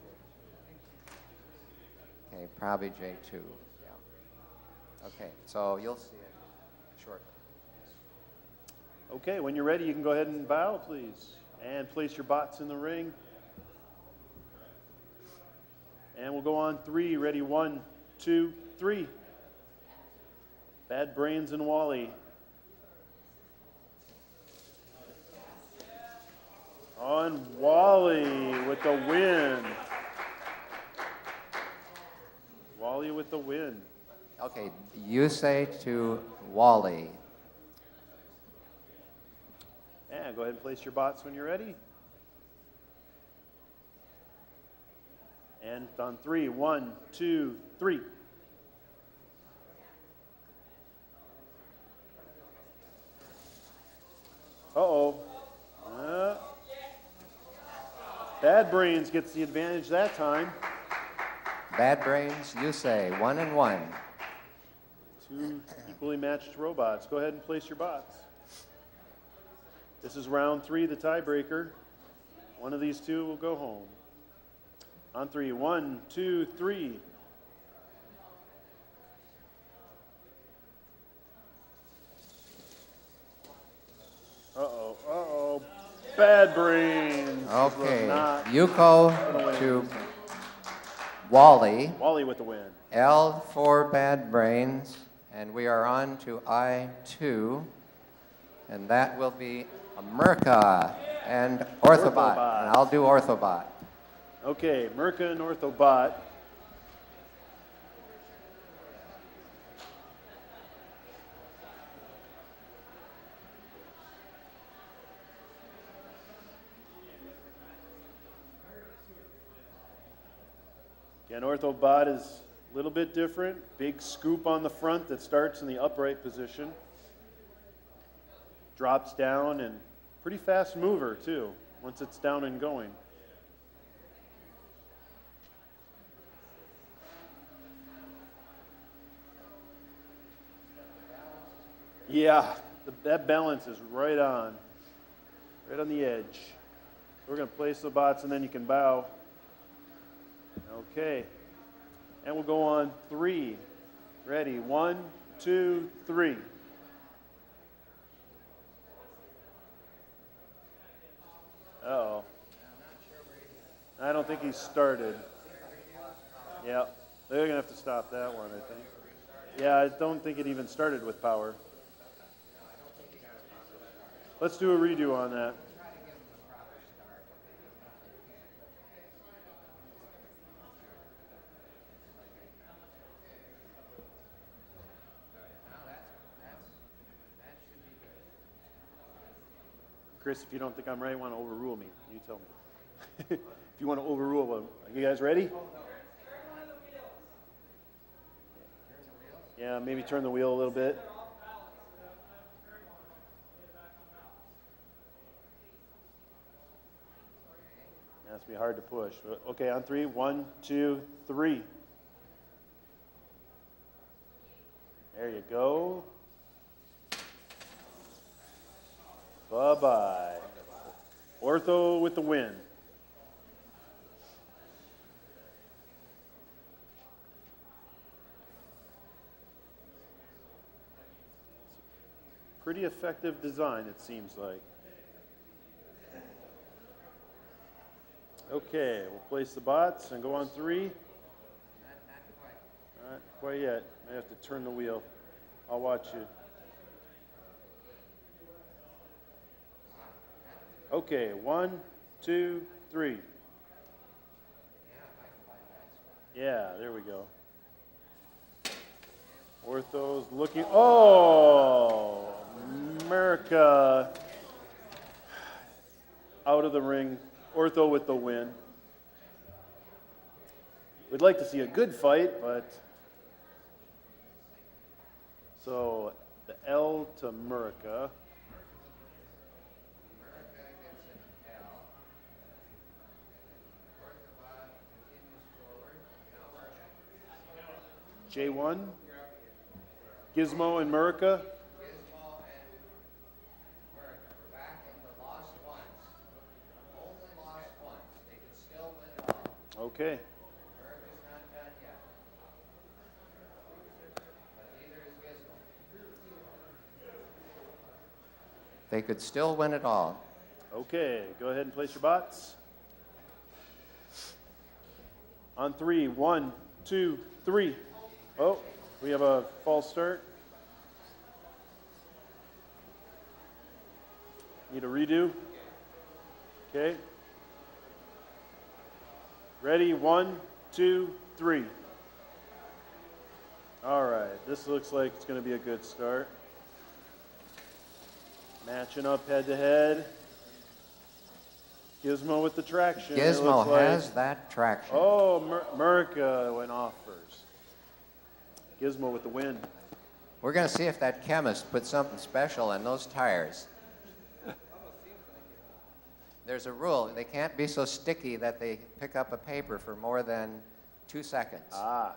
Okay, probably J2. Yeah. Okay, so you'll see it shortly. Okay, when you're ready, you can go ahead and bow, please. And place your bots in the ring. And we'll go on 3. Ready, 1, 2, 3. Bad Brains and Wally. On Wally with the win. Wally with the win. Okay, you say to Wally. And go ahead and place your bots when you're ready. And on 3, 1, 2, 3. Uh-oh. Bad Brains gets the advantage that time. Bad Brains, you say 1 and 1. 2 equally matched robots. Go ahead and place your bots. This is round 3, the tiebreaker. One of these 2 will go home. On 3, 1, 2, 3. Uh-oh, uh-oh. Bad Brains. Okay, Not Yuko to Wally. Wally with the win. L for Bad Brains, and we are on to I2, and that will be America and Orthobot. Orthobot. And I'll do Orthobot. Okay, Merca and Orthobot. Again, orthobot is a little bit different. Big scoop on the front that starts in the upright position. Drops down, and pretty fast mover too, once it's down and going. Yeah, that balance is right on the edge. So we're going to place the bots, and then you can bow. Okay, and we'll go on 3. Ready, 1, 2, 3. Uh-oh. I don't think he started. Yeah, they're going to have to stop that one, I think. Yeah, I don't think it even started with power. Let's do a redo on that. Chris, if you don't think I'm right, want to overrule me, you tell me. If you want to overrule them. Are you guys ready? Yeah, maybe turn the wheel a little bit. That's be hard to push. Okay, on 3. 1, 2, 3. There you go. Bye-bye. Ortho with the win. Pretty effective design, it seems like. Okay, we'll place the bots and go on 3. Not quite yet. I have to turn the wheel. I'll watch you. Okay, 1, 2, 3. Yeah, there we go. Ortho's looking. Oh, America out of the ring. Ortho with the win. We'd like to see a good fight, but so the L to America. J1, Gizmo and Murica. Gizmo and America. We're back in the lost ones. Only lost ones. They can still win it all. Okay. America's not done yet. But neither is Gizmo. They could still win it all. Okay, go ahead and place your bots. On 3, 1, 2, 3. Oh, we have a false start. Need a redo? Okay. Ready, 1, 2, 3. All right, this looks like it's going to be a good start. Matching up head to head. Gizmo with the traction. Gizmo has that traction. Oh, Murica went off first. Gizmo with the win. We're going to see if that chemist put something special in those tires. There's a rule. They can't be so sticky that they pick up a paper for more than 2 seconds. Ah.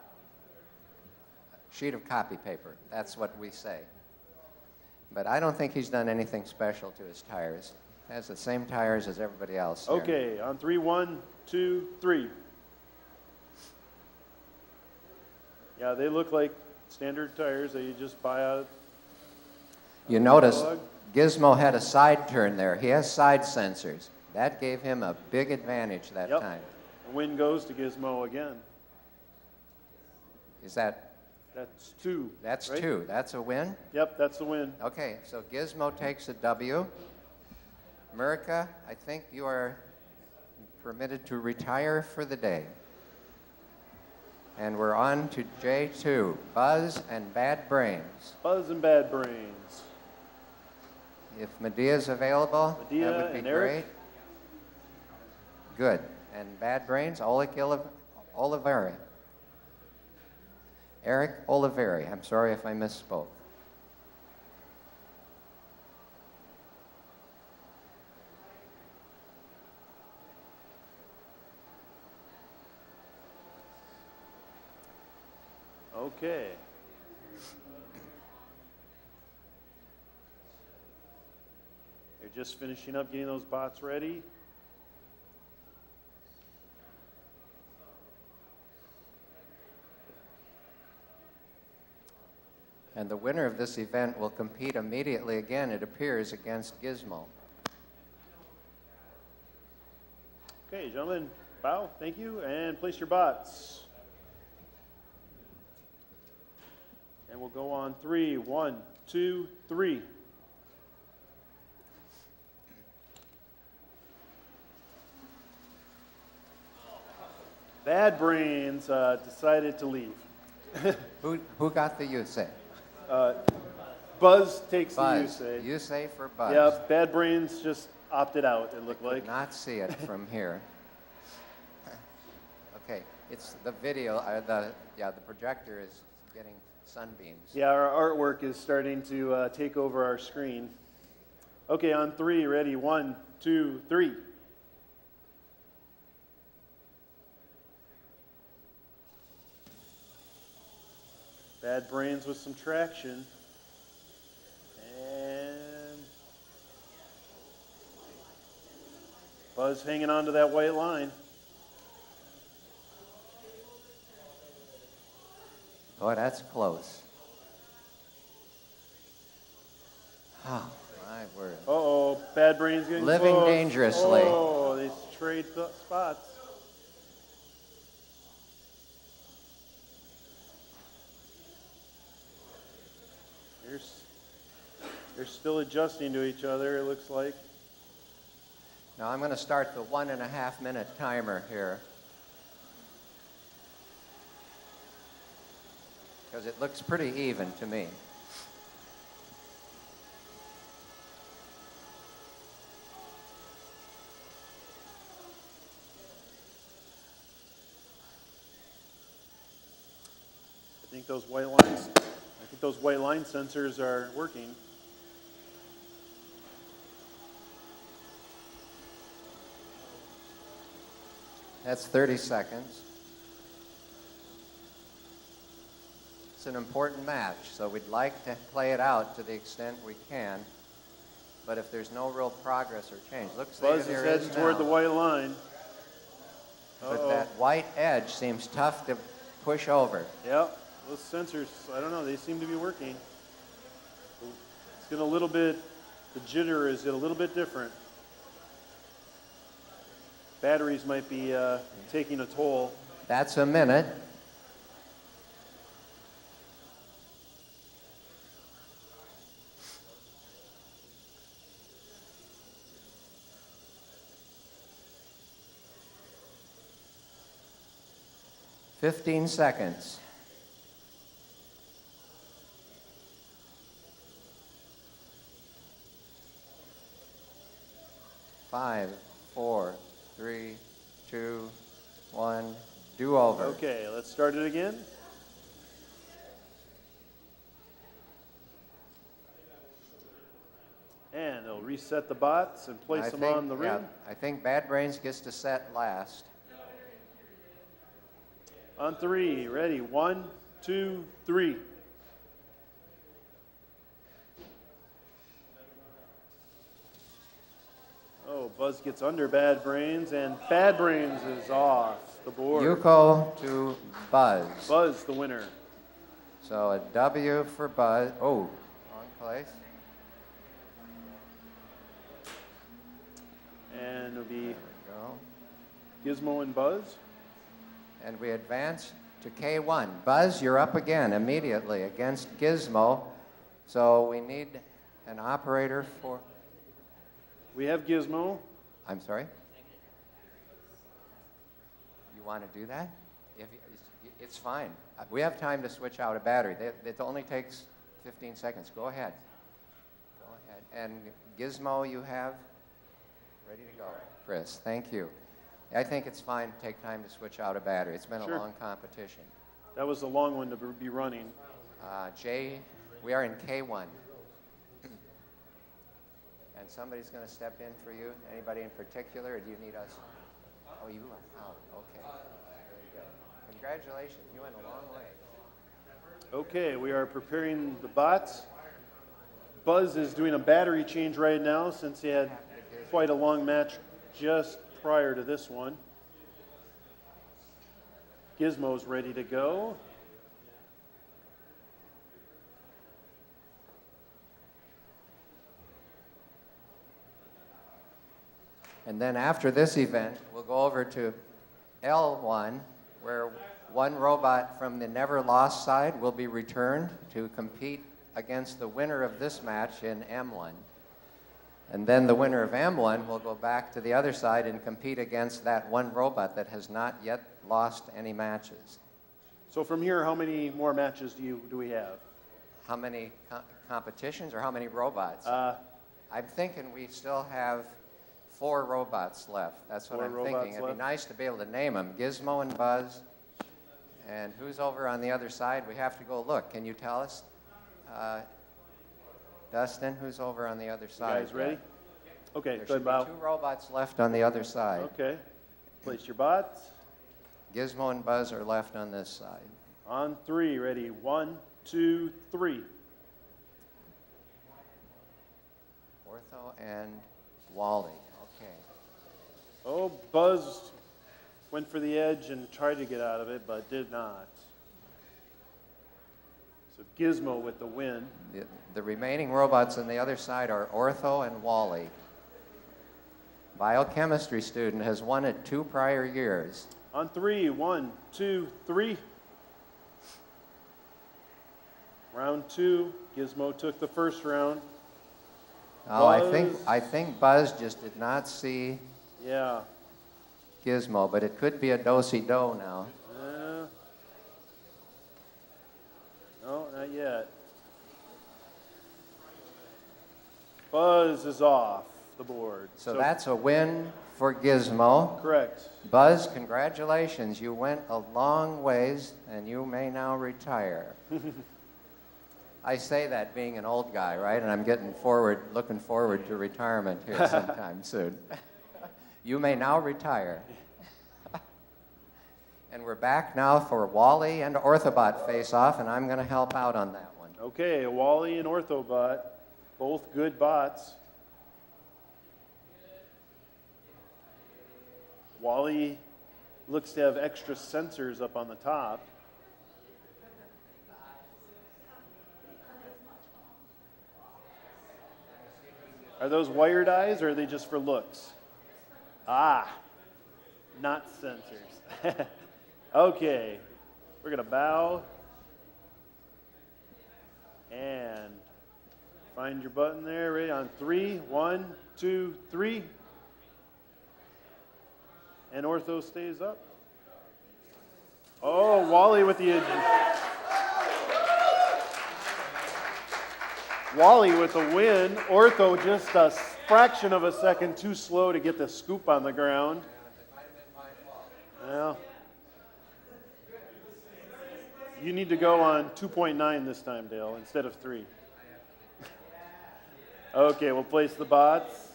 Sheet of copy paper. That's what we say. But I don't think he's done anything special to his tires. He has the same tires as everybody else here. Okay, on 3, 1, 2, 3. Yeah, they look like standard tires that you just buy out. You notice Gizmo had a side turn there. He has side sensors. That gave him a big advantage that time. The win goes to Gizmo again. Is that? That's 2. That's right? 2. That's a win? Yep, that's the win. Okay, so Gizmo takes a W. Murica, I think you are permitted to retire for the day. And we're on to J2, Buzz and Bad Brains. Buzz and Bad Brains. If Medea's available, Medea that would be and great. Eric. Good. And Bad Brains, Oleg Oliveri. Eric Oliveri. I'm sorry if I misspoke. Okay. They're just finishing up getting those bots ready. And the winner of this event will compete immediately again, it appears, against Gizmo. Okay, gentlemen, bow, thank you, and place your bots. And we'll go on 3. 1, 2, 3. Bad Brains decided to leave. Who got the Yusei? Buzz takes Buzz. the Yusei. Yusei for Buzz. Yeah, Bad Brains just opted out, it looked I like. could not see it from here. Okay, it's the video, the projector is getting sunbeams. Yeah, our artwork is starting to take over our screen. Okay, on 3, ready, 1, 2, 3. Bad Brains with some traction. And Buzz hanging on to that white line. Oh, that's close. Oh, my word. Uh-oh, Bad Brains getting Living close. dangerously. Oh, they trade spots. They're still adjusting to each other, it looks like. Now I'm going to start the 1.5 minute timer here. Because it looks pretty even to me. I think those white line sensors are working. That's 30 seconds. It's an important match, so we'd like to play it out to the extent we can. But if there's no real progress or change, looks like Buzz is there heading is toward now. the white line. But that white edge seems tough to push over. Yep, those sensors, I don't know, they seem to be working. It's getting a little bit, the jitter is a little bit different. Batteries might be taking a toll. That's a minute. Fifteen seconds. 5, 4, 3, 2, 1, do over. Okay, let's start it again. And they'll reset the bots and place them on the ring. Yeah, I think Bad Brains gets to set last. On 3, ready, 1, 2, 3. Oh, Buzz gets under Bad Brains, and Bad Brains is off the board. Yuko to Buzz. Buzz, the winner. So a W for Buzz. Oh, wrong place. And it'll be There we go. Gizmo and Buzz. And we advance to K1. Buzz, you're up again immediately against Gizmo. So we need an operator for... We have Gizmo. I'm sorry? You want to do that? It's fine. We have time to switch out a battery. It only takes 15 seconds. Go ahead. Go ahead. And Gizmo you have? Ready to go. Chris, thank you. I think it's fine to take time to switch out a battery. It's been Sure. a long competition. That was a long one to be running. Jay, we are in K1. And somebody's going to step in for you. Anybody in particular, or do you need us? Oh, you are out. Okay. Very good. Congratulations. You went a long way. Okay, we are preparing the bots. Buzz is doing a battery change right now since he had quite a long match just prior to this one. Gizmo's ready to go. And then after this event, we'll go over to L1, where one robot from the never lost side will be returned to compete against the winner of this match in M1. And then the winner of M1 will go back to the other side and compete against that one robot that has not yet lost any matches. So from here, how many more matches do we have? How many competitions or how many robots? I'm thinking we still have 4 robots left. That's what 4 I'm robots thinking. It'd left? be nice to be able to name them. Gizmo and Buzz. And who's over on the other side? We have to go look. Can you tell us? Dustin, who's over on the other You side? guys ready? Okay, There good, should be Bob. 2 robots left on the other side. Okay, place your bots. Gizmo and Buzz are left on this side. On 3, ready? 1, 2, 3. Ortho and Wally. Okay. Oh, Buzz went for the edge and tried to get out of it, but did not. So Gizmo with the win. The remaining robots on the other side are Ortho and Wally. Biochemistry student has won it 2 prior years. On 3, 1, 2, 3. Round 2, Gizmo took the first round. Oh, Buzz. I think Buzz just did not see Yeah. Gizmo, but it could be a do-si-do now. No, not yet. Buzz is off the board. So that's a win for Gizmo. Correct. Buzz, congratulations. You went a long ways, and you may now retire. I say that being an old guy, right? And I'm looking forward to retirement here sometime soon. You may now retire. And we're back now for Wally and Orthobot face-off, and I'm going to help out on that one. Okay, Wally and Orthobot, both good bots. Wally looks to have extra sensors up on the top. Are those wired eyes or are they just for looks? Ah, not sensors. Okay, we're gonna bow and find your button there. Ready on 3, 1, 2, 3. And Ortho stays up. Oh, Wally with the win. Ortho just a fraction of a second too slow to get the scoop on the ground. Well, you need to go on 2.9 this time, Dale, instead of 3. Okay, we'll place the bots.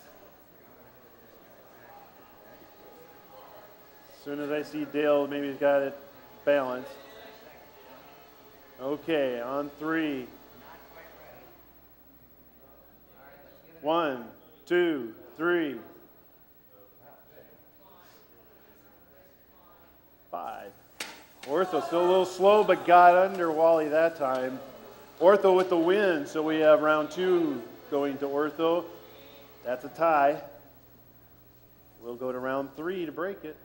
As soon as I see Dale, maybe he's got it balanced. Okay, on 3. 1, 2, 3. 5. Ortho still a little slow, but got under Wally that time. Ortho with the win, so we have round 2 going to Ortho. That's a tie. We'll go to round 3 to break it.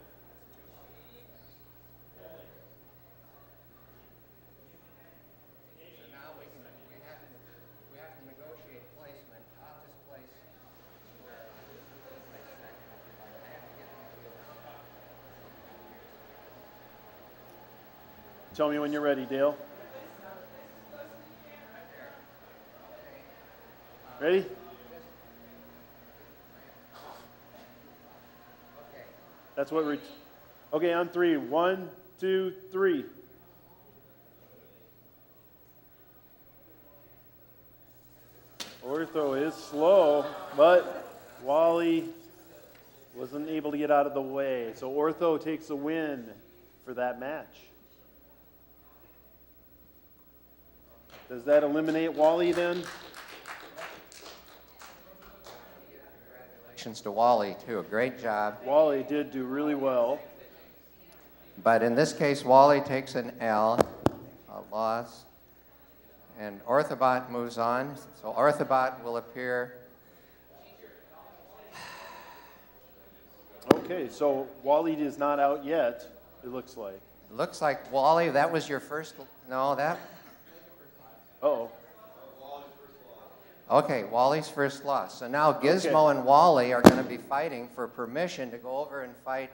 So now we have to negotiate placement. I'll just place where place second. I have to get the Tell me when you're ready, Dale. Ready? Okay. That's what we're, okay, on 3. 1, 2, 3. Ortho is slow, but Wally wasn't able to get out of the way. So Ortho takes a win for that match. Does that eliminate Wally then? Congratulations to Wally, too. Great job. Wally did do really well. But in this case, Wally takes an L, a loss, and Orthobot moves on. So Orthobot will appear. Okay, so Wally is not out yet, it looks like. It looks like, Wally, that was your first, no, that, Uh-oh. okay, Wally's first loss. So now Gizmo and Wally are going to be fighting for permission to go over and fight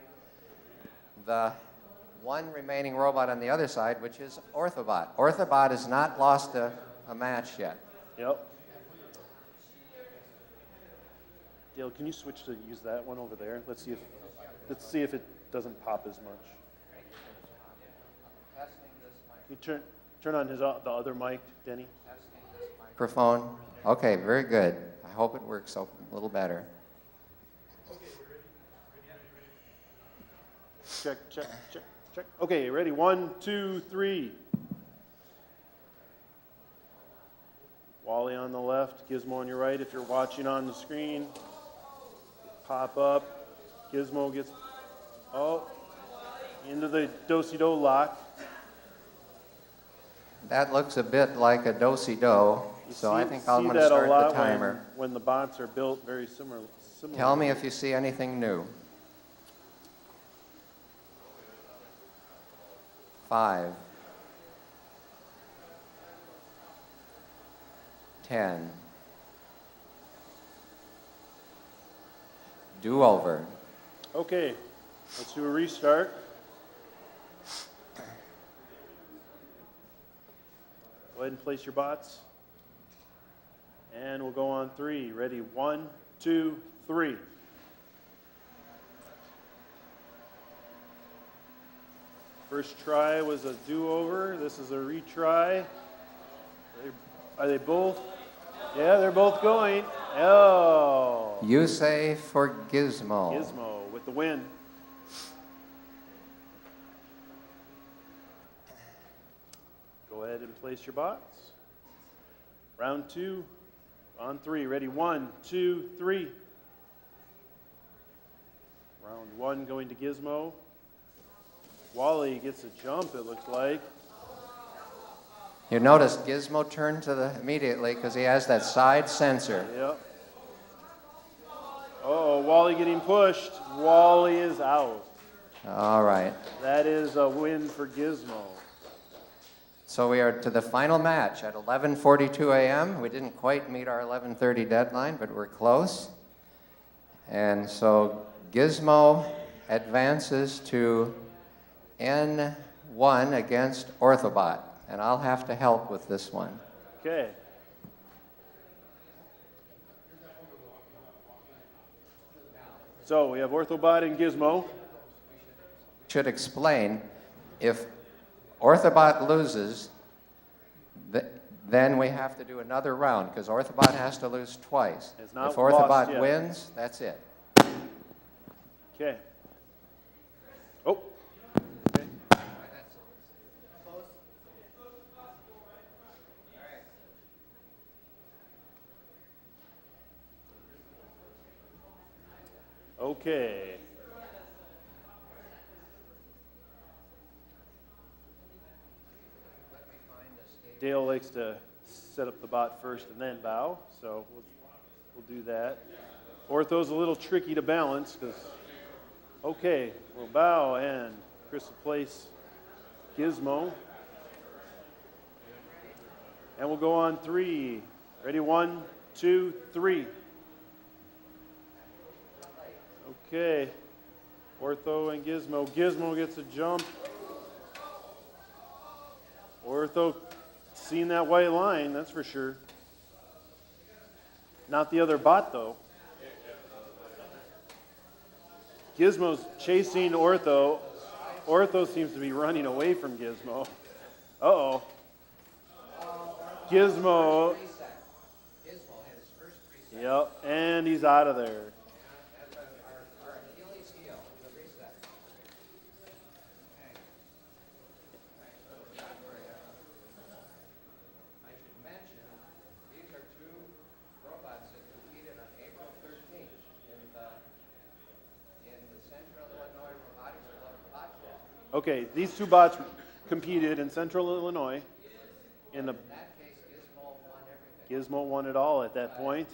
the one remaining robot on the other side, which is Orthobot. Orthobot has not lost a match yet. Yep. Dale, can you switch to use that one over there? Let's see if it doesn't pop as much. You turn on the other mic, Denny. Microphone. Okay, very good. I hope it works a little better. Check, check, check, check. Okay, ready? 1, 2, 3. Wally on the left, Gizmo on your right. If you're watching on the screen, pop up. Gizmo gets, into the do-si-do lock. That looks a bit like a do-si-do, so I think I'm going to start the timer. When the bots are built very similar. Tell me if you see anything new. 5, 10, do-over. Okay, let's do a restart. Go ahead and place your bots. And we'll go on 3. Ready? 1, 2, 3. First try was a do-over. This is a retry. Are they both? Yeah, they're both going. Oh. You say for Gizmo. Gizmo with the win. Go ahead and place your bots. Round 2 on 3. Ready? 1, 2, 3. Round 1 going to Gizmo. Wally gets a jump, it looks like. You notice Gizmo turned to the immediately because he has that side sensor. Yep. Oh, Wally getting pushed. Wally is out. All right. That is a win for Gizmo. So we are to the final match at 11:42 a.m. We didn't quite meet our 11:30 deadline, but we're close. And so Gizmo advances to N1 against Orthobot. And I'll have to help with this one. Okay. So we have Orthobot and Gizmo. Should explain, if Orthobot loses, then we have to do another round because Orthobot has to lose twice. It's not If Orthobot lost yet. wins, that's it. Okay. Oh. Okay. Okay. Dale likes to set up the bot first and then bow, so we'll do that. Ortho's a little tricky to balance because, okay, we'll bow and Chris will place Gizmo. And we'll go on 3. Ready? 1, 2, 3. Okay. Ortho and Gizmo. Gizmo gets a jump. Ortho seen that white line, that's for sure. Not the other bot, though. Gizmo's chasing Ortho. Ortho seems to be running away from Gizmo. Uh-oh. Gizmo. Yep, and he's out of there. Okay, these two bots competed in Central Illinois. In that case, Gizmo won it all at that point.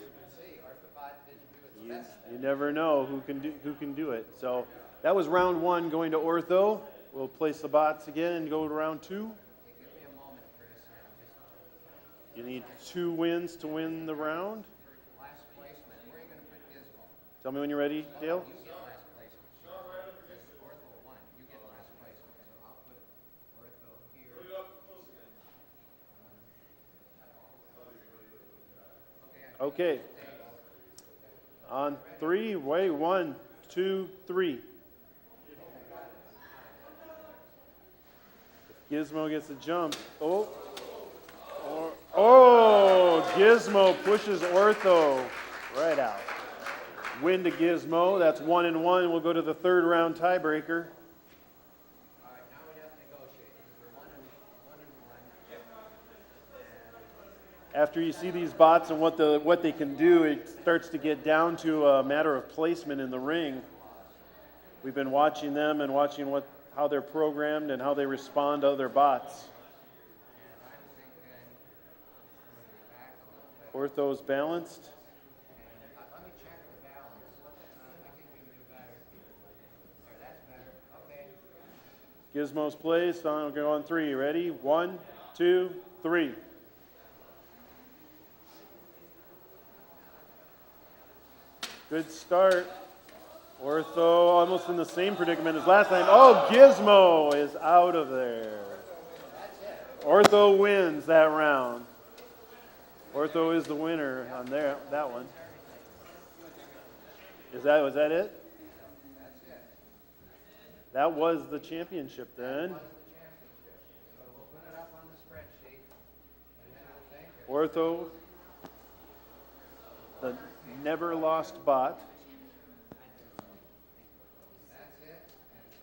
You never know who can do it. So that was round one going to Ortho. We'll place the bots again and go to round two. You need 2 wins to win the round. Tell me when you're ready, Dale. Okay. On 3, wait, 1, 2, 3. If Gizmo gets a jump. Oh, Gizmo pushes Ortho right out. Win to Gizmo. That's 1 and 1. We'll go to the third round tiebreaker. After you see these bots and what they can do, it starts to get down to a matter of placement in the ring. We've been watching them and watching how they're programmed and how they respond to other bots. Ortho's balanced. Gizmo's placed. We'll go on 3. Ready? 1, 2, 3. Good start. Ortho almost in the same predicament as last time. Oh, Gizmo is out of there. Ortho wins that round. Ortho is the winner on that one. Was that it? That was the championship then. Ortho, the never lost bot.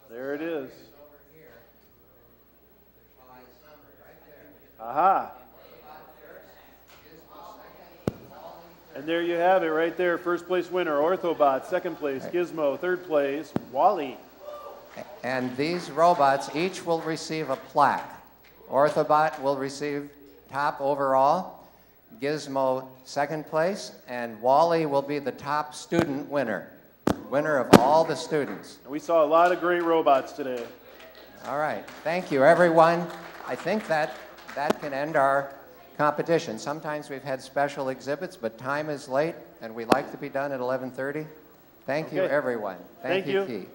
There it is. Aha. And there you have it right there. First place winner, Orthobot. Second place, Gizmo. Third place, Wally. And these robots each will receive a plaque. Orthobot will receive top overall, Gizmo second place, and Wally will be the top student winner of all the students. And we saw a lot of great robots today. All right, thank you everyone. I think that can end our competition. Sometimes we've had special exhibits, but time is late and we like to be done at 11:30. Thank you everyone. Thank you, Keith.